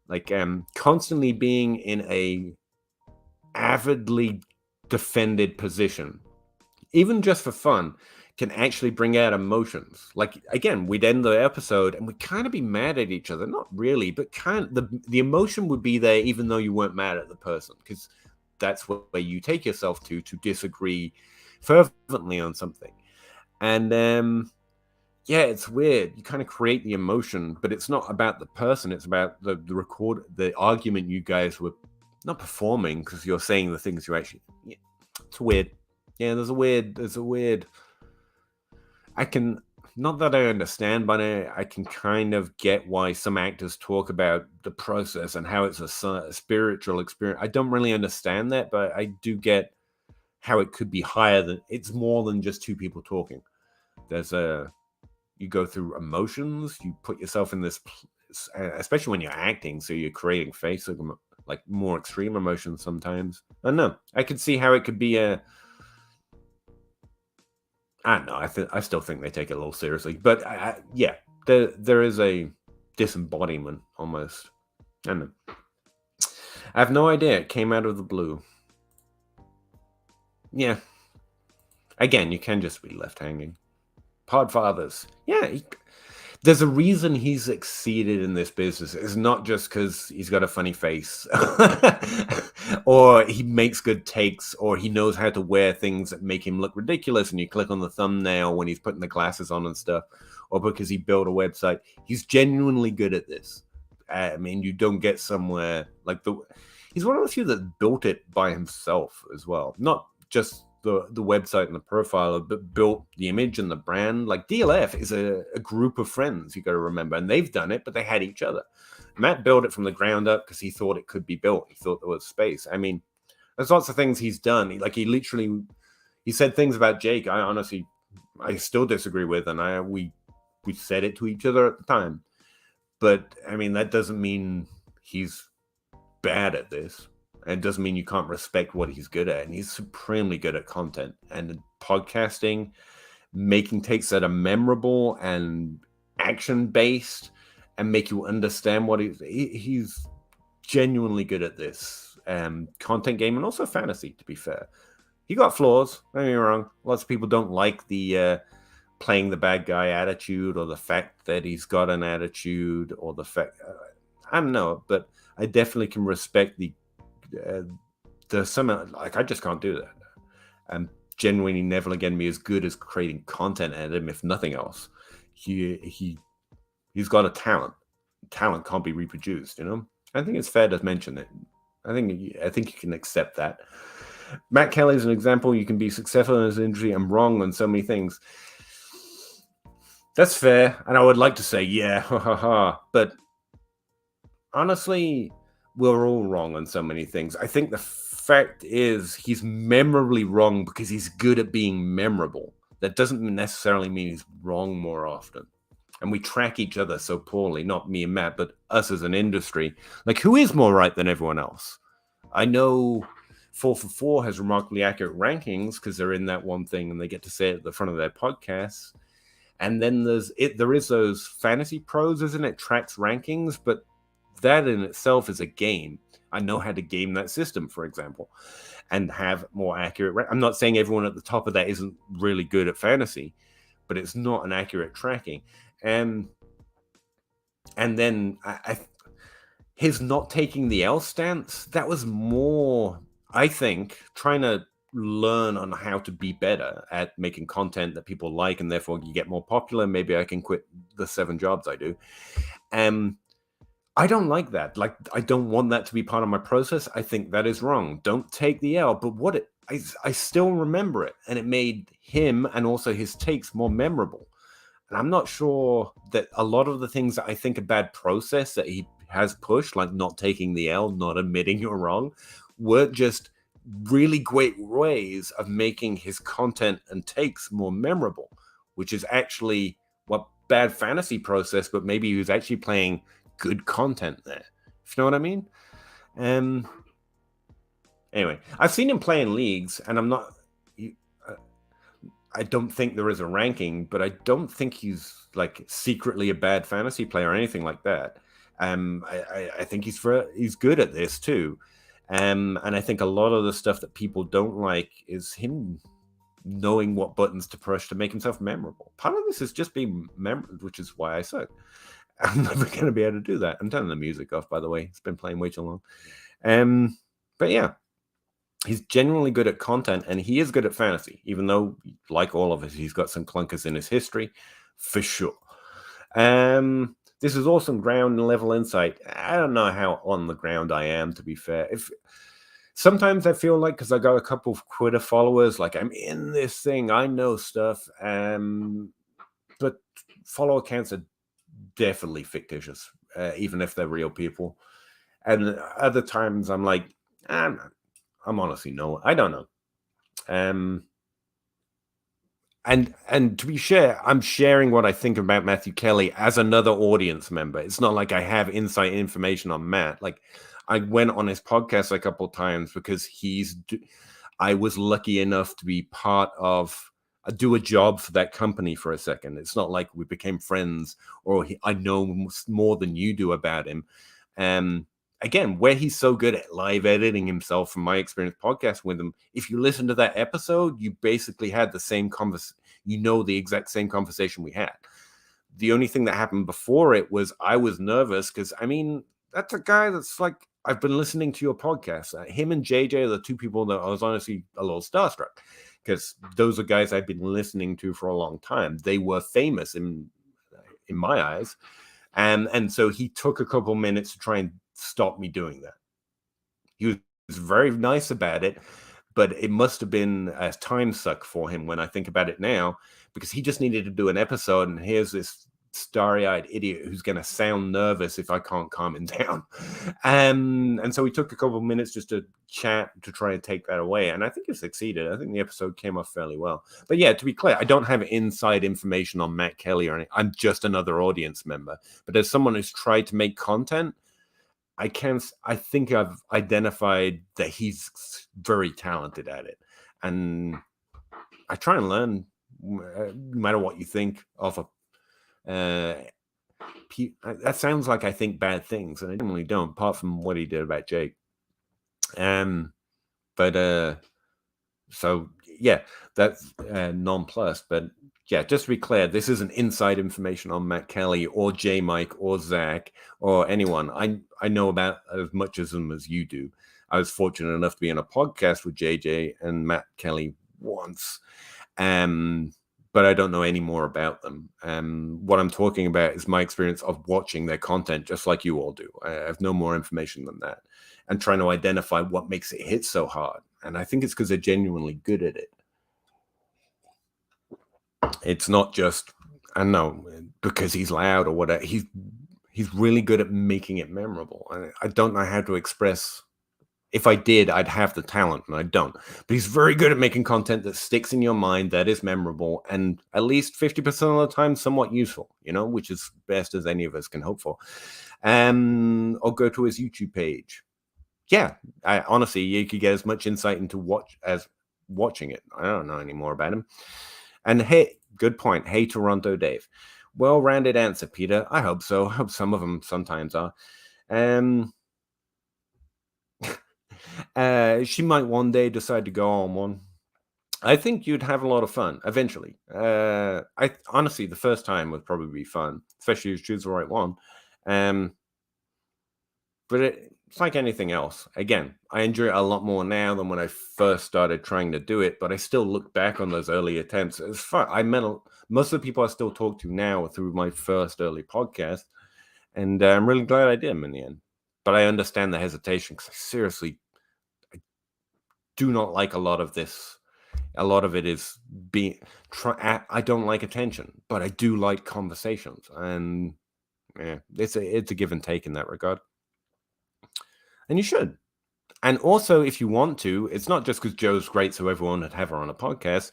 Like constantly being in a avidly defended position, even just for fun, can actually bring out emotions. Like again, we'd end the episode and we'd kind of be mad at each other. Not really, but the emotion would be there even though you weren't mad at the person, because that's where you take yourself to disagree fervently on something. And yeah, it's weird. You kind of create the emotion, but it's not about the person. It's about the argument you guys were not performing, because you're saying the things you actually. Yeah, it's weird. Yeah, there's a weird. I can, not that I understand, but I can kind of get why some actors talk about the process and how it's a spiritual experience. I don't really understand that, but I do get how it could be higher than, it's more than just two people talking. You go through emotions, you put yourself in this, especially when you're acting, so you're creating faces, like more extreme emotions sometimes. I don't know. I could see how it could be I don't know. I still think they take it a little seriously, but yeah, there is a disembodiment almost. I don't know. I have no idea. It came out of the blue. Yeah. Again, you can just be left hanging. Podfathers. Yeah, there's a reason he's succeeded in this business. It's not just because he's got a funny face or he makes good takes or he knows how to wear things that make him look ridiculous and you click on the thumbnail when he's putting the glasses on and stuff, or because he built a website. He's genuinely good at this. I mean, you don't get somewhere like he's one of the few that built it by himself as well. Not just the website and the profile, but built the image and the brand. Like DLF is a group of friends, you got to remember, and they've done it, but they had each other. Matt built it from the ground up because he thought it could be built. He thought there was space. I mean, there's lots of things he's done. He said things about Jake I still disagree with, and we said it to each other at the time. But I mean, that doesn't mean he's bad at this. And it doesn't mean you can't respect what he's good at. And he's supremely good at content and podcasting, making takes that are memorable and action-based and make you understand what he's genuinely good at this content game, and also fantasy, to be fair. He got flaws, don't get me wrong. Lots of people don't like the playing the bad guy attitude, or the fact that he's got an attitude, or the fact... I don't know, but I definitely can respect there's some, like, I just can't do that. And genuinely never again be as good as creating content at him, if nothing else. He's got a talent. Talent can't be reproduced, you know? I think it's fair to mention it. I think you can accept that. Matt Kelly is an example. You can be successful in this industry and wrong on so many things. That's fair. And I would like to say, yeah, ha ha ha. But honestly, we're all wrong on so many things. I think the fact is he's memorably wrong because he's good at being memorable. That doesn't necessarily mean he's wrong more often. And we track each other so poorly, not me and Matt, but us as an industry. Like, who is more right than everyone else? I know 4for4 has remarkably accurate rankings because they're in that one thing and they get to say it at the front of their podcasts. And then there is those Fantasy Pros, isn't it? Tracks rankings, but that in itself is a game. I know how to game that system, for example, and have more accurate. I'm not saying everyone at the top of that isn't really good at fantasy, but it's not an accurate tracking. And then his not taking the L stance, that was more, I think, trying to learn on how to be better at making content that people like, and therefore you get more popular. Maybe I can quit the 7 jobs I do. I don't like that. Like, I don't want that to be part of my process. I think that is wrong. Don't take the L. But I still remember it, and it made him and also his takes more memorable. And I'm not sure that a lot of the things that I think a bad process that he has pushed, like not taking the L, not admitting you're wrong, were just really great ways of making his content and takes more memorable, which is actually what bad fantasy process, but maybe he was actually playing good content there, if you know what I mean. Anyway, I've seen him play in leagues, and I don't think there is a ranking, but I don't think he's like secretly a bad fantasy player or anything like that. I think he's good at this too. And I think a lot of the stuff that people don't like is him knowing what buttons to push to make himself memorable. Part of this is just being memorable, which is why I suck. I'm never going to be able to do that. I'm turning the music off, by the way. It's been playing way too long. But yeah, he's genuinely good at content, and he is good at fantasy, even though, like all of us, he's got some clunkers in his history, for sure. This is awesome ground and level insight. I don't know how on the ground I am, to be fair. If sometimes I feel like, because I got a couple of Twitter followers, like I'm in this thing, I know stuff. But follow accounts are definitely fictitious, even if they're real people. And other times I'm like, I'm honestly I don't know. And to be fair, I'm sharing what I think about Matthew Kelly as another audience member. It's not like I have inside information on Matt. Like, I went on his podcast a couple of times because I was lucky enough to be part of do a job for that company for a second. It's not like we became friends or I know more than you do about him. Again, where he's so good at live editing himself, from my experience podcast with him, if you listen to that episode, you basically had the same the exact same conversation we had. The only thing that happened before it was I was nervous because, I mean, that's a guy that's like, I've been listening to your podcast. Him and JJ are the two people that I was honestly a little starstruck, because those are guys I've been listening to for a long time. They were famous in my eyes. And so he took a couple minutes to try and stop me doing that. He was very nice about it, but it must have been a time suck for him when I think about it now, because he just needed to do an episode, and here's this starry-eyed idiot who's going to sound nervous if I can't calm him down. And so we took a couple of minutes just to chat to try and take that away, and I think it succeeded. I think the episode came off fairly well. But yeah, to be clear, I don't have inside information on Matt Kelly or anything. I'm just another audience member. But as someone who's tried to make content, I think I've identified that he's very talented at it, and I try and learn, no matter what you think of a. That sounds like I think bad things, and I generally don't, apart from what he did about Jake. But so yeah, that's nonplussed. But yeah, just to be clear, this isn't inside information on Matt Kelly or J Mike or Zach or anyone. I know about as much of them as you do. I was fortunate enough to be on a podcast with JJ and Matt Kelly once. But I don't know any more about them. What I'm talking about is my experience of watching their content, just like you all do. I have no more information than that, and trying to identify what makes it hit so hard. And I think it's because they're genuinely good at it. It's not just, I don't know, because he's loud or whatever. He's really good at making it memorable. I don't know how to express. If I did, I'd have the talent, and I don't. But he's very good at making content that sticks in your mind, that is memorable, and at least 50% of the time somewhat useful, which is best as any of us can hope for. Or go to his YouTube page. Yeah, honestly, you could get as much insight into watching it. I don't know any more about him. And hey, good point. Hey, Toronto Dave. Well-rounded answer, Peter. I hope so. I hope some of them sometimes are. She might one day decide to go on one. I think you'd have a lot of fun eventually. I honestly, the first time would probably be fun, especially if you choose the right one. But it's like anything else. Again, I enjoy it a lot more now than when I first started trying to do it, but I still look back on those early attempts. It's fun. I met most of the people I still talk to now through my first early podcast, and I'm really glad I did them in the end. But I understand the hesitation, because I seriously do not like a lot of this. A lot of it is I don't like attention, but I do like conversations, and yeah, it's a give and take in that regard. And you should. And also, if you want to, it's not just because Joe's great, so everyone would have her on a podcast.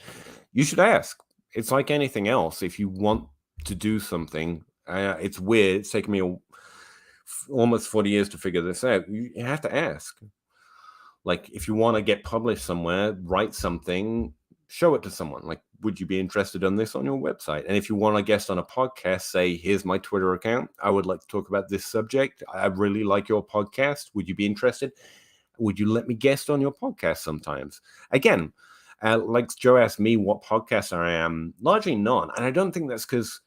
You should ask. It's like anything else. If you want to do something, it's weird. It's taken me almost 40 years to figure this out. You have to ask. Like, if you want to get published somewhere, write something, show it to someone. Like, would you be interested in this on your website? And if you want a guest on a podcast, say, here's my Twitter account. I would like to talk about this subject. I really like your podcast. Would you be interested? Would you let me guest on your podcast sometimes? Again, like Joe asked me what podcast I am, largely none. And I don't think that's because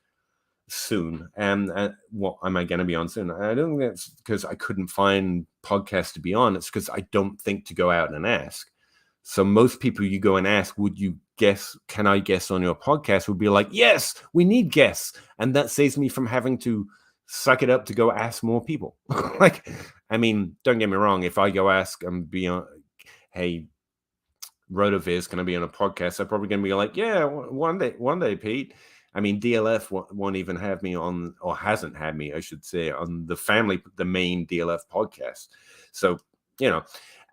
soon. And what am I going to be on soon? I don't think that's because I couldn't find podcasts to be on. It's because I don't think to go out and ask. So most people you go and ask, would you guess, can I guest on your podcast, would be like, yes, we need guests. And that saves me from having to suck it up to go ask more people. Like, I mean, don't get me wrong. If I go ask and be on, hey, Rotoviz, can I be on a podcast? I'm probably going to be like, yeah, one day, Pete. I mean, DLF won't even have me on, or hasn't had me, I should say, on the main DLF podcast. So,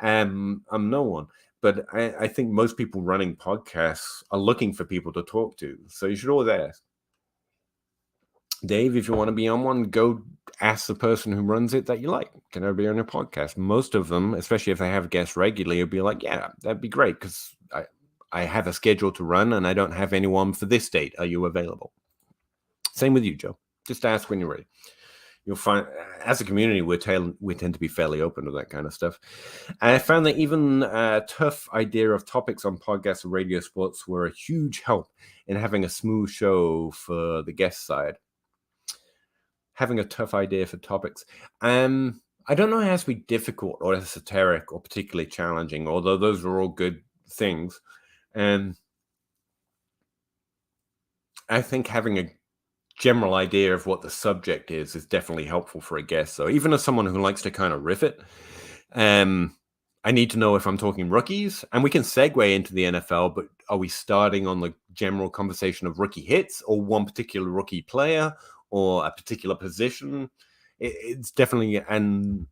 I'm no one. But I think most people running podcasts are looking for people to talk to. So you should always ask. Dave, if you want to be on one, go ask the person who runs it that you like. Can I be on your podcast? Most of them, especially if they have guests regularly, will be like, yeah, that'd be great because I have a schedule to run and I don't have anyone for this date. Are you available? Same with you, Joe. Just ask when you're ready. You'll find, as a community, we tend to be fairly open to that kind of stuff. And I found that even a tough idea of topics on podcasts or radio sports were a huge help in having a smooth show for the guest side. Having a tough idea for topics. I don't know if it has to be difficult or esoteric or particularly challenging, although those are all good things. And I think having a general idea of what the subject is definitely helpful for a guest. So even as someone who likes to kind of riff it, I need to know if I'm talking rookies, and we can segue into the NFL, but are we starting on the general conversation of rookie hits or one particular rookie player or a particular position? It's definitely, and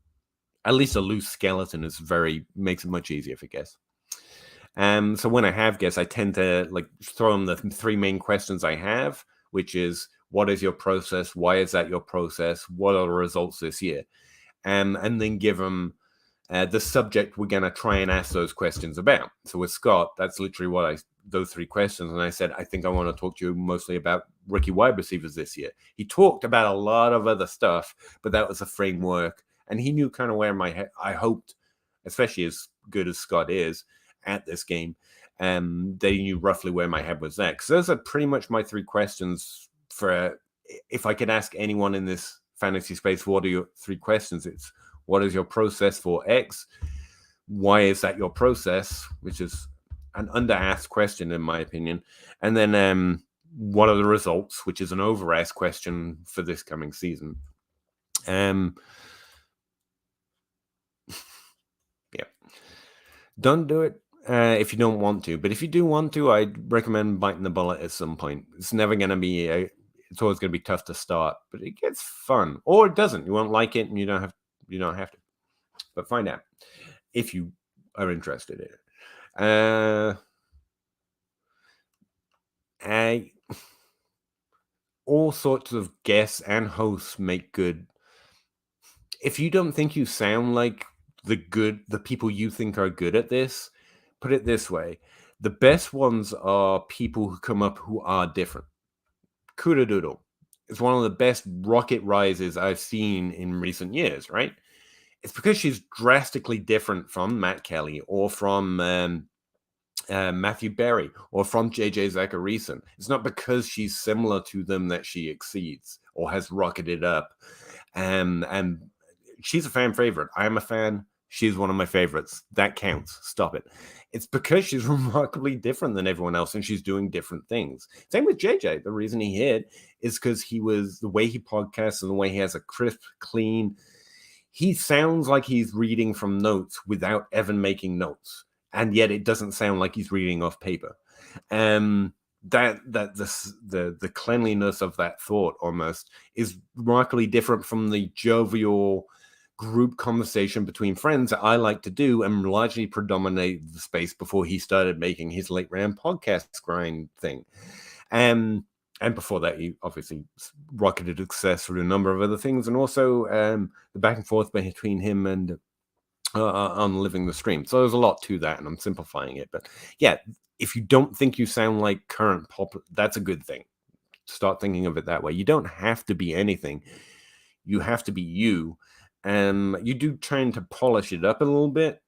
at least a loose skeleton makes it much easier for guests. So when I have guests, I tend to throw them the three main questions I have, which is, what is your process? Why is that your process? What are the results this year? And then give them the subject we're going to try and ask those questions about. So with Scott, that's literally those three questions. And I said, I think I want to talk to you mostly about rookie wide receivers this year. He talked about a lot of other stuff, but that was a framework. And he knew kind of where my head, I hoped, especially as good as Scott is at this game, they knew roughly where my head was at. So those are pretty much my three questions for, if I could ask anyone in this fantasy space, what are your three questions? It's, what is your process for X? Why is that your process? Which is an under-asked question, in my opinion. And then what are the results? Which is an over-asked question for this coming season. Yeah. Don't do it if you don't want to. But if you do want to, I'd recommend biting the bullet at some point. It's never going to be it's always going to be tough to start, but it gets fun. Or it doesn't. You won't like it and you don't have to. But find out if you are interested in it. All sorts of guests and hosts make good. If you don't think you sound like the people you think are good at this, put it this way. The best ones are people who come up who are different. Kuda is one of the best rocket rises I've seen in recent years, right? It's because she's drastically different from Matt Kelly or from Matthew Berry or from JJ Zacharyson. It's not because she's similar to them that she exceeds or has rocketed up. And she's a fan favorite. I'm a fan. She's one of my favorites. That counts. Stop it. It's because she's remarkably different than everyone else and she's doing different things. Same with JJ. The reason he hit is because the way he podcasts and the way he has a crisp, clean, he sounds like he's reading from notes without ever making notes. And yet it doesn't sound like he's reading off paper. The cleanliness of that thought almost is remarkably different from the jovial group conversation between friends that I like to do and largely predominated the space before he started making his late round podcast grind thing. And before that, he obviously rocketed success through a number of other things, and also the back and forth between him and on Living the Stream. So there's a lot to that, and I'm simplifying it. But yeah, if you don't think you sound like current pop, that's a good thing. Start thinking of it that way. You don't have to be anything. You have to be you. You do trying to polish it up a little bit,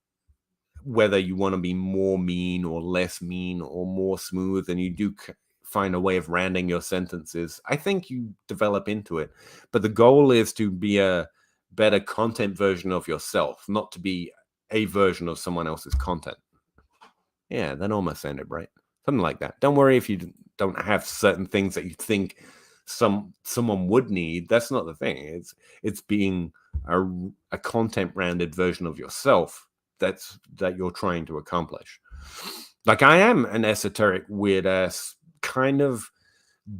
whether you want to be more mean or less mean or more smooth, and you do find a way of rounding your sentences. I think you develop into it. But the goal is to be a better content version of yourself, not to be a version of someone else's content. Yeah, that almost sounded right. Something like that. Don't worry if you don't have certain things that you think someone would need. That's not the thing. It's being a content rounded version of yourself that you're trying to accomplish. Like I am an esoteric, weird ass, kind of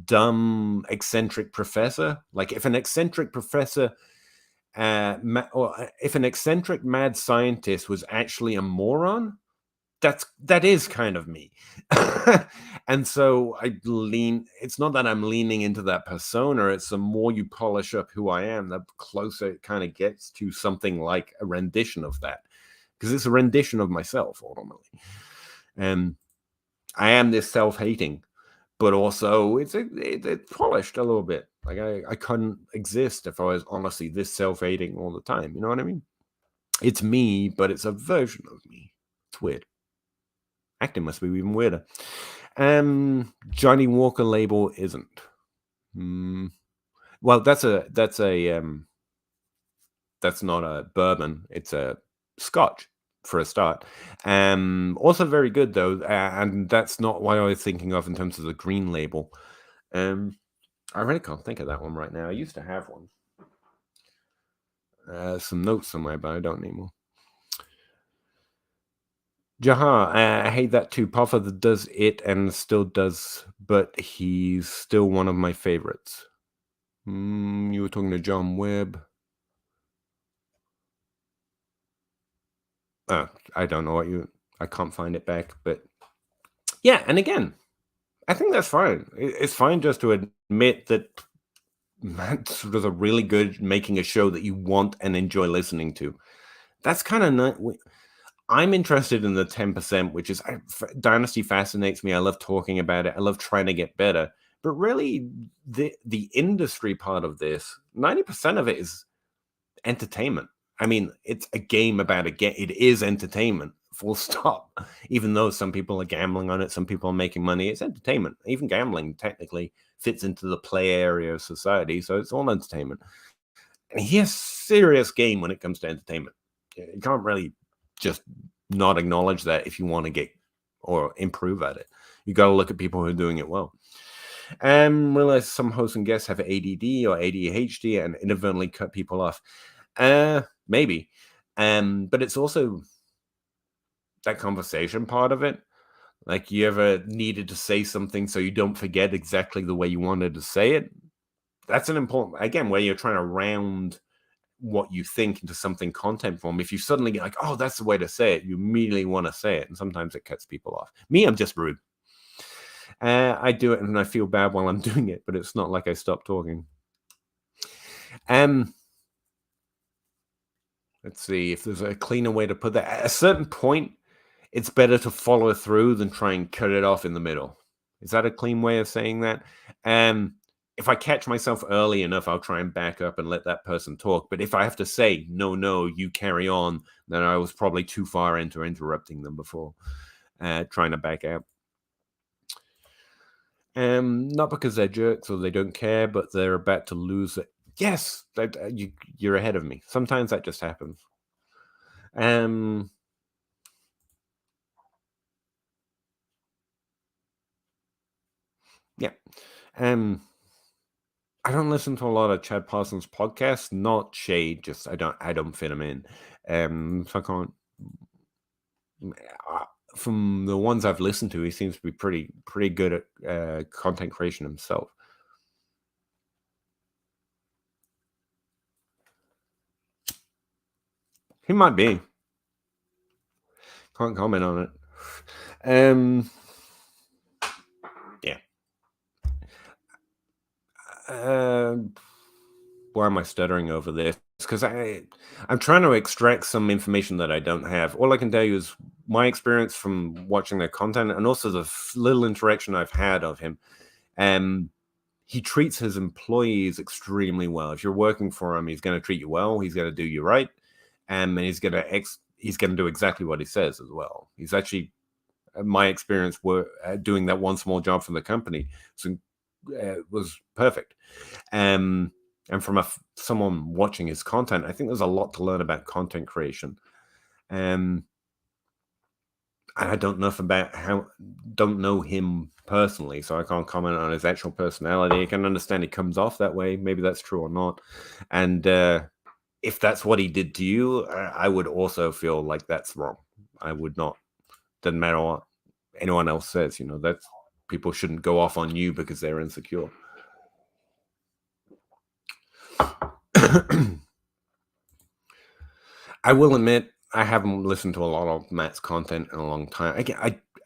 dumb, eccentric professor. Like if an eccentric professor or if an eccentric mad scientist was actually a moron, that is kind of me. And so it's not that I'm leaning into that persona, it's the more you polish up who I am, the closer it kind of gets to something like a rendition of that, because it's a rendition of myself ultimately. And I am this self-hating, but also it's polished a little bit. Like I couldn't exist if I was honestly this self-hating all the time, you know what I mean? It's me, but it's a version of me. It's weird. Acting must be even weirder. Johnny Walker label isn't. Well, that's not a bourbon. It's a Scotch for a start. Also very good though, and that's not what I was thinking of in terms of the green label. I really can't think of that one right now. I used to have one. Some notes somewhere, but I don't anymore. Jaha, I hate that too. Puffer that does it and still does, but he's still one of my favorites. You were talking to John Webb. I don't know I can't find it back, but yeah, and again, I think that's fine. It's fine just to admit that Matt was a really good making a show that you want and enjoy listening to. That's kind of nice. I'm interested in the 10%, which is Dynasty fascinates me. I love talking about it. I love trying to get better. But really, the industry part of this, 90% of it is entertainment. I mean, it's a game about a game. It is entertainment, full stop. Even though some people are gambling on it, some people are making money, it's entertainment. Even gambling technically fits into the play area of society, so it's all entertainment. And he has serious game when it comes to entertainment. You can't really just not acknowledge that if you want to get or improve at it. You got to look at people who are doing it well. Realize some hosts and guests have ADD or ADHD and inadvertently cut people off. Maybe. But it's also that conversation part of it. Like you ever needed to say something so you don't forget exactly the way you wanted to say it. That's an important, again, where you're trying to round what you think into something content form. If you suddenly get like, oh, that's the way to say it, you immediately want to say it. And sometimes it cuts people off. Me, I'm just rude. I do it and I feel bad while I'm doing it, but it's not like I stop talking. Let's see if there's a cleaner way to put that. At a certain point, it's better to follow through than try and cut it off in the middle. Is that a clean way of saying that? If I catch myself early enough, I'll try and back up and let that person talk. But if I have to say, no, you carry on, then I was probably too far into interrupting them before trying to back out. Not because they're jerks or they don't care, but they're about to lose it. Yes, you're ahead of me. Sometimes that just happens. Yeah. I don't listen to a lot of Chad Parsons podcasts. Not shade, just I don't fit them in. So I can't. From the ones I've listened to, he seems to be pretty good at content creation himself. He might be. Can't comment on it. Yeah. Why am I stuttering over this? Because I'm trying to extract some information that I don't have. All I can tell you is my experience from watching their content and also the little interaction I've had of him. He treats his employees extremely well. If you're working for him, he's going to treat you well. He's going to do you right, and he's going to do exactly what he says as well. He's actually, my experience, doing that one small job for the company, so was perfect. And from someone watching his content, I think there's a lot to learn about content creation. I don't know don't know him personally, so I can't comment on his actual personality. I can understand he comes off that way. Maybe that's true or not. And if that's what he did to you, I would also feel like that's wrong. I would not. Doesn't matter what anyone else says. That's people shouldn't go off on you because they're insecure. I will admit I haven't listened to a lot of Matt's content in a long time. I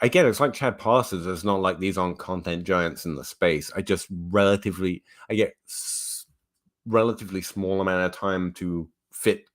get it. It's like Chad Parsons. It's not like these aren't content giants in the space. I just I get relatively small amount of time to fit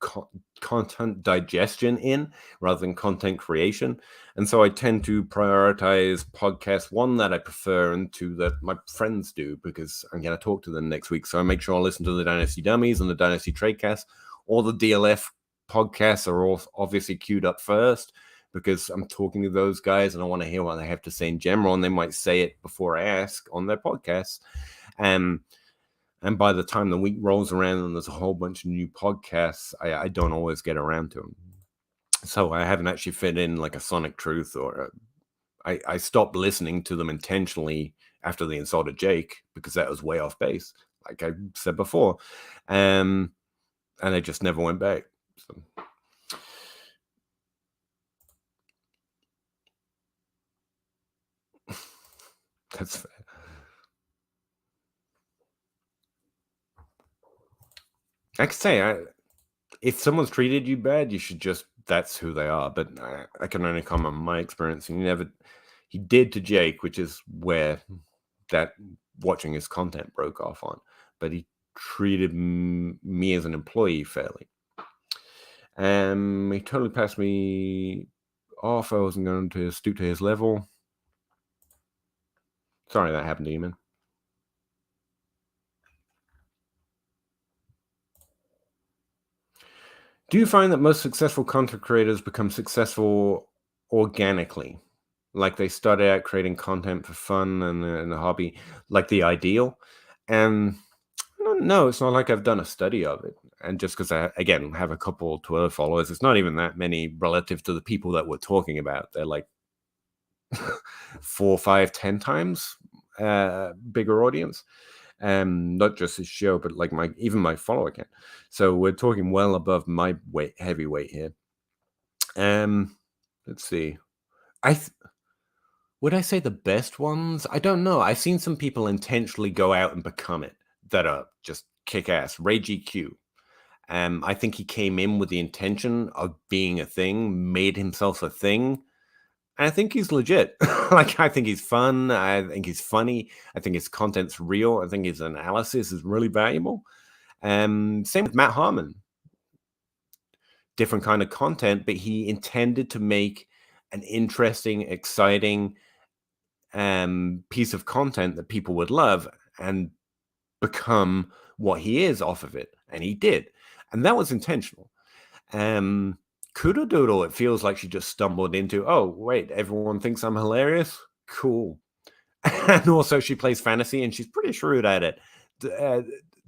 content digestion in rather than content creation. And so I tend to prioritize podcasts, one that I prefer and two that my friends do because I'm going to talk to them next week. So I make sure I listen to the Dynasty Dummies and the Dynasty Tradecast. All the DLF podcasts are all obviously queued up first because I'm talking to those guys and I want to hear what they have to say in general. And they might say it before I ask on their podcasts. And by the time the week rolls around and there's a whole bunch of new podcasts, I don't always get around to them. So I haven't actually fit in like a Sonic Truth or I stopped listening to them intentionally after the Insulted Jake because that was way off base, like I said before. And I just never went back. So. That's fair. I could say, if someone's treated you bad, you should that's who they are. But I can only comment on my experience. And he did to Jake, which is where that watching his content broke off on. But he treated me as an employee fairly. He totally passed me off. I wasn't going to stoop to his level. Sorry that happened to you, man. Do you find that most successful content creators become successful organically? Like they started out creating content for fun and a hobby, like the ideal? And no, it's not like I've done a study of it. And just because I, again, have a couple Twitter followers, it's not even that many relative to the people that we're talking about. They're like 4, 5, 10 times bigger audience. Not just his show, but like even my follower count. So we're talking well above my heavyweight here. Let's see. Would I say the best ones? I don't know. I've seen some people intentionally go out and become it that are just kick ass. Ray GQ. I think he came in with the intention of being a thing, made himself a thing. I think he's legit. Like, I think he's fun. I think he's funny. I think his content's real. I think his analysis is really valuable. Same with Matt Harmon. Different kind of content, but he intended to make an interesting, exciting piece of content that people would love and become what he is off of it. And he did. And that was intentional. Kudo Doodle, it feels like she just stumbled into, oh, wait, everyone thinks I'm hilarious? Cool. And also she plays fantasy and she's pretty shrewd at it.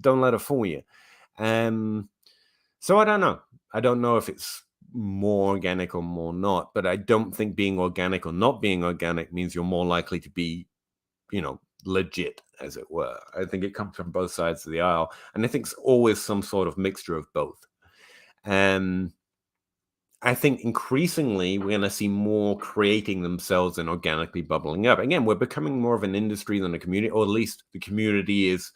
Don't let her fool you. So I don't know. I don't know if it's more organic or more not, but I don't think being organic or not being organic means you're more likely to be, legit, as it were. I think it comes from both sides of the aisle. And I think it's always some sort of mixture of both. I think increasingly we're going to see more creating themselves and organically bubbling up. Again, we're becoming more of an industry than a community, or at least the community is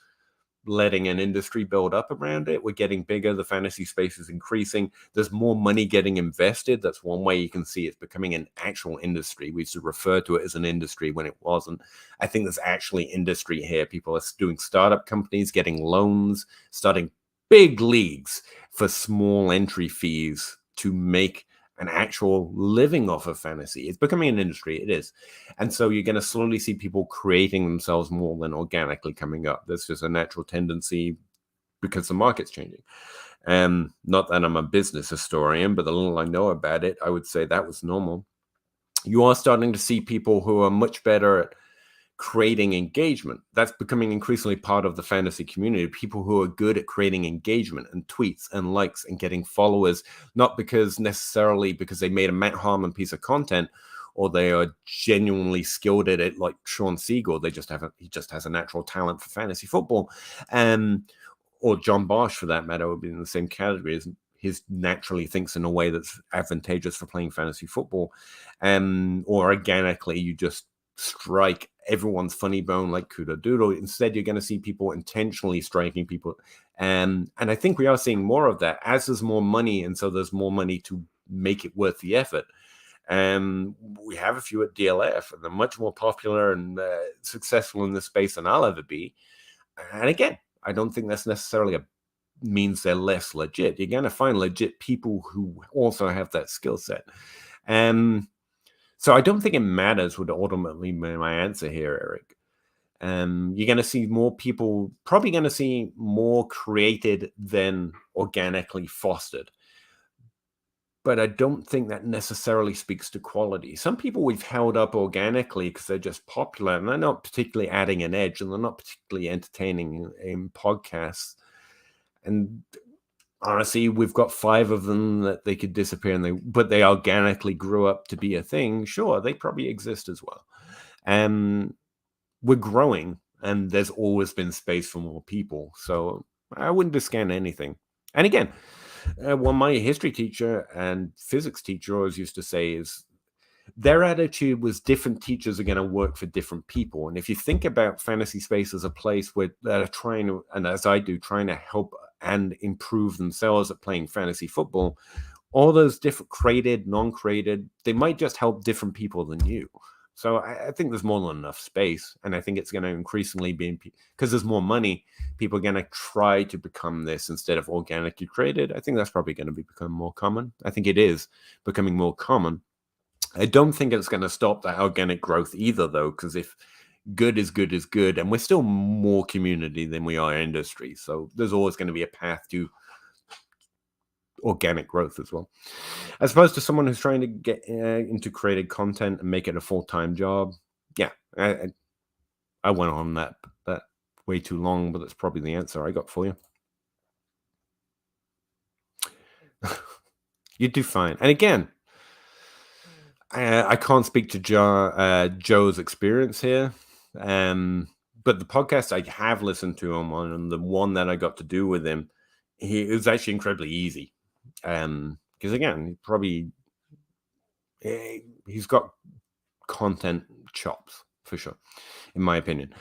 letting an industry build up around it. We're getting bigger. The fantasy space is increasing. There's more money getting invested. That's one way you can see it's becoming an actual industry. We used to refer to it as an industry when it wasn't. I think there's actually industry here. People are doing startup companies, getting loans, starting big leagues for small entry fees to make an actual living off of fantasy. It's becoming an industry. It is. And so you're going to slowly see people creating themselves more than organically coming up. That's just a natural tendency because the market's changing. Not that I'm a business historian, but the little I know about it, I would say that was normal. You are starting to see people who are much better at creating engagement. That's becoming increasingly part of the fantasy community. People who are good at creating engagement and tweets and likes and getting followers, not necessarily because they made a Matt Harmon piece of content or they are genuinely skilled at it, like Sean Siegel. He just has a natural talent for fantasy football. Or John Bosch, for that matter, would be in the same category. As his naturally thinks in a way that's advantageous for playing fantasy football. Or organically, you just strike everyone's funny bone like Kudo Doodle. Instead, you're going to see people intentionally striking people. And I think we are seeing more of that as there's more money. And so there's more money to make it worth the effort. We have a few at DLF, and they're much more popular and successful in this space than I'll ever be. And again, I don't think that's necessarily means they're less legit. You're going to find legit people who also have that skill set. So I don't think it matters would ultimately be my answer here, Eric. You're going to see more people, probably going to see more created than organically fostered. But I don't think that necessarily speaks to quality. Some people we've held up organically because they're just popular and they're not particularly adding an edge and they're not particularly entertaining in podcasts. And honestly, we've got 5 of them that they could disappear, but they organically grew up to be a thing. Sure, they probably exist as well. We're growing, and there's always been space for more people. So I wouldn't discount anything. And again, what my history teacher and physics teacher always used to say is their attitude was different teachers are going to work for different people. And if you think about fantasy space as a place where they're trying to, and as I do, trying to help and improve themselves at playing fantasy football, all those different created, non-created, they might just help different people than you. So I think there's more than enough space. And I think it's going to increasingly be, because there's more money, people are going to try to become this instead of organically created. I think that's probably going to become more common. I think it is becoming more common. I don't think it's going to stop that organic growth either, though, because if good is good is good, and we're still more community than we are industry. So there's always going to be a path to organic growth as well. As opposed to someone who's trying to get into created content and make it a full-time job. Yeah, I went on that way too long, but that's probably the answer I got for you. You do fine. And again, I can't speak to Joe's experience here, but the podcast I have listened to him on, and the one that I got to do with him, it was actually incredibly easy. Because again, he's got content chops for sure, in my opinion.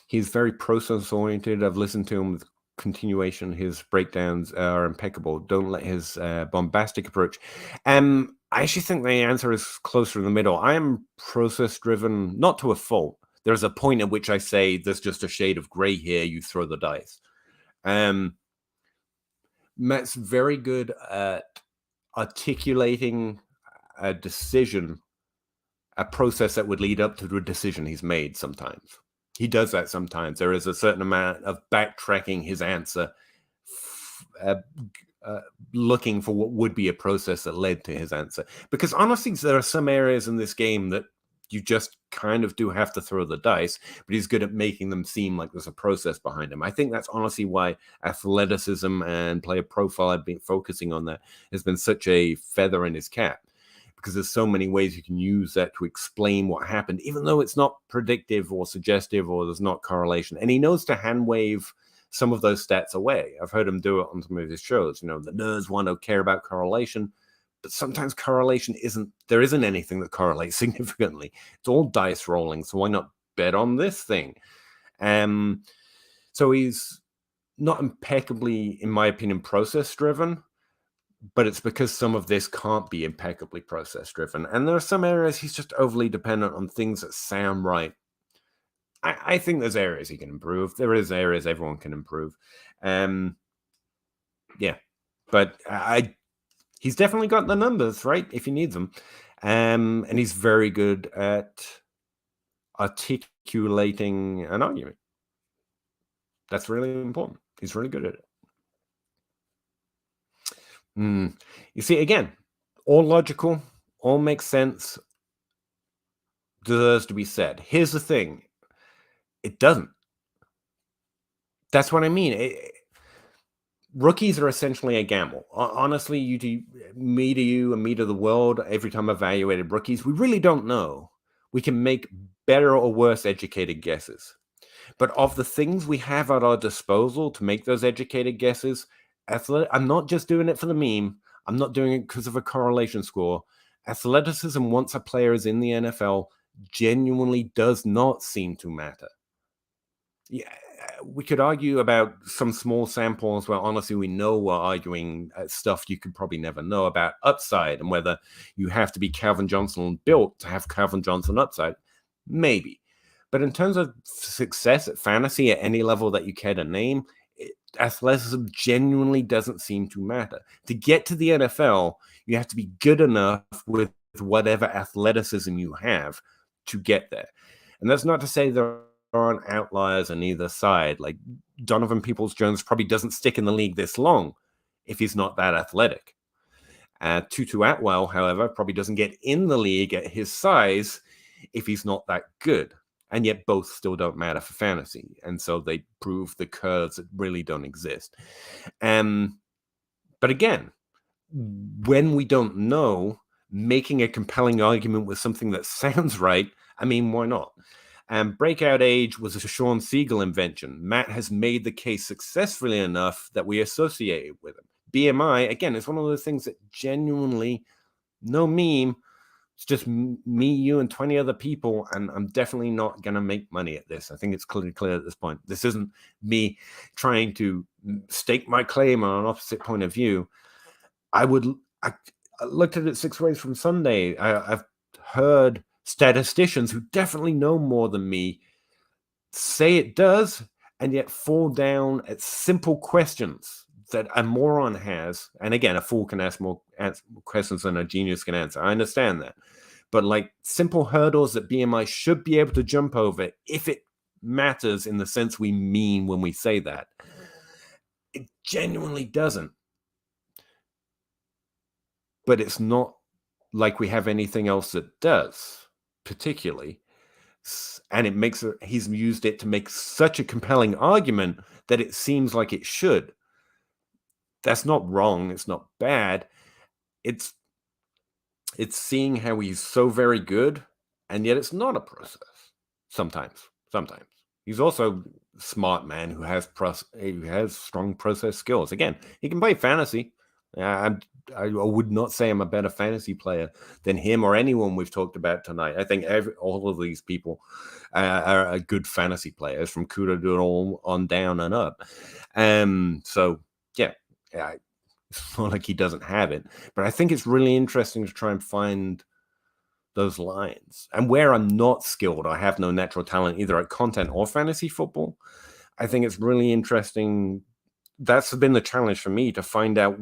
He's very process oriented. I've listened to him with continuation. His breakdowns are impeccable. Don't let his bombastic approach. I actually think the answer is closer in the middle. I am process driven, not to a fault. There's a point at which I say there's just a shade of gray here. You throw the dice. Matt's very good at articulating a decision, a process that would lead up to the decision he's made sometimes. He does that sometimes. There is a certain amount of backtracking his answer, looking for what would be a process that led to his answer. Because honestly, there are some areas in this game that you just kind of do have to throw the dice, but he's good at making them seem like there's a process behind him. I think that's honestly why athleticism and player profile, I've been focusing on that, has been such a feather in his cap. Because there's so many ways you can use that to explain what happened, even though it's not predictive or suggestive or there's not correlation. And he knows to hand wave some of those stats away. I've heard him do it on some of his shows. You know, the nerds want to care about correlation, but sometimes correlation there isn't anything that correlates significantly. It's all dice rolling. So why not bet on this thing? So he's not impeccably, in my opinion, process driven. But it's because some of this can't be impeccably process driven. And there are some areas he's just overly dependent on things that sound right. I think there's areas he can improve. There is areas everyone can improve. Yeah. But he's definitely got the numbers, right? If he needs them. And he's very good at articulating an argument. That's really important. He's really good at it. You see, again, all logical, all makes sense, deserves to be said. Here's the thing. It doesn't. That's what I mean. rookies are essentially a gamble. Honestly, you do me to you and me to the world. Every time I've evaluated rookies, we really don't know. We can make better or worse educated guesses. But of the things we have at our disposal to make those educated guesses, I'm not just doing it for the meme. I'm not doing it because of a correlation score. Athleticism, once a player is in the NFL, genuinely does not seem to matter. Yeah, we could argue about some small samples where honestly we know we're arguing stuff you could probably never know about upside and whether you have to be Calvin Johnson built to have Calvin Johnson upside. Maybe. But in terms of success at fantasy at any level that you care to name, athleticism genuinely doesn't seem to matter. To get to the NFL, you have to be good enough with whatever athleticism you have to get there. And that's not to say there aren't outliers on either side. Like Donovan Peoples-Jones probably doesn't stick in the league this long if he's not that athletic. Tutu Atwell, however, probably doesn't get in the league at his size if he's not that good. And yet both still don't matter for fantasy. And so they prove the curves that really don't exist. But again, when we don't know, making a compelling argument with something that sounds right, I mean, why not? Breakout age was a Sean Siegel invention. Matt has made the case successfully enough that we associate it with him. BMI, again, is one of those things that genuinely, no meme, it's just me, you, and 20 other people, and I'm definitely not going to make money at this. I think it's clear at this point. This isn't me trying to stake my claim on an opposite point of view. I looked at it 6 ways from Sunday. I've heard statisticians who definitely know more than me say it does, and yet fall down at simple questions that a moron has. And again, a fool can ask more questions than a genius can answer. I understand that. But like simple hurdles that BMI should be able to jump over if it matters in the sense we mean when we say that. It genuinely doesn't. But it's not like we have anything else that does, particularly. And it makes he's used it to make such a compelling argument that it seems like it should. That's not wrong. It's not bad. It's seeing how he's so very good, and yet it's not a process. Sometimes. He's also a smart man who has strong process skills. Again, he can play fantasy. I would not say I'm a better fantasy player than him or anyone we've talked about tonight. I think all of these people are good fantasy players from Kuda on down and up. So, yeah, it's not like he doesn't have it. But I think it's really interesting to try and find those lines. And where I'm not skilled, I have no natural talent either at content or fantasy football. I think it's really interesting. That's been the challenge for me to find out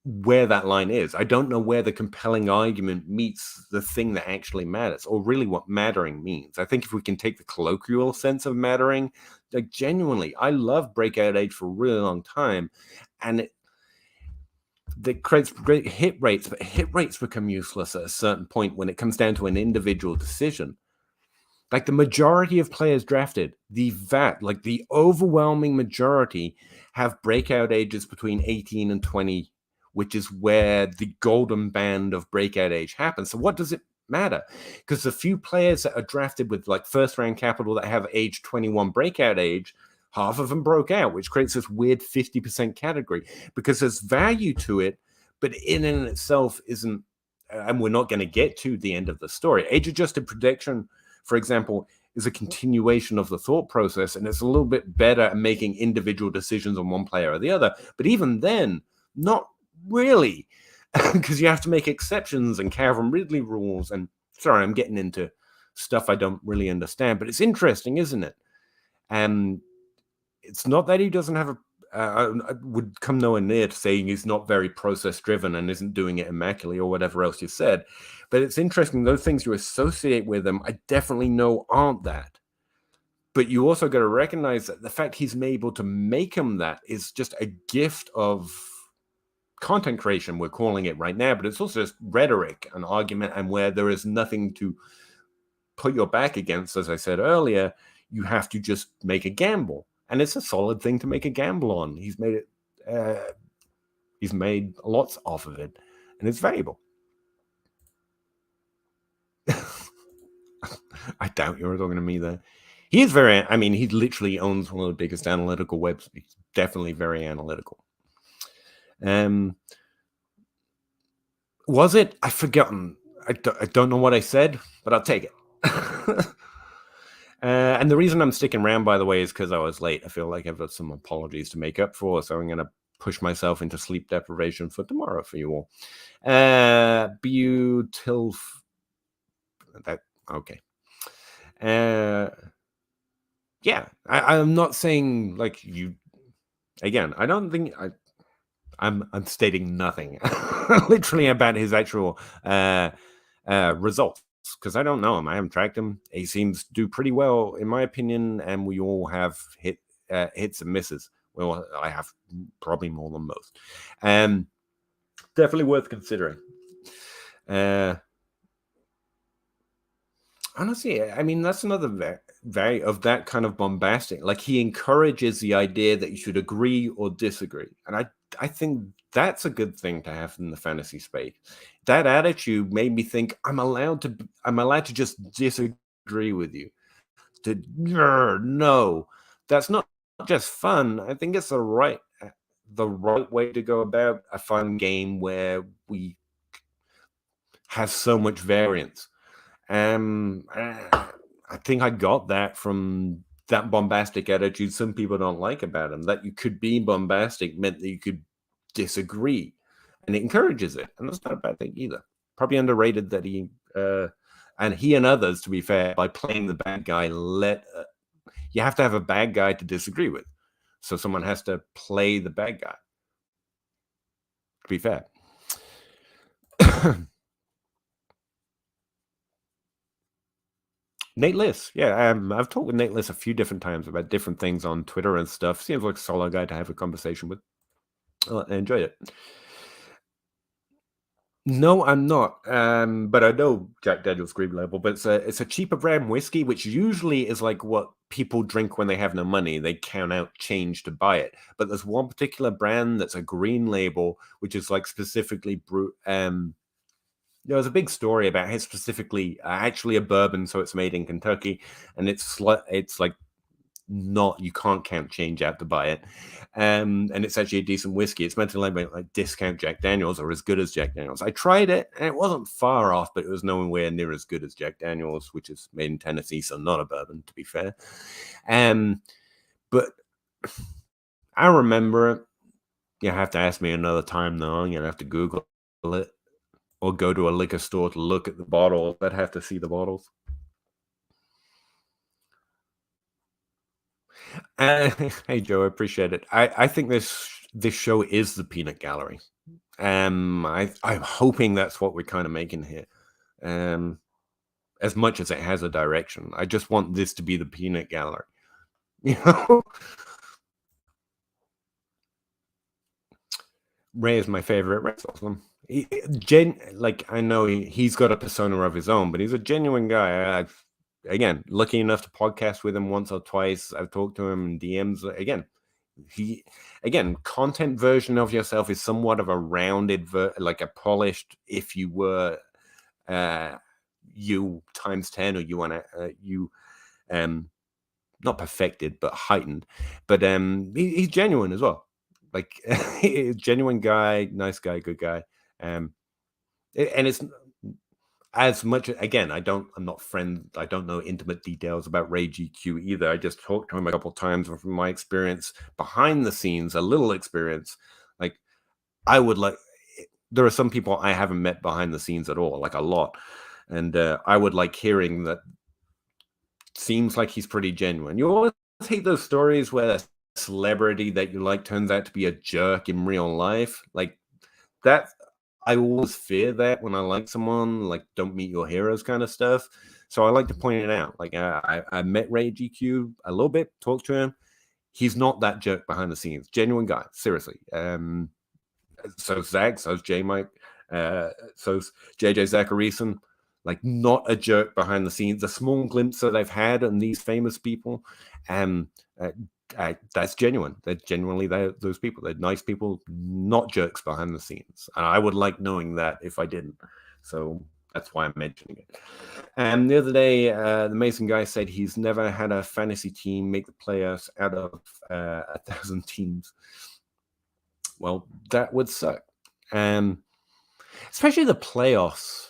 where that line is. I don't know where the compelling argument meets the thing that actually matters, or really what mattering means. I think if we can take the colloquial sense of mattering, like genuinely, I love breakout age for a really long time, and that creates great hit rates, but hit rates become useless at a certain point when it comes down to an individual decision. Like the majority of players drafted, the overwhelming majority have breakout ages between 18 and 20, which is where the golden band of breakout age happens. So what does it matter? Because the few players that are drafted with like first round capital that have age 21 breakout age, half of them broke out, which creates this weird 50% category because there's value to it, but in and itself isn't, and we're not going to get to the end of the story. Age-adjusted prediction, for example, is a continuation of the thought process, and it's a little bit better at making individual decisions on one player or the other. But even then, not really, because you have to make exceptions and Calvin Ridley rules. And sorry, I'm getting into stuff I don't really understand, but it's interesting, isn't it? And it's not that he doesn't have I would come nowhere near to saying he's not very process driven and isn't doing it immaculately or whatever else you said. But it's interesting, those things you associate with him, I definitely know aren't that. But you also got to recognize that the fact he's able to make him that is just a gift of content creation, we're calling it right now, but it's also just rhetoric and argument, and where there is nothing to put your back against, as I said earlier, you have to just make a gamble. And it's a solid thing to make a gamble on. He's made it he's made lots off of it, and it's valuable. I doubt you're talking to me there. He is very, I mean, he literally owns one of the biggest analytical webs. He's definitely very analytical. Was it? I've forgotten. I don't know what I said, but I'll take it. And the reason I'm sticking around, by the way, is because I was late. I feel like I've got some apologies to make up for, so I'm going to push myself into sleep deprivation for tomorrow for you all. That okay. Yeah, I'm not saying like you. Again, I don't think I'm stating nothing, literally about his actual results, because I don't know him. I haven't tracked him. He seems to do pretty well, in my opinion, and we all have hits and misses. Well, I have probably more than most. Definitely worth considering. Honestly, I mean, that's another very of that kind of bombastic. Like, he encourages the idea that you should agree or disagree, and I think that's a good thing to have in the fantasy space. That attitude made me think I'm allowed to just disagree with you. No, that's not just fun. I think it's the right way to go about a fun game where we have so much variance. I think I got that from that bombastic attitude some people don't like about him. That you could be bombastic meant that you could disagree, and it encourages it, and that's not a bad thing either. Probably underrated that he and others, to be fair, by playing the bad guy, you have to have a bad guy to disagree with, so someone has to play the bad guy. To be fair. Nate Liss, yeah, I've talked with Nate Liss a few different times about different things on Twitter and stuff. Seems like a solid guy to have a conversation with. I enjoyed it. No, I'm not, but I know Jack Daniel's Green Label. But it's a cheaper brand whiskey, which usually is like what people drink when they have no money. They count out change to buy it. But there's one particular brand that's a Green Label, which is like specifically brew. There was a big story about it, specifically actually a bourbon, so it's made in Kentucky, and it's like not, you can't count change out to buy it, and it's actually a decent whiskey. It's meant to like discount Jack Daniels or as good as Jack Daniels. I tried it, and it wasn't far off, but it was nowhere near as good as Jack Daniels, which is made in Tennessee, so not a bourbon, to be fair. But I remember it. You have to ask me another time, though. You're gonna have to Google it or go to a liquor store to look at the bottles. I'd have to see the bottles. Hey, Joe, I appreciate it. I think this show is the peanut gallery. I'm hoping that's what we're kind of making here. As much as it has a direction, I just want this to be the peanut gallery. You know, Ray is my favorite. Ray's awesome. I know he's got a persona of his own, but he's a genuine guy. Again, lucky enough to podcast with him once or twice. I've talked to him in DMs. Content version of yourself is somewhat of a rounded, like a polished, if you were you times 10, or you want to not perfected, but heightened. But he's genuine as well. Like, genuine guy, nice guy, good guy. And it's as much, again, I'm not friends. I don't know intimate details about Ray GQ either. I just talked to him a couple of times from my experience behind the scenes, a little experience. Like, there are some people I haven't met behind the scenes at all, like a lot. And I would like hearing that. Seems like he's pretty genuine. You always hate those stories where a celebrity that you like turns out to be a jerk in real life. Like that, I always fear that when I like someone, like don't meet your heroes kind of stuff. So I like to point it out. Like I met Ray GQ a little bit, talked to him. He's not that jerk behind the scenes. Genuine guy, seriously. So's Zach, so's J Mike, so's JJ Zacharyson. Like, not a jerk behind the scenes. A small glimpse that I've had on these famous people, that's genuine. They're genuinely those people. They're nice people, not jerks behind the scenes. And I would like knowing that if I didn't. So that's why I'm mentioning it. And the other day, the Mason guy said he's never had a fantasy team make the playoffs out of 1,000 teams. Well, that would suck. Especially the playoffs.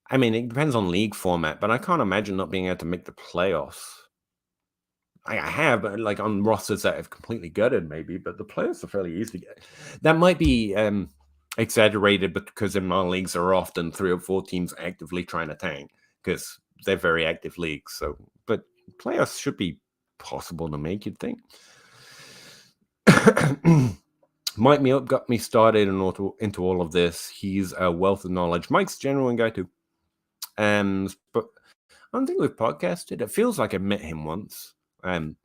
I mean, it depends on league format, but I can't imagine not being able to make the playoffs. I have, but like on rosters that have completely gutted, maybe, but the playoffs are fairly easy to get. That might be exaggerated, but because in my leagues there are often 3 or 4 teams actively trying to tank because they're very active leagues. So, but playoffs should be possible to make, you'd think. Mike Me Up got me started into all of this. He's a wealth of knowledge. Mike's a genuine guy too. But I don't think we've podcasted. It feels like I met him once,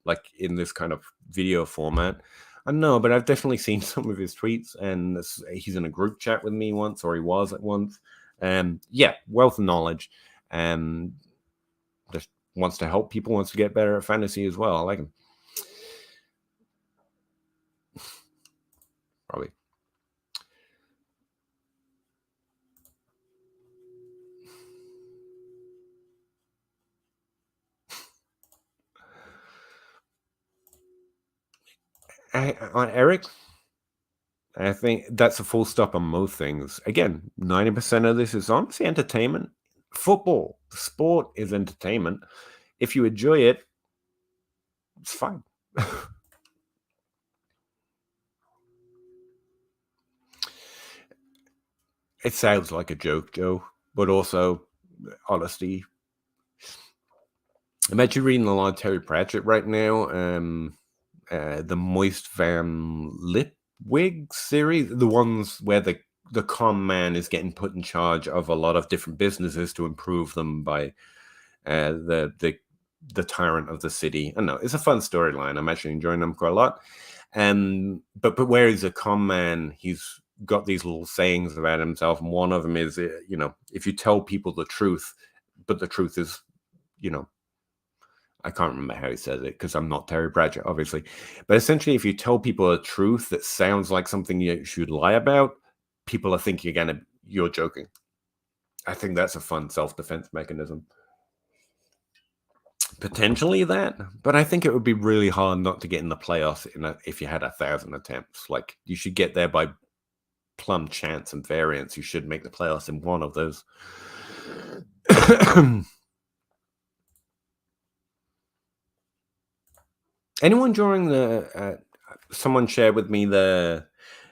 like in this kind of video format. I know, but I've definitely seen some of his tweets, and he's in a group chat with me once, or he was at once. Yeah, wealth of knowledge, and just wants to help people, wants to get better at fantasy as well. I like him. Probably. On Eric, I think that's a full stop on most things. Again, 90% of this is honestly entertainment. Football, sport is entertainment. If you enjoy it, it's fine. It sounds like a joke, Joe, but also honesty. I'm actually reading a lot of Terry Pratchett right now. The Moist Van Lipwig series, the ones where the con man is getting put in charge of a lot of different businesses to improve them by the tyrant of the city. I know it's a fun storyline. I'm actually enjoying them quite a lot. But where he's a con man, he's got these little sayings about himself, and one of them is, if you tell people the truth, but the truth is, I can't remember how he says it because I'm not Terry Pratchett, obviously. But essentially, if you tell people a truth that sounds like something you should lie about, people are thinking again you're joking. I think that's a fun self-defense mechanism. Potentially that, but I think it would be really hard not to get in the playoffs if you had 1,000 attempts. Like, you should get there by plum chance and variance. You should make the playoffs in one of those. Anyone during the someone shared with me the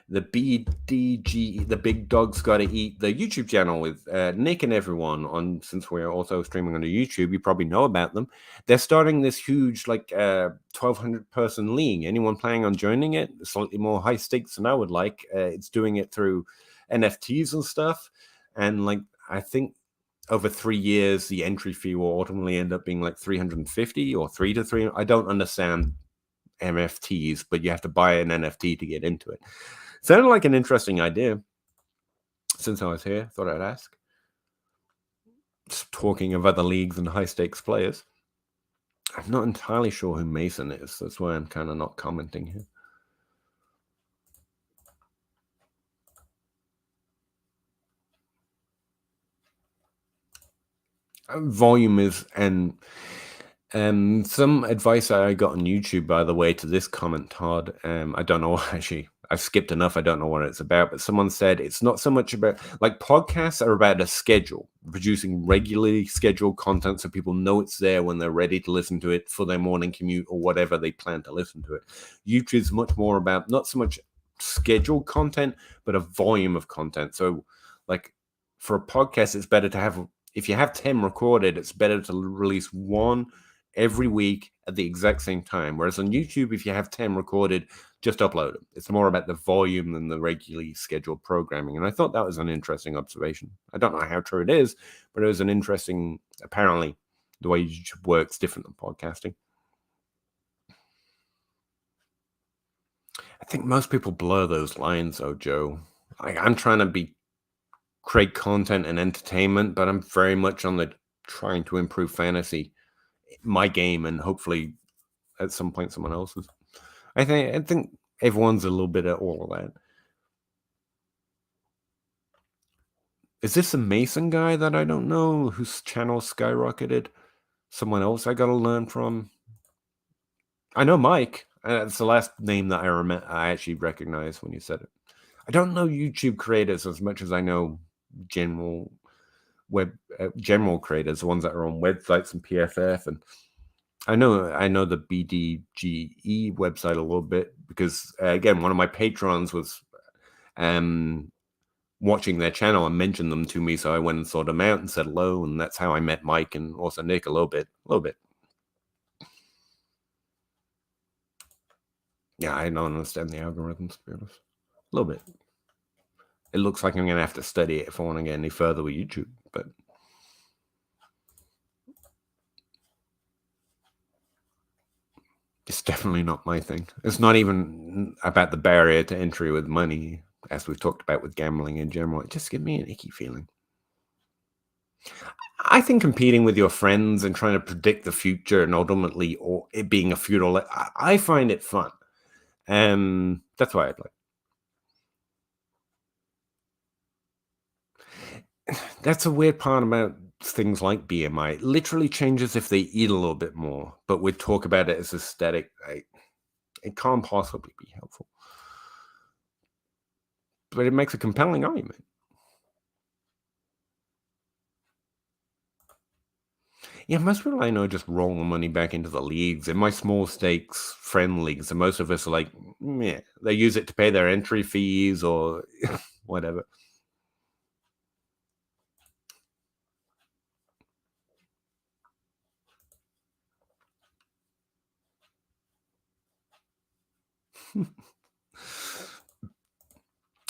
BDG, the Big Dogs Gotta Eat, the YouTube channel with Nick and everyone on. Since we're also streaming on YouTube, you probably know about them. They're starting this huge 1,200 person league. Anyone planning on joining it? Slightly more high stakes than I would like. It's doing it through NFTs and stuff, and I think over 3 years the entry fee will ultimately end up being like 350 or 3 to 3. I don't understand NFTs, but you have to buy an NFT to get into it. Sounded like an interesting idea. Since I was here, thought I'd ask. Just talking of other leagues and high stakes players, I'm not entirely sure who Mason is. That's why I'm kind of not commenting here. Volume is, and some advice I got on YouTube, by the way, to this comment, Todd. I don't know, actually, I've skipped enough. I don't know what it's about, but someone said it's not so much about, podcasts are about a schedule, producing regularly scheduled content so people know it's there when they're ready to listen to it for their morning commute or whatever they plan to listen to it. YouTube is much more about not so much scheduled content, but a volume of content. So, for a podcast, it's better to have, if you have 10 recorded, it's better to release one every week at the exact same time. Whereas on YouTube, if you have 10 recorded, just upload them. It's more about the volume than the regularly scheduled programming. And I thought that was an interesting observation. I don't know how true it is, but it was an interesting, apparently, the way YouTube works different than podcasting. I think most people blur those lines, though, Joe. I'm trying to create content and entertainment, but I'm very much on the trying to improve fantasy, my game, and hopefully at some point someone else's. I think everyone's a little bit at all of that. Is this a Mason guy that I don't know whose channel skyrocketed? Someone else I gotta learn from? I know Mike. It's the last name that I actually recognize when you said it. I don't know YouTube creators as much as I know general general creators, the ones that are on websites and PFF, and I know the BDGE website a little bit because again, one of my patrons was um watching their channel and mentioned them to me, so I went and sought them out and said hello, and that's how I met Mike and also Nick a little bit, a little bit. Yeah, I don't understand the algorithms, to be honest. A little bit. It looks like I'm going to have to study it if I want to get any further with YouTube, but it's definitely not my thing. It's not even about the barrier to entry with money, as we've talked about with gambling in general. It just gives me an icky feeling. I think competing with your friends and trying to predict the future and ultimately or it being a feudal, I find it fun. That's why I play. That's a weird part about things like BMI. It literally changes if they eat a little bit more, but we talk about it as aesthetic. It can't possibly be helpful, but it makes a compelling argument. Yeah, most people I know just roll the money back into the leagues. In my small stakes friend leagues, and most of us are like, yeah, they use it to pay their entry fees or whatever.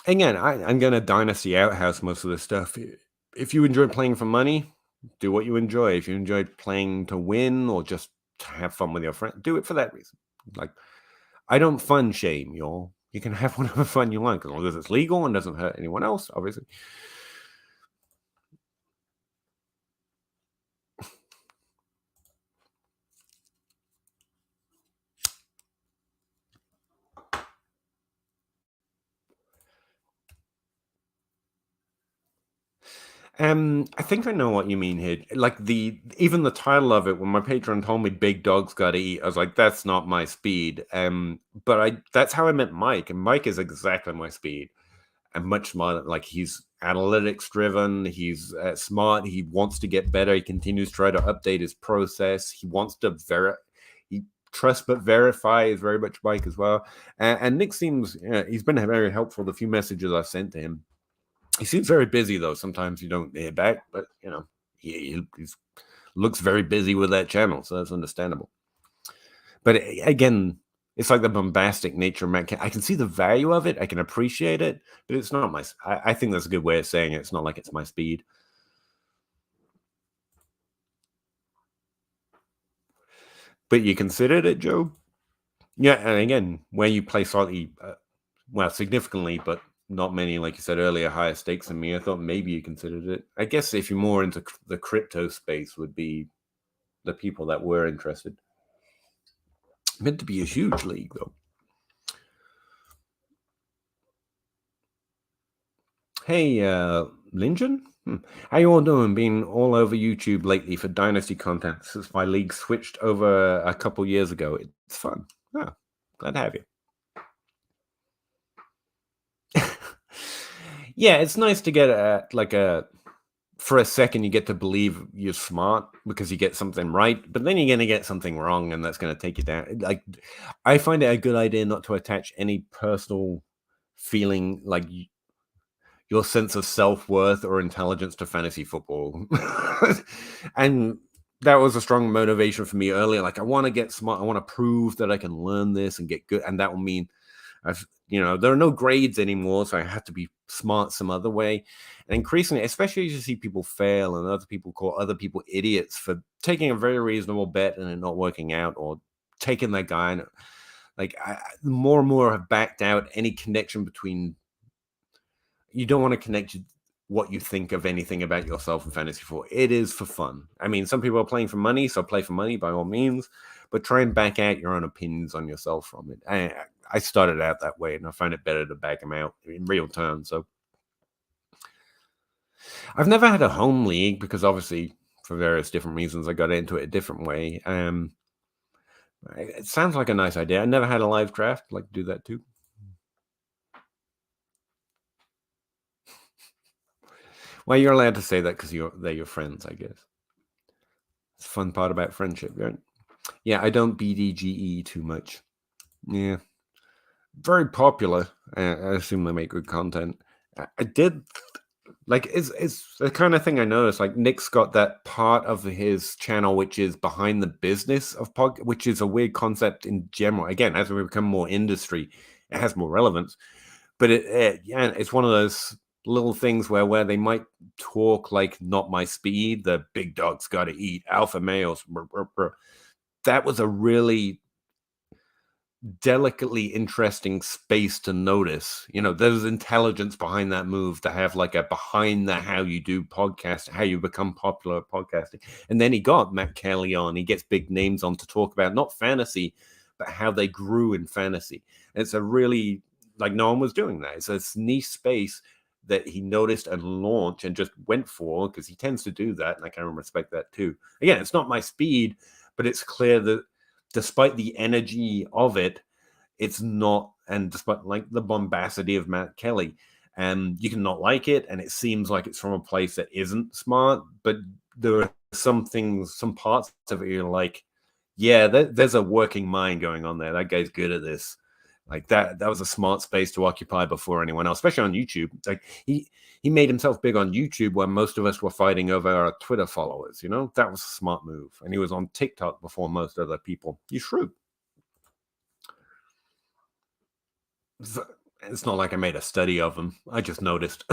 Again, I'm going to Dynasty Outhouse most of this stuff. If you enjoy playing for money, do what you enjoy. If you enjoy playing to win or just to have fun with your friend, do it for that reason. Like, I don't fun shame y'all. You can have whatever fun you want as long as it's legal and doesn't hurt anyone else, obviously. I think I know what you mean here. Like even the title of it, when my patron told me "Big Dogs Gotta Eat," I was like, "That's not my speed." But that's how I met Mike, and Mike is exactly my speed. And much smarter. Like he's analytics driven. He's smart. He wants to get better. He continues to try to update his process. He wants to He trust but verify is very much Mike as well. And Nick seems he's been very helpful. The few messages I've sent to him. He seems very busy though. Sometimes you don't hear back, but he looks very busy with that channel, so that's understandable. But again, it's like the bombastic nature of man. I can see the value of it. I can appreciate it, but it's not my. I think that's a good way of saying it. It's not like it's my speed. But you considered it, Joe? Yeah, and again, where you play slightly, well, significantly, but not many, like you said earlier, higher stakes than me. I thought maybe you considered it. I guess if you're more into the crypto space, would be the people that were interested. Meant to be a huge league, though. Hey, Lingen? How you all doing? Been all over YouTube lately for Dynasty content since my league switched over a couple years ago. It's fun. Oh, glad to have you. Yeah, it's nice to get for a second you get to believe you're smart because you get something right, but then you're going to get something wrong and that's going to take you down. Like I find it a good idea not to attach any personal feeling like your sense of self-worth or intelligence to fantasy football. And that was a strong motivation for me earlier. Like I want to get smart. I want to prove that I can learn this and get good. And that will mean there are no grades anymore. So I have to be smart some other way. And increasingly, especially as you see people fail and other people call other people idiots for taking a very reasonable bet and it not working out or taking that guy. And more and more have backed out any connection between you don't want to connect what you think of anything about yourself in fantasy football. It is for fun. I mean, some people are playing for money, so play for money by all means. but try and back out your own opinions on yourself from it. I started out that way, and I find it better to back them out in real time. So I've never had a home league because obviously for various different reasons I got into it a different way. It sounds like a nice idea. I never had a live draft. I'd like to do that too. Well, you're allowed to say that because they're your friends, I guess. It's the fun part about friendship, right? Yeah, I don't BDGE too much. Yeah, very popular. I assume they make good content. I did like it's the kind of thing I noticed. Like Nick's got that part of his channel which is behind the business of which is a weird concept in general. Again, as we become more industry, it has more relevance. But yeah, it's one of those little things where they might talk like not my speed. The big dog's got to eat alpha males. Brr, brr, brr. That was a really delicately interesting space to notice. There's intelligence behind that move to have like a behind the how you do podcast, how you become popular at podcasting. And then he got Matt Kelly on. He gets big names on to talk about not fantasy, but how they grew in fantasy. And it's a really like no one was doing that. It's a niche space that he noticed and launched and just went for because he tends to do that. And I kind of respect that too. Again, it's not my speed, but it's clear that despite the energy of it, it's not, and despite like the bombacity of Matt Kelly, and you can not like it, and it seems like it's from a place that isn't smart, but there are some things, some parts of it you're like, yeah, there's a working mind going on there. That guy's good at this. Like that was a smart space to occupy before anyone else, especially on YouTube. Like he made himself big on YouTube when most of us were fighting over our Twitter followers. That was a smart move, and he was on TikTok before most other people. He's shrewd. It's not like I made a study of him. I just noticed.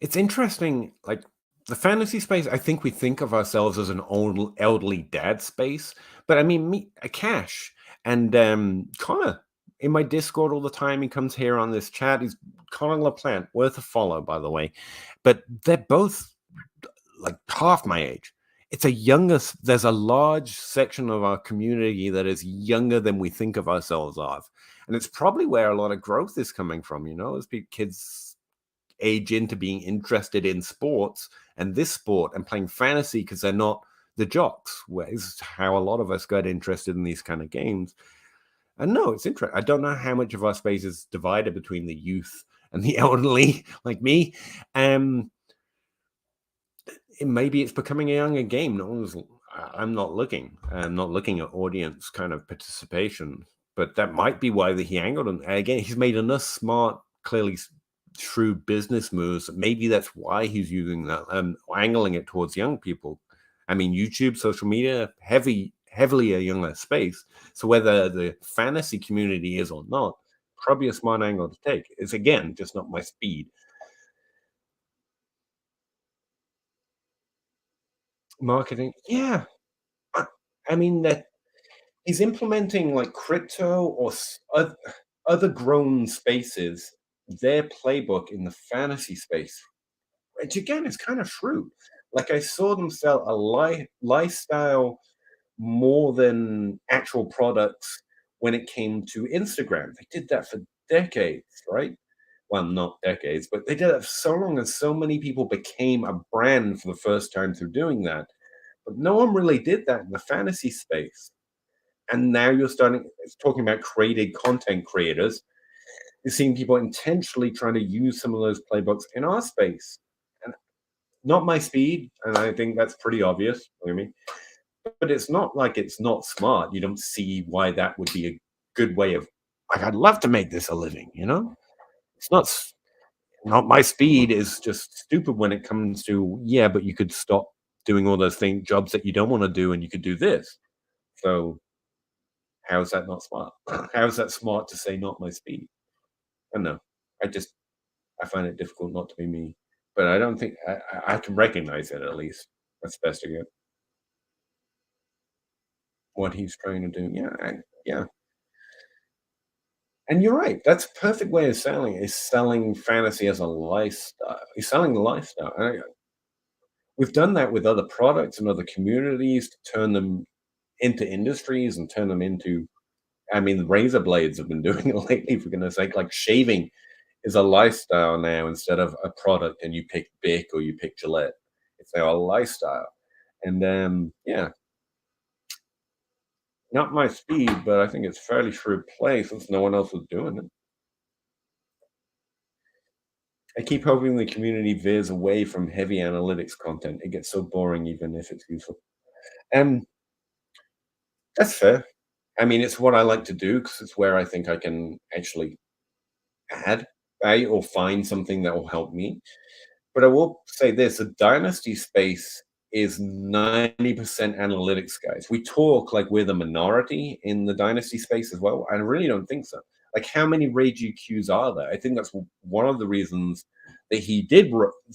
It's interesting, like the fantasy space. I think we think of ourselves as an old elderly dad space, but I mean, me, a Cash and Connor in my Discord all the time. He comes here on this chat. He's Connor LaPlante, worth a follow, by the way. But they're both like half my age. It's a younger, there's a large section of our community that is younger than we think of ourselves of. And it's probably where a lot of growth is coming from, as kids age into being interested in sports and this sport and playing fantasy because they're not the jocks, where is how a lot of us got interested in these kind of games. And no, it's interesting. I don't know how much of our space is divided between the youth and the elderly like me. Maybe it's becoming a younger game. I'm not looking. I'm not looking at audience kind of participation, but that might be why he angled him. Again, he's made enough smart, clearly shrewd business moves. Maybe that's why he's using that and angling it towards young people. I mean, YouTube, social media, heavily a younger space. So whether the fantasy community is or not, probably a smart angle to take. It's again just not my speed. Marketing, yeah. I I mean that he's implementing like crypto or other grown spaces, their playbook in the fantasy space, which again is kind of shrewd. Like I saw them sell a lifestyle more than actual products when it came to Instagram. They did that for decades, right? Well, not decades, but they did it for so long, and so many people became a brand for the first time through doing that. But no one really did that in the fantasy space. And now you're starting it's talking about created content creators. You're seeing people intentionally trying to use some of those playbooks in our space. And not my speed, and I think that's pretty obvious. I mean, but it's not like it's not smart. You don't see why that would be a good way of like I'd love to make this a living. It's not my speed is just stupid when it comes to yeah, but you could stop doing all those things jobs that you don't want to do and you could do this. So how is that not smart? How is that smart to say not my speed? I don't know. I just I find it difficult not to be me, but I don't think I can recognize it at least. That's the best I get. What he's trying to do. Yeah, yeah. And you're right. That's a perfect way of selling it, is selling fantasy as a lifestyle. He's selling the lifestyle. we've done that with other products and other communities to turn them into industries and turn them into, I mean, razor blades have been doing it lately, for goodness sake. Like shaving is a lifestyle now instead of a product and you pick Bic or you pick Gillette. It's now a lifestyle. And yeah, not my speed, but I think it's fairly shrewd play since no one else was doing it. I keep hoping the community veers away from heavy analytics content. It gets so boring, even if it's useful. And that's fair. I mean, it's what I like to do because it's where I think I can actually add value or find something that will help me. But I will say this, the dynasty space is 90% analytics guys. We talk like we're the minority in the dynasty space as well. I really don't think so. Like, how many Rage EQs are there? I think that's one of the reasons that he did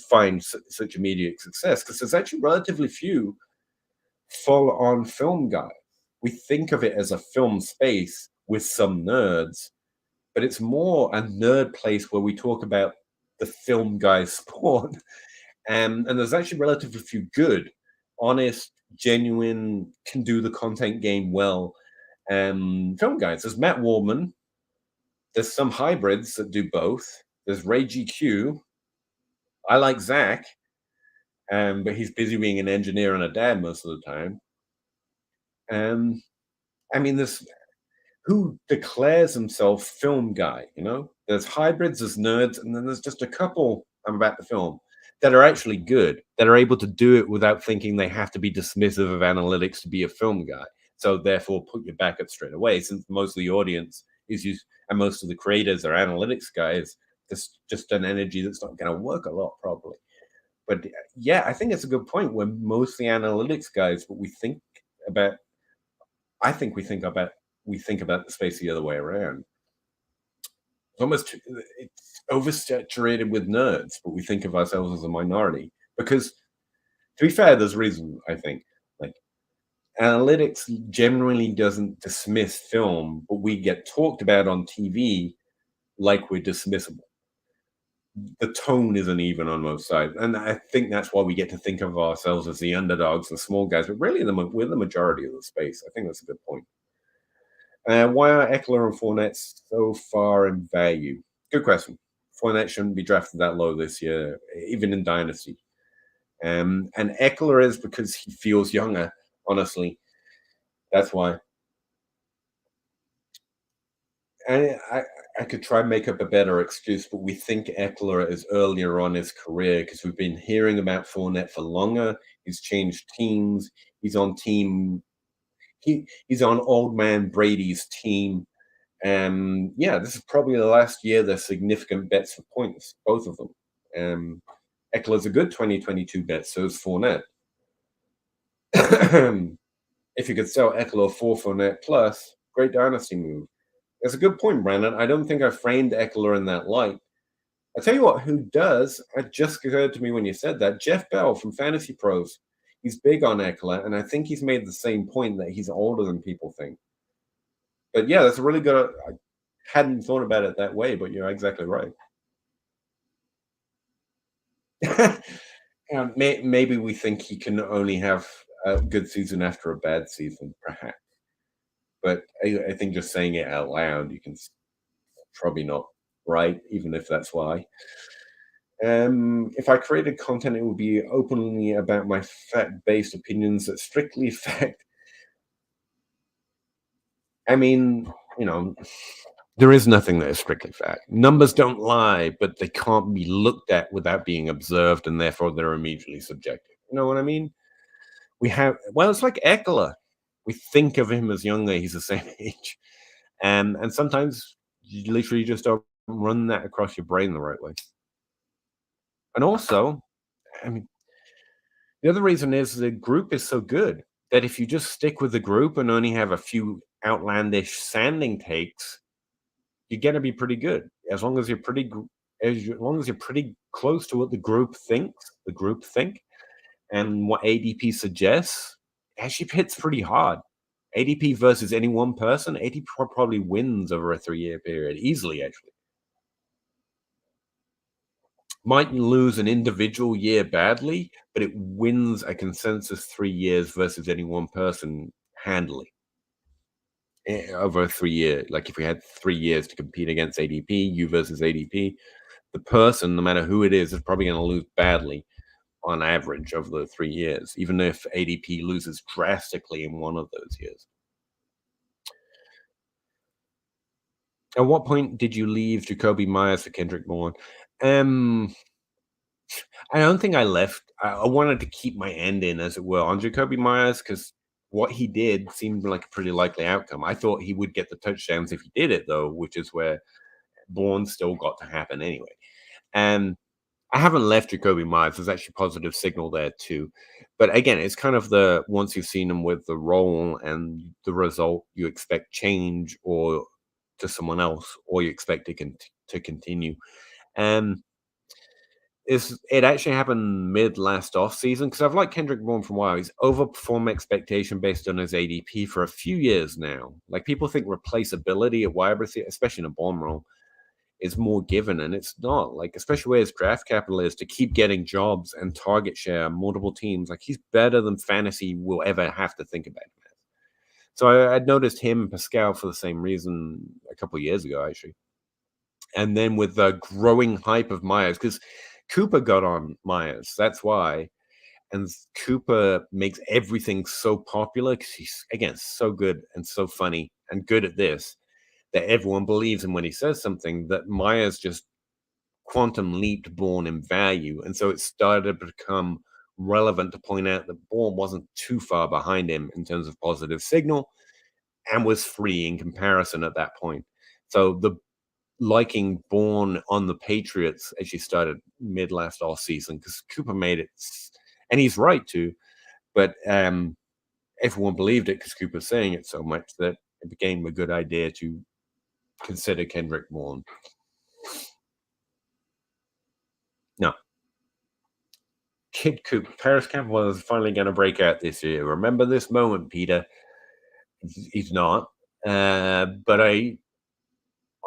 find such immediate success, because there's actually relatively few full on film guys. We think of it as a film space with some nerds, but it's more a nerd place where we talk about the film guys sport. And there's actually relatively few good, honest, genuine, can do the content game well film guys. There's Matt Waldman. There's some hybrids that do both. There's Ray GQ. I like Zach, but he's busy being an engineer and a dad most of the time. Um, I mean, there's who declares himself film guy, you know? There's hybrids, there's nerds, and then there's just a couple, I'm about the film, that are actually good, that are able to do it without thinking they have to be dismissive of analytics to be a film guy. So therefore put your back up straight away, since most of the audience is used and most of the creators are analytics guys. There's just an energy that's not going to work a lot probably. But yeah, I think it's a good point. We're mostly analytics guys, but we think about I think we think about the space the other way around. It's oversaturated with nerds, but we think of ourselves as a minority. Because to be fair, there's reason I think. Like analytics generally doesn't dismiss film, but we get talked about on TV like we're dismissible. The tone isn't even on most sides, and I think that's why we get to think of ourselves as the underdogs, the small guys. But really, we're the majority of the space. I think that's a good point. Why are Eckler and Fournette so far in value? Good question. Fournette shouldn't be drafted that low this year, even in Dynasty. And Eckler is because he feels younger, honestly. That's why. And I could try and make up a better excuse, but we think Eckler is earlier on his career because we've been hearing about Fournette for longer. He's changed teams. He's on team. He's on old man Brady's team. Yeah, this is probably the last year they're significant bets for points, both of them. Eckler's a good 2022 bet, so is Fournette. If you could sell Eckler for Fournette plus, great dynasty move. That's a good point, Brandon. I don't think I framed Eckler in that light. I tell you what, who does? It just occurred to me when you said that. Jeff Bell from Fantasy Pros. He's big on Eckler, and I think he's made the same point that he's older than people think. But yeah, that's a really good. I hadn't thought about it that way, but you're exactly right. Maybe we think he can only have a good season after a bad season, perhaps. But I think just saying it out loud, you can probably not right, even if that's why. If I created content, it would be openly about my fact-based opinions that strictly affect. I mean, you know, there is nothing that is strictly fact. Numbers don't lie, but they can't be looked at without being observed, and therefore they're immediately subjective. You know what I mean? It's like Eckler. We think of him as younger, he's the same age. And sometimes you literally just don't run that across your brain the right way. And also, I mean, the other reason is the group is so good that if you just stick with the group and only have a few outlandish sanding takes, you're gonna be pretty good. As long as you're as long as you're pretty close to what the group think, and what ADP suggests, actually hits pretty hard. ADP versus any one person, ADP probably wins over a 3-year period easily, actually. Might lose an individual year badly, but it wins a consensus 3 years versus any one person handily over a 3 year. Like if we had 3 years to compete against ADP, you versus ADP, the person, no matter who it is probably going to lose badly on average over the 3 years, even if ADP loses drastically in one of those years. At what point did you leave Jacoby Myers for Kendrick Bourne? Um, I don't think I left. I wanted to keep my end in, as it were, on Jacoby Myers because what he did seemed like a pretty likely outcome. I thought he would get the touchdowns if he did it, though, which is where Bourne still got to happen anyway. And I haven't left Jacoby Myers. There's actually positive signal there too. But again, it's kind of the once you've seen him with the role and the result, you expect change or to someone else, or you expect to continue. And it actually happened mid last off season because I've liked Kendrick Bourne for a while. He's overperformed expectation based on his ADP for a few years now. Like people think replaceability at wide receiver, especially in a bomb role, is more given, and it's not. Like especially where his draft capital is to keep getting jobs and target share on multiple teams. Like he's better than fantasy will ever have to think about him as. So I'd noticed him and Pascal for the same reason a couple of years ago, actually. And then with the growing hype of Myers, because Cooper got on Myers, that's why. And Cooper makes everything so popular because he's again so good and so funny and good at this that everyone believes him when he says something. That Myers just quantum leaped Bourne in value, and so it started to become relevant to point out that Bourne wasn't too far behind him in terms of positive signal and was free in comparison at that point. So the liking Bourne on the Patriots actually started mid last off season because Cooper made it, and he's right to. But everyone believed it because Cooper's saying it so much that it became a good idea to consider Kendrick Bourne. No, Kid Coop, Paris Campbell is finally going to break out this year. Remember this moment, Peter. He's not. But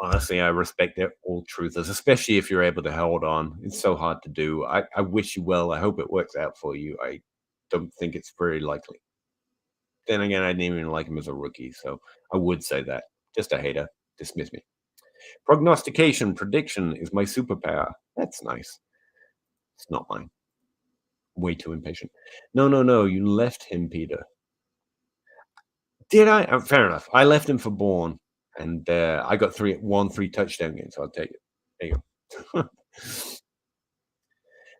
honestly, I respect all truthers, especially if you're able to hold on. It's so hard to do. I wish you well. I hope it works out for you. I don't think it's very likely. Then again, I didn't even like him as a rookie, so I would say that. Just a hater. Dismiss me. Prognostication, prediction is my superpower. That's nice. It's not mine. Way too impatient. No, no, no. You left him, Peter. Did I? Fair enough. I left him for Bourne, and I got 3 touchdown games. So I'll take it. There you go.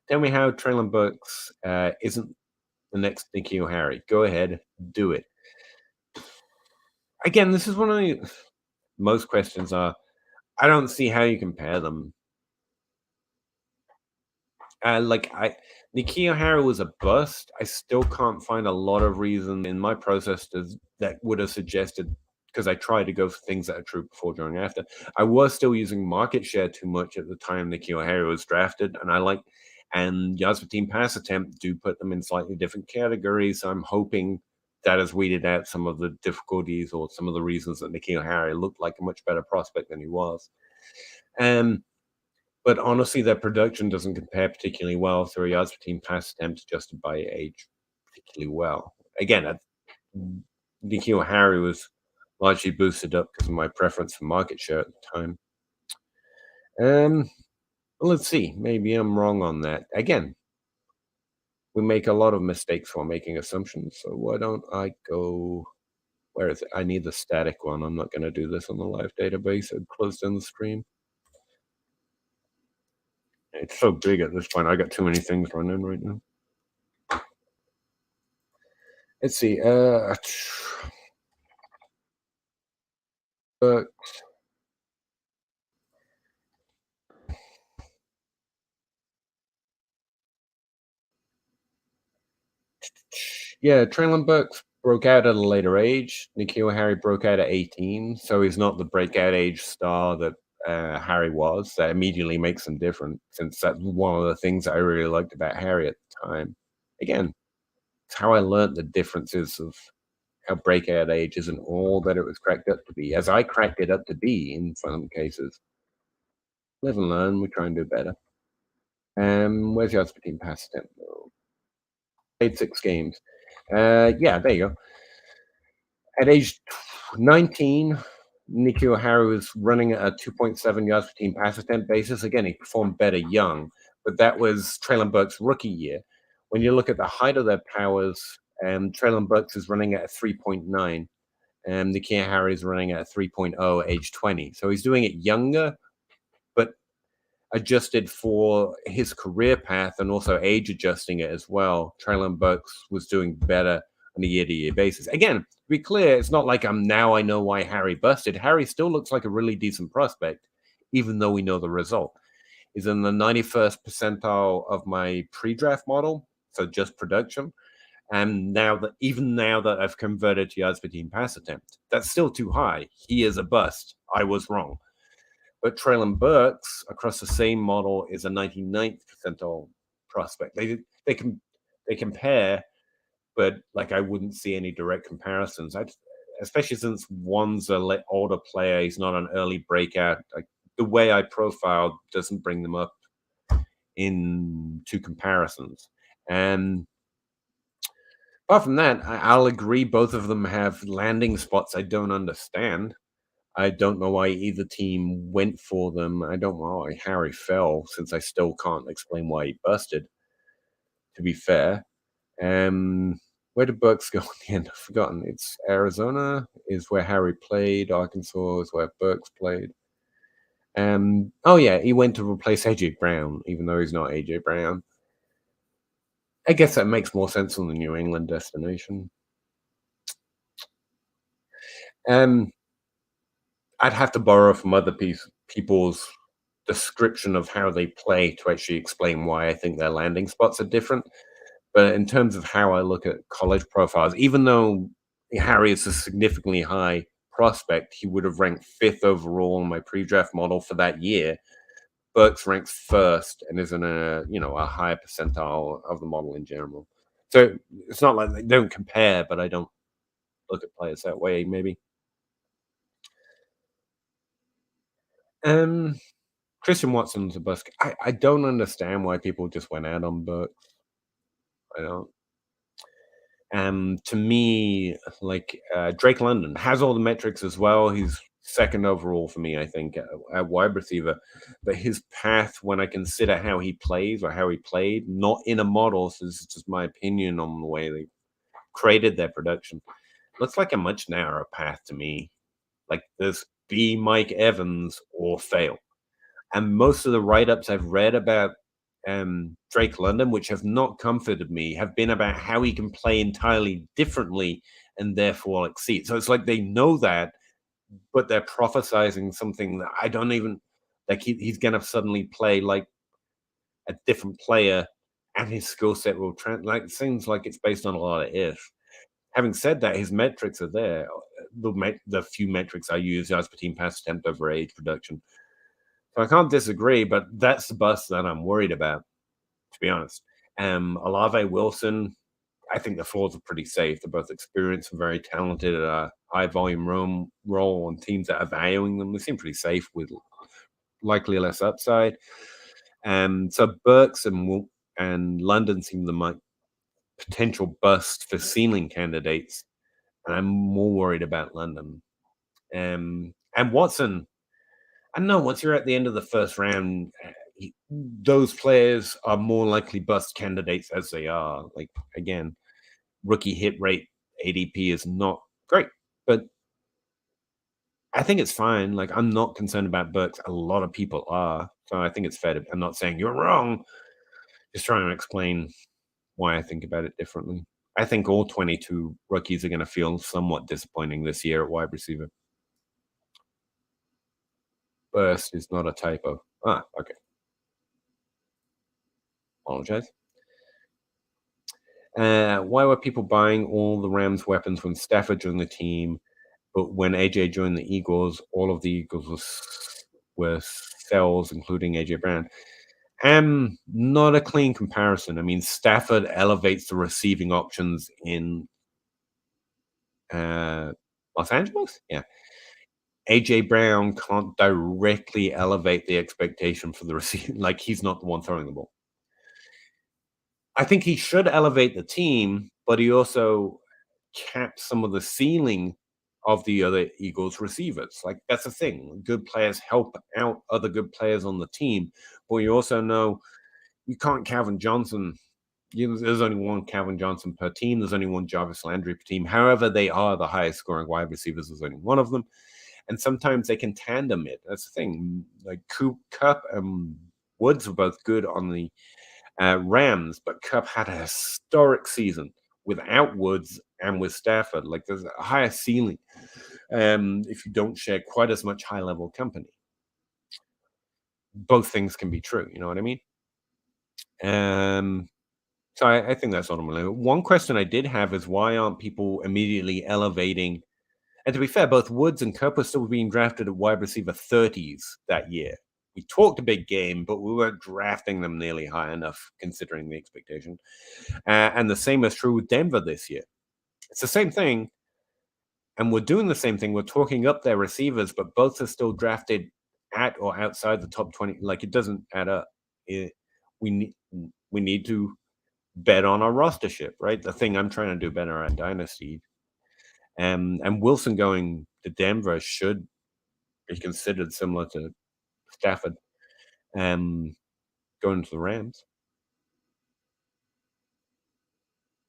Tell me how Traylon Burks isn't the next Nikhil Harry. Go ahead, do it. Again, this is one of the most questions are. I don't see how you compare them. Nikhil Harry was a bust. I still can't find a lot of reason in my process that would have suggested because I tried to go for things that are true before, during, after. I was still using market share too much at the time Nikhil Harry was drafted, and yards per team pass attempt do put them in slightly different categories. So I'm hoping that has weeded out some of the difficulties or some of the reasons that Nikhil Harry looked like a much better prospect than he was. Um, but honestly, their production doesn't compare particularly well. 3 yards per team pass attempt adjusted by age particularly well. Again, Nikhil Harry was largely boosted up because of my preference for market share at the time. Um, let's see. Maybe I'm wrong on that. Again, we make a lot of mistakes while making assumptions. So why don't I go? Where is it? I need the static one. I'm not going to do this on the live database. I'd close down the stream. It's so big at this point. I got too many things running right now. Let's see. Yeah, Traylon Burks broke out at a later age. Nikhil Harry broke out at 18, so he's not the breakout age star that Harry was. That immediately makes him different, since that's one of the things that I really liked about Harry at the time. Again, it's how I learned the differences of how breakout age isn't all that it was cracked up to be, as I cracked it up to be in some cases. Live and learn. We try and do better. Where's yards per team pass attempt? Played 6 games. Yeah, there you go. At age 19, Nikhil Harry was running at a 2.7 yards per team pass attempt basis. Again, he performed better young, but that was Traylon Burks' rookie year. When you look at the height of their powers, Traylon Burks is running at a 3.9, and Nikhil Harry is running at a 3.0 at age 20. So he's doing it younger, but adjusted for his career path and also age adjusting it as well. Traylon Burks was doing better on a year-to-year basis. Again, to be clear, it's not like I know why Harry busted. Harry still looks like a really decent prospect, even though we know the result. He's in the 91st percentile of my pre-draft model, so just production. And now that I've converted to yards per team pass attempt, that's still too high. He is a bust. I was wrong. But Traylon Burks across the same model is a 99th percentile prospect. They can they compare, but like I wouldn't see any direct comparisons. Especially since one's older player, he's not an early breakout. Like the way I profiled doesn't bring them up into comparisons. And apart from that, I'll agree both of them have landing spots I don't understand. I don't know why either team went for them. I don't know why Harry fell, since I still can't explain why he busted, to be fair. Um, where did Burks go in the end? I've forgotten. It's Arizona is where Harry played. Arkansas is where Burks played. Oh yeah, he went to replace AJ Brown, even though he's not AJ Brown. I guess that makes more sense on the New England destination. Um, I'd have to borrow from other people's description of how they play to actually explain why I think their landing spots are different. But in terms of how I look at college profiles, even though Harry is a significantly high prospect, he would have ranked fifth overall in my pre-draft model for that year. Burks ranks first and is in a higher percentile of the model in general. So it's not like they don't compare, but I don't look at players that way. Maybe. Um, Christian Watson's a bust. I don't understand why people just went out on Burks. I don't. To me, like Drake London has all the metrics as well. He's second overall for me, I think, at wide receiver. But his path, when I consider how he plays or how he played, not in a model, so this is just my opinion on the way they created their production, looks like a much narrower path to me. Like this, be Mike Evans or fail. And most of the write-ups I've read about Drake London, which have not comforted me, have been about how he can play entirely differently and therefore exceed. So it's like they know that, but they're prophesizing something that I don't even like. He's going to suddenly play like a different player, and his skill set will like. It seems like it's based on a lot of if. Having said that, his metrics are there. The few metrics I use, yards per team pass attempt over age production. So I can't disagree, but that's the bust that I'm worried about, to be honest. Olave Wilson, I think the floors are pretty safe. They're both experienced and very talented at a high volume role on teams that are valuing them. They seem pretty safe with likely less upside. So Burks and London seem the potential bust for ceiling candidates. And I'm more worried about London. And Watson, I don't know. Once you're at the end of the first round, those players are more likely bust candidates as they are. Like again, rookie hit rate ADP is not great, but I think it's fine. Like I'm not concerned about Burks. A lot of people are, so I think it's fair. I'm not saying you're wrong. Just trying to explain why I think about it differently. I think all 22 rookies are going to feel somewhat disappointing this year at wide receiver. Burst is not a typo. Ah, okay. Apologize. Why were people buying all the Rams weapons when Stafford joined the team, but when AJ joined the Eagles, all of the Eagles were sells, including AJ Brown? Not a clean comparison. I mean, Stafford elevates the receiving options in uh, Los Angeles. Yeah, AJ Brown can't directly elevate the expectation for the receiver. Like he's not the one throwing the ball. I think he should elevate the team, but he also caps some of the ceiling of the other Eagles receivers. Like that's the thing. Good players help out other good players on the team, but you also know you can't Calvin Johnson. There's only one Calvin Johnson per team. There's only one Jarvis Landry per team. However, they are the highest scoring wide receivers. There's only one of them, and sometimes they can tandem it. That's the thing. Like Cup and Woods were both good on the Rams, but Cup had a historic season without Woods and with Stafford. Like there's a higher ceiling if you don't share quite as much high level company. Both things can be true. You know what I mean? Um, so I think that's ultimately one question I did have is why aren't people immediately elevating? And to be fair, both Woods and Cup are still being drafted at wide receiver 30s that year. We talked a big game, but we weren't drafting them nearly high enough considering the expectation. And the same is true with Denver this year. It's the same thing, and we're doing the same thing. We're talking up their receivers, but both are still drafted at or outside the top 20. Like it doesn't add up. It, we need we need to bet on our rostership, right? The thing I'm trying to do better at Dynasty. And Wilson going to Denver should be considered similar to Stafford going to the Rams.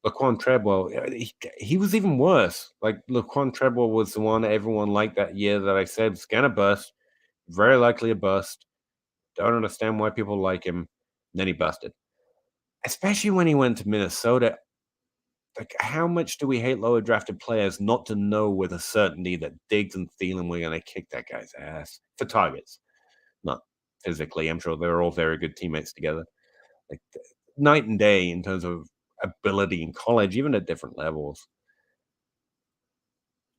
Laquan Treadwell, he was even worse. Like Laquan Treadwell was the one everyone liked that year that I said was gonna bust, very likely a bust. Don't understand why people like him. Then he busted, especially when he went to Minnesota. Like, how much do we hate lower drafted players not to know with a certainty that Diggs and Thielen were going to kick that guy's ass for targets, not physically. I'm sure they're all very good teammates together. Like night and day in terms of ability in college, even at different levels.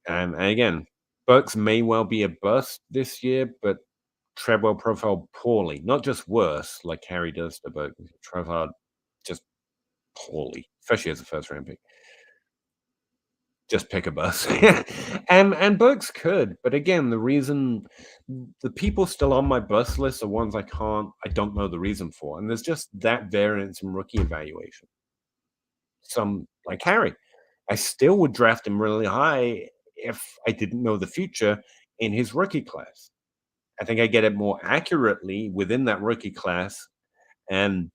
And again, Burks may well be a bust this year, but Treadwell profiled poorly, not just worse, like Harry does to Burks. Trevor just poorly, especially as a first round pick. Just pick a bus. And Burks could, but again, the reason the people still on my bus list are ones I don't know the reason for. And there's just that variance in rookie evaluation. Some like Harry, I still would draft him really high if I didn't know the future in his rookie class. I think I get it more accurately within that rookie class and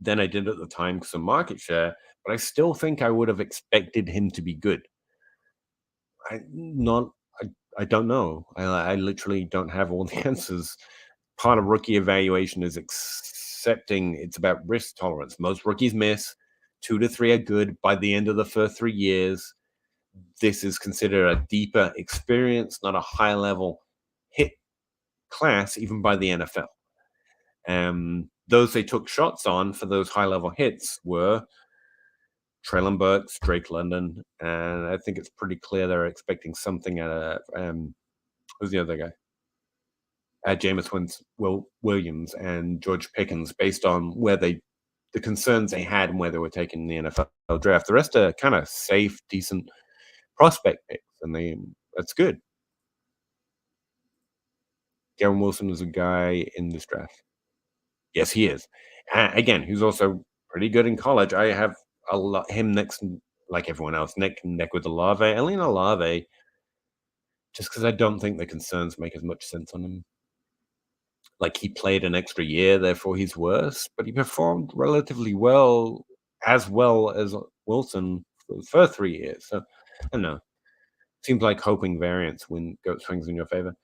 than I did at the time because of market share, but I still think I would have expected him to be good. I not I don't know. I literally don't have all the answers. Part of rookie evaluation is accepting it's about risk tolerance. Most rookies miss. 2 to 3 are good by the end of the first 3 years. This is considered a deeper experience, not a high level hit class, even by the NFL. Those they took shots on for those high level hits were Traylon Burks, Drake London, and I think it's pretty clear they're expecting something out of who's the other guy? Williams and George Pickens, based on the concerns they had and where they were taking the NFL draft. The rest are kind of safe, decent prospect picks, and that's good. Garen Wilson is a guy in this draft. Yes, he is. Again, who's also pretty good in college. I have a lot him next, like everyone else, neck and neck with Olave. Elena Olave, just because I don't think the concerns make as much sense on him. Like he played an extra year, therefore he's worse, but he performed relatively well as Wilson for the first 3 years. So I don't know. Seems like hoping variance when goat swings in your favor.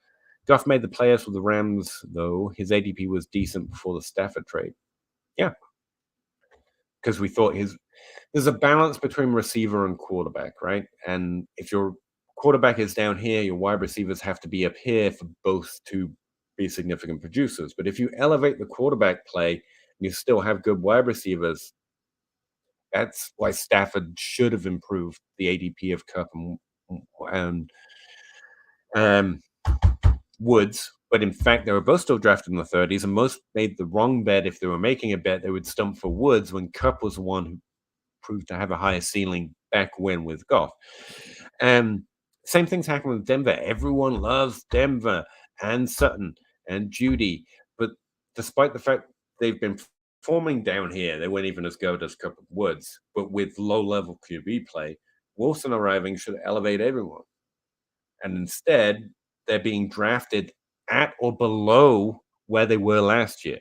Goff made the playoffs with the Rams, though. His ADP was decent before the Stafford trade. Yeah, because we thought there's a balance between receiver and quarterback, right? And if your quarterback is down here, your wide receivers have to be up here for both to be significant producers. But if you elevate the quarterback play and you still have good wide receivers, that's why Stafford should have improved the ADP of Cup and um, Woods. But in fact, they were both still drafted in the 30s, and most made the wrong bet. If they were making a bet, they would stump for Woods when Cup was the one who proved to have a higher ceiling back when with Goff. And same things happen with Denver. Everyone loves Denver and Sutton and Judy, but despite the fact they've been performing down here, they weren't even as good as Cup of Woods, but with low level QB play, Wilson arriving should elevate everyone. And instead, they're being drafted at or below where they were last year.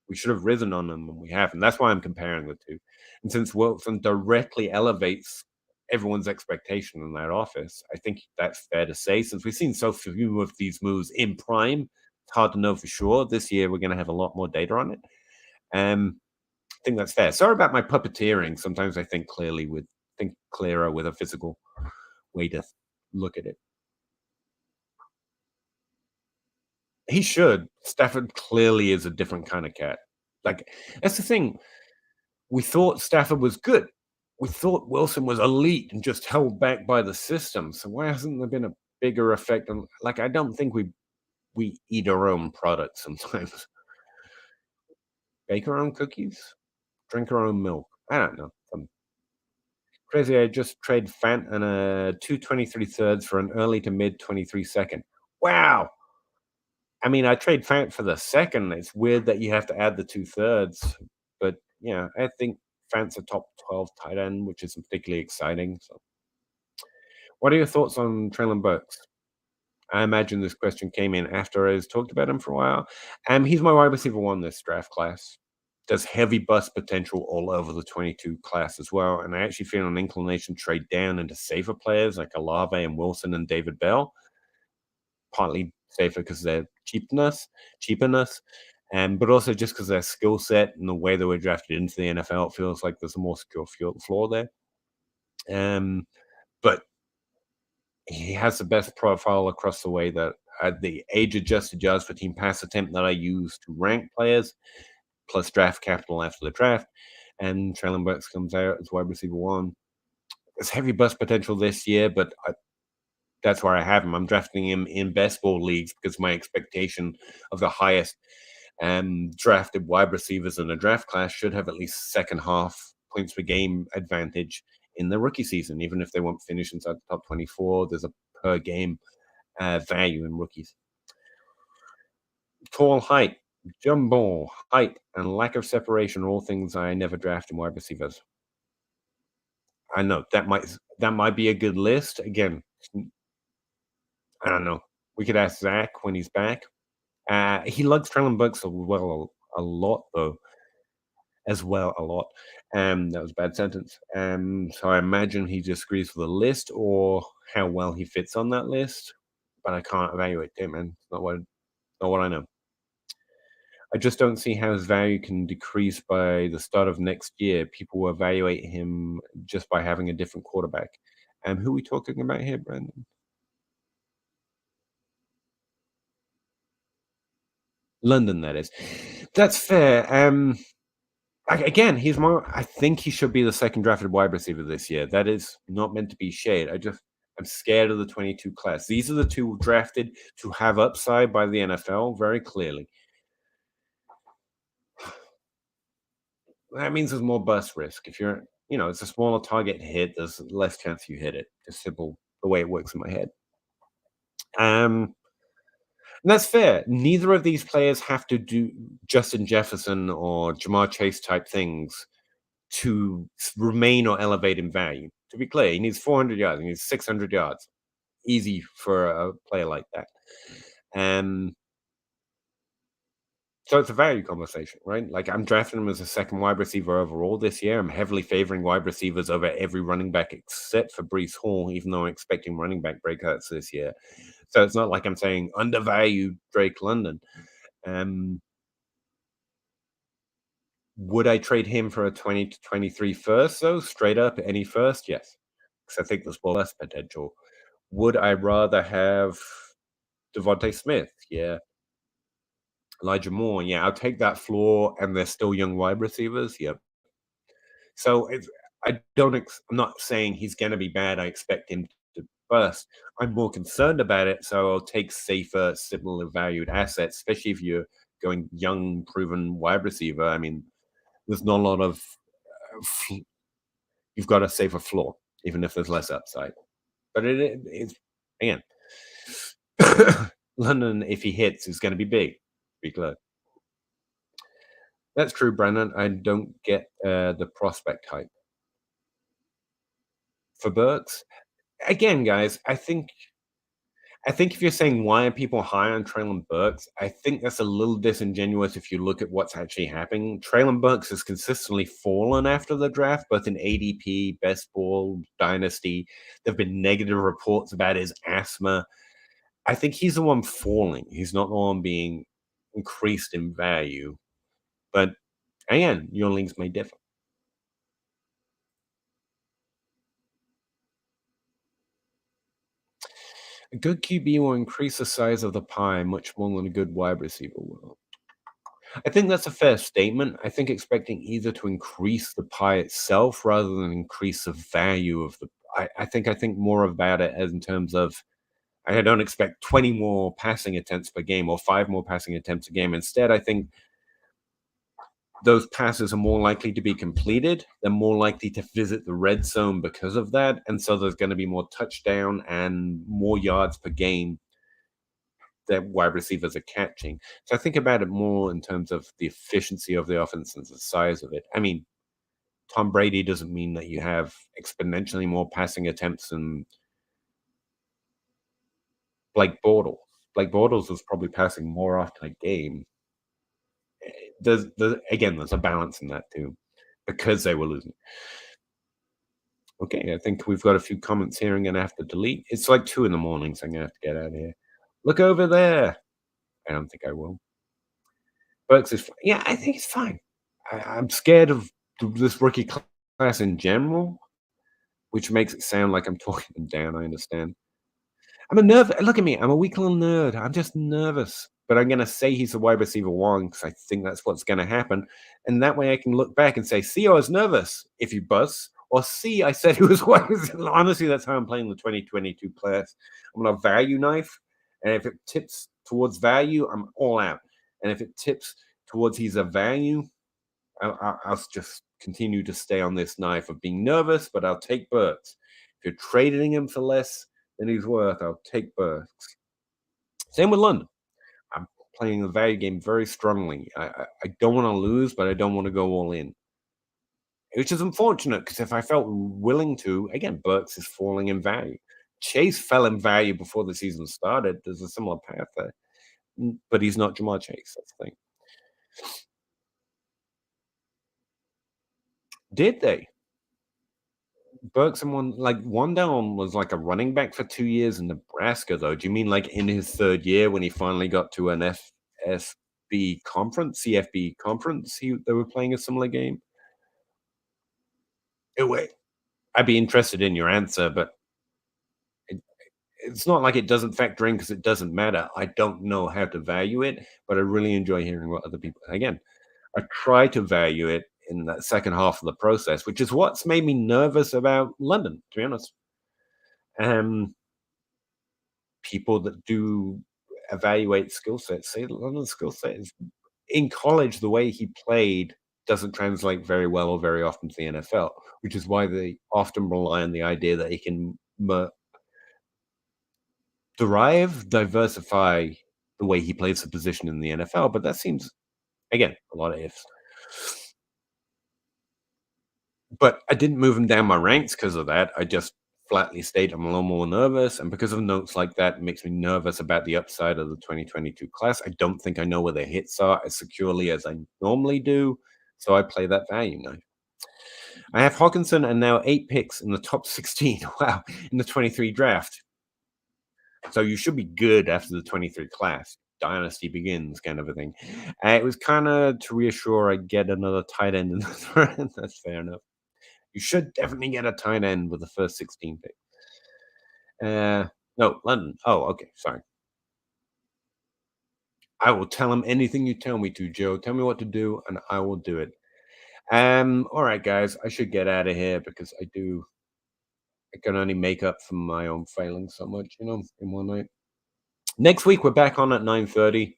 We should have risen on them, and we haven't. That's why I'm comparing the two. And since Wilson directly elevates everyone's expectation in that office, I think that's fair to say. Since we've seen so few of these moves in prime, it's hard to know for sure. This year, we're going to have a lot more data on it. I think that's fair. Sorry about my puppeteering. Sometimes I think clearer with a physical way to look at it. He should. Stafford clearly is a different kind of cat. Like, that's the thing. We thought Stafford was good. We thought Wilson was elite and just held back by the system. So why hasn't there been a bigger effect on, like, I don't think we eat our own products sometimes. Bake our own cookies, drink our own milk. I don't know. Crazy. I just trade Fant and a 223 thirds for an early to mid 23 second. Wow. I mean, I trade Fant for the second. It's weird that you have to add the 2/3, but yeah, I think Fant's a top 12 tight end, which isn't particularly exciting. So, what are your thoughts on Traylon Burks? I imagine this question came in after I was talked about him for a while. He's my wide receiver one this draft class. There's heavy bust potential all over the 22 class as well, and I actually feel an inclination to trade down into safer players like Olave and Wilson and David Bell. Partly safer because they're cheaperness, but also just because their skill set and the way they were drafted into the NFL, it feels like there's a more skill floor there. But he has the best profile across the way that the age-adjusted yards per team pass attempt that I use to rank players, plus draft capital after the draft, and Traylon Burks comes out as wide receiver one. There's heavy bust potential this year, but that's where I have him. I'm drafting him in best ball leagues because my expectation of the highest drafted wide receivers in a draft class should have at least second half points per game advantage in the rookie season. Even if they won't finish inside the top 24, there's a per game value in rookies. Tall height, jumbo height, and lack of separation are all things I never draft in wide receivers. I know that might be a good list. Again, I don't know. We could ask Zach when he's back. He likes Traylon Burks a lot though, as well a lot. That was a bad sentence. So I imagine he disagrees with the list or how well he fits on that list, but I can't evaluate him, man. It's not what I know. I just don't see how his value can decrease by the start of next year. People will evaluate him just by having a different quarterback. Who are we talking about here, Brandon? London, that is. That's fair. Again, he's more. I think he should be the second drafted wide receiver this year. That is not meant to be shade. I'm scared of the 22 class. These are the two drafted to have upside by the NFL very clearly. That means there's more bust risk. If it's a smaller target hit, there's less chance you hit it. Just simple the way it works in my head. Um, and that's fair. Neither of these players have to do Justin Jefferson or Jamar Chase type things to remain or elevate in value. To be clear, he needs 400 yards. He needs 600 yards. Easy for a player like that. Um, so it's a value conversation, right? Like I'm drafting him as a second wide receiver overall this year. I'm heavily favoring wide receivers over every running back except for Brees Hall, even though I'm expecting running back breakouts this year. So it's not like I'm saying undervalued Drake London. Um, would I trade him for a 20 to 23 first, though? Straight up, any first? Yes. Because I think there's less potential. Would I rather have Devontae Smith? Yeah. Elijah Moore? Yeah. I'll take that floor, and they're still young wide receivers. Yep. So I'm not saying he's going to be bad. I expect him to burst. I'm more concerned about it. So I'll take safer, similar valued assets, especially if you're going young, proven wide receiver. I mean, there's not a lot of you've got a safer floor, even if there's less upside. But it's again, London, if he hits, is going to be big. Be clear. That's true, Brandon. I don't get the prospect hype for Burks. Again, guys, I think if you're saying why are people high on Traylon Burks, I think that's a little disingenuous if you look at what's actually happening. Traylon Burks has consistently fallen after the draft, both in ADP, best ball, dynasty. There have been negative reports about his asthma. I think he's the one falling. He's not the one being increased in value. But again, your leagues may differ. A good QB will increase the size of the pie much more than a good wide receiver will. I think that's a fair statement. I think expecting either to increase the pie itself rather than increase the value of the I think more about it as in terms of I don't expect 20 more passing attempts per game or 5 more passing attempts a game. Instead, I think those passes are more likely to be completed. They're more likely to visit the red zone because of that. And so there's going to be more touchdown and more yards per game that wide receivers are catching. So I think about it more in terms of the efficiency of the offense and the size of it. I mean, Tom Brady doesn't mean that you have exponentially more passing attempts than Blake Bortles. Blake Bortles was probably passing more often a game. There's a balance in that too, because they were losing. Okay, I think we've got a few comments here I'm gonna have to delete. It's like 2 in the morning, so I'm gonna have to get out of here. Look over there. I don't think I will. Burks is yeah, I think it's fine. I'm scared of this rookie class in general, which makes it sound like I'm talking them down. I understand. I'm a nerve. Look at me. I'm a weak little nerd. I'm just nervous. But I'm going to say he's the wide receiver one because I think that's what's going to happen. And that way I can look back and say, see, I was nervous if you buzz. Or see, I said he was wide receiver. Honestly, that's how I'm playing the 2022 class. I'm going to value knife. And if it tips towards value, I'm all out. And if it tips towards he's a value, I'll just continue to stay on this knife of being nervous, but I'll take Burks. If you're trading him for less than he's worth, I'll take Burks. Same with London. I'm playing the value game very strongly. I don't want to lose, but I don't want to go all in, which is unfortunate because if I felt willing to, again, Burks is falling in value. Chase fell in value before the season started. There's a similar path there, but he's not Jamar Chase. That's the thing. Did they? Burks and one like Wandale was like a running back for 2 years in Nebraska, though. Do you mean like in his 3rd year when he finally got to an FSB conference, CFB conference, they were playing a similar game? Wait, I'd be interested in your answer, but it it's not like it doesn't factor in because it doesn't matter. I don't know how to value it, but I really enjoy hearing what other people again, I try to value it in that second half of the process, which is what's made me nervous about London, to be honest. Um People that do evaluate skill sets say London's skill set is in college, the way he played doesn't translate very well or very often to the NFL, which is why they often rely on the idea that he can diversify the way he plays the position in the NFL. But that seems, again, a lot of ifs. But I didn't move him down my ranks because of that. I just flatly state I'm a little more nervous, and because of notes like that, it makes me nervous about the upside of the 2022 class. I don't think I know where the hits are as securely as I normally do, so I play that value now. I have Hawkinson and now 8 picks in the top 16. Wow, in the 23 draft. So you should be good after the 23 class. Dynasty begins, kind of a thing. It was kind of to reassure I get another tight end in the third. That's fair enough. You should definitely get a tight end with the first 16 pick. No, London. Oh, okay. Sorry. I will tell him anything you tell me to, Joe. Tell me what to do, and I will do it. All right, guys. I should get out of here because I can only make up for my own failings so much, in one night. Next week we're back on at 9:30.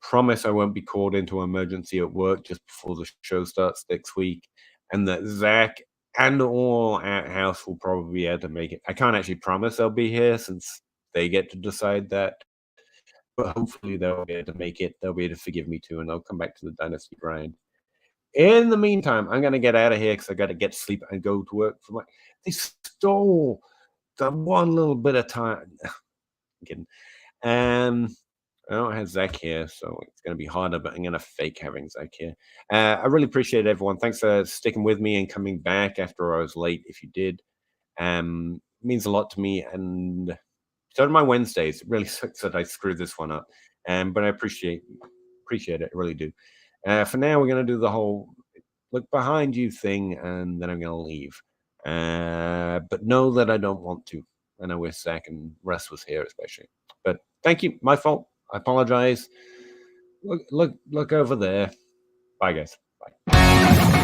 Promise I won't be called into emergency at work just before the show starts next week, and that Zach and all at house will probably be able to make it. I can't actually promise they'll be here since they get to decide that, but hopefully they'll be able to make it. They'll be able to forgive me too, and I'll come back to the Dynasty Grind. In the meantime, I'm gonna get out of here because I got to get sleep and go to work for my. They stole the one little bit of time. I'm kidding. Um, I don't have Zach here, so it's going to be harder, but I'm going to fake having Zach here. I really appreciate everyone. Thanks for sticking with me and coming back after I was late. If you did, it means a lot to me. And so do my Wednesdays. It really sucks that I screwed this one up. But I appreciate it. I really do. For now, we're going to do the whole look behind you thing, and then I'm going to leave. But know that I don't want to. And I wish Zach and Russ was here, especially. But thank you. My fault. I apologize. Look over there. Bye, guys. Bye.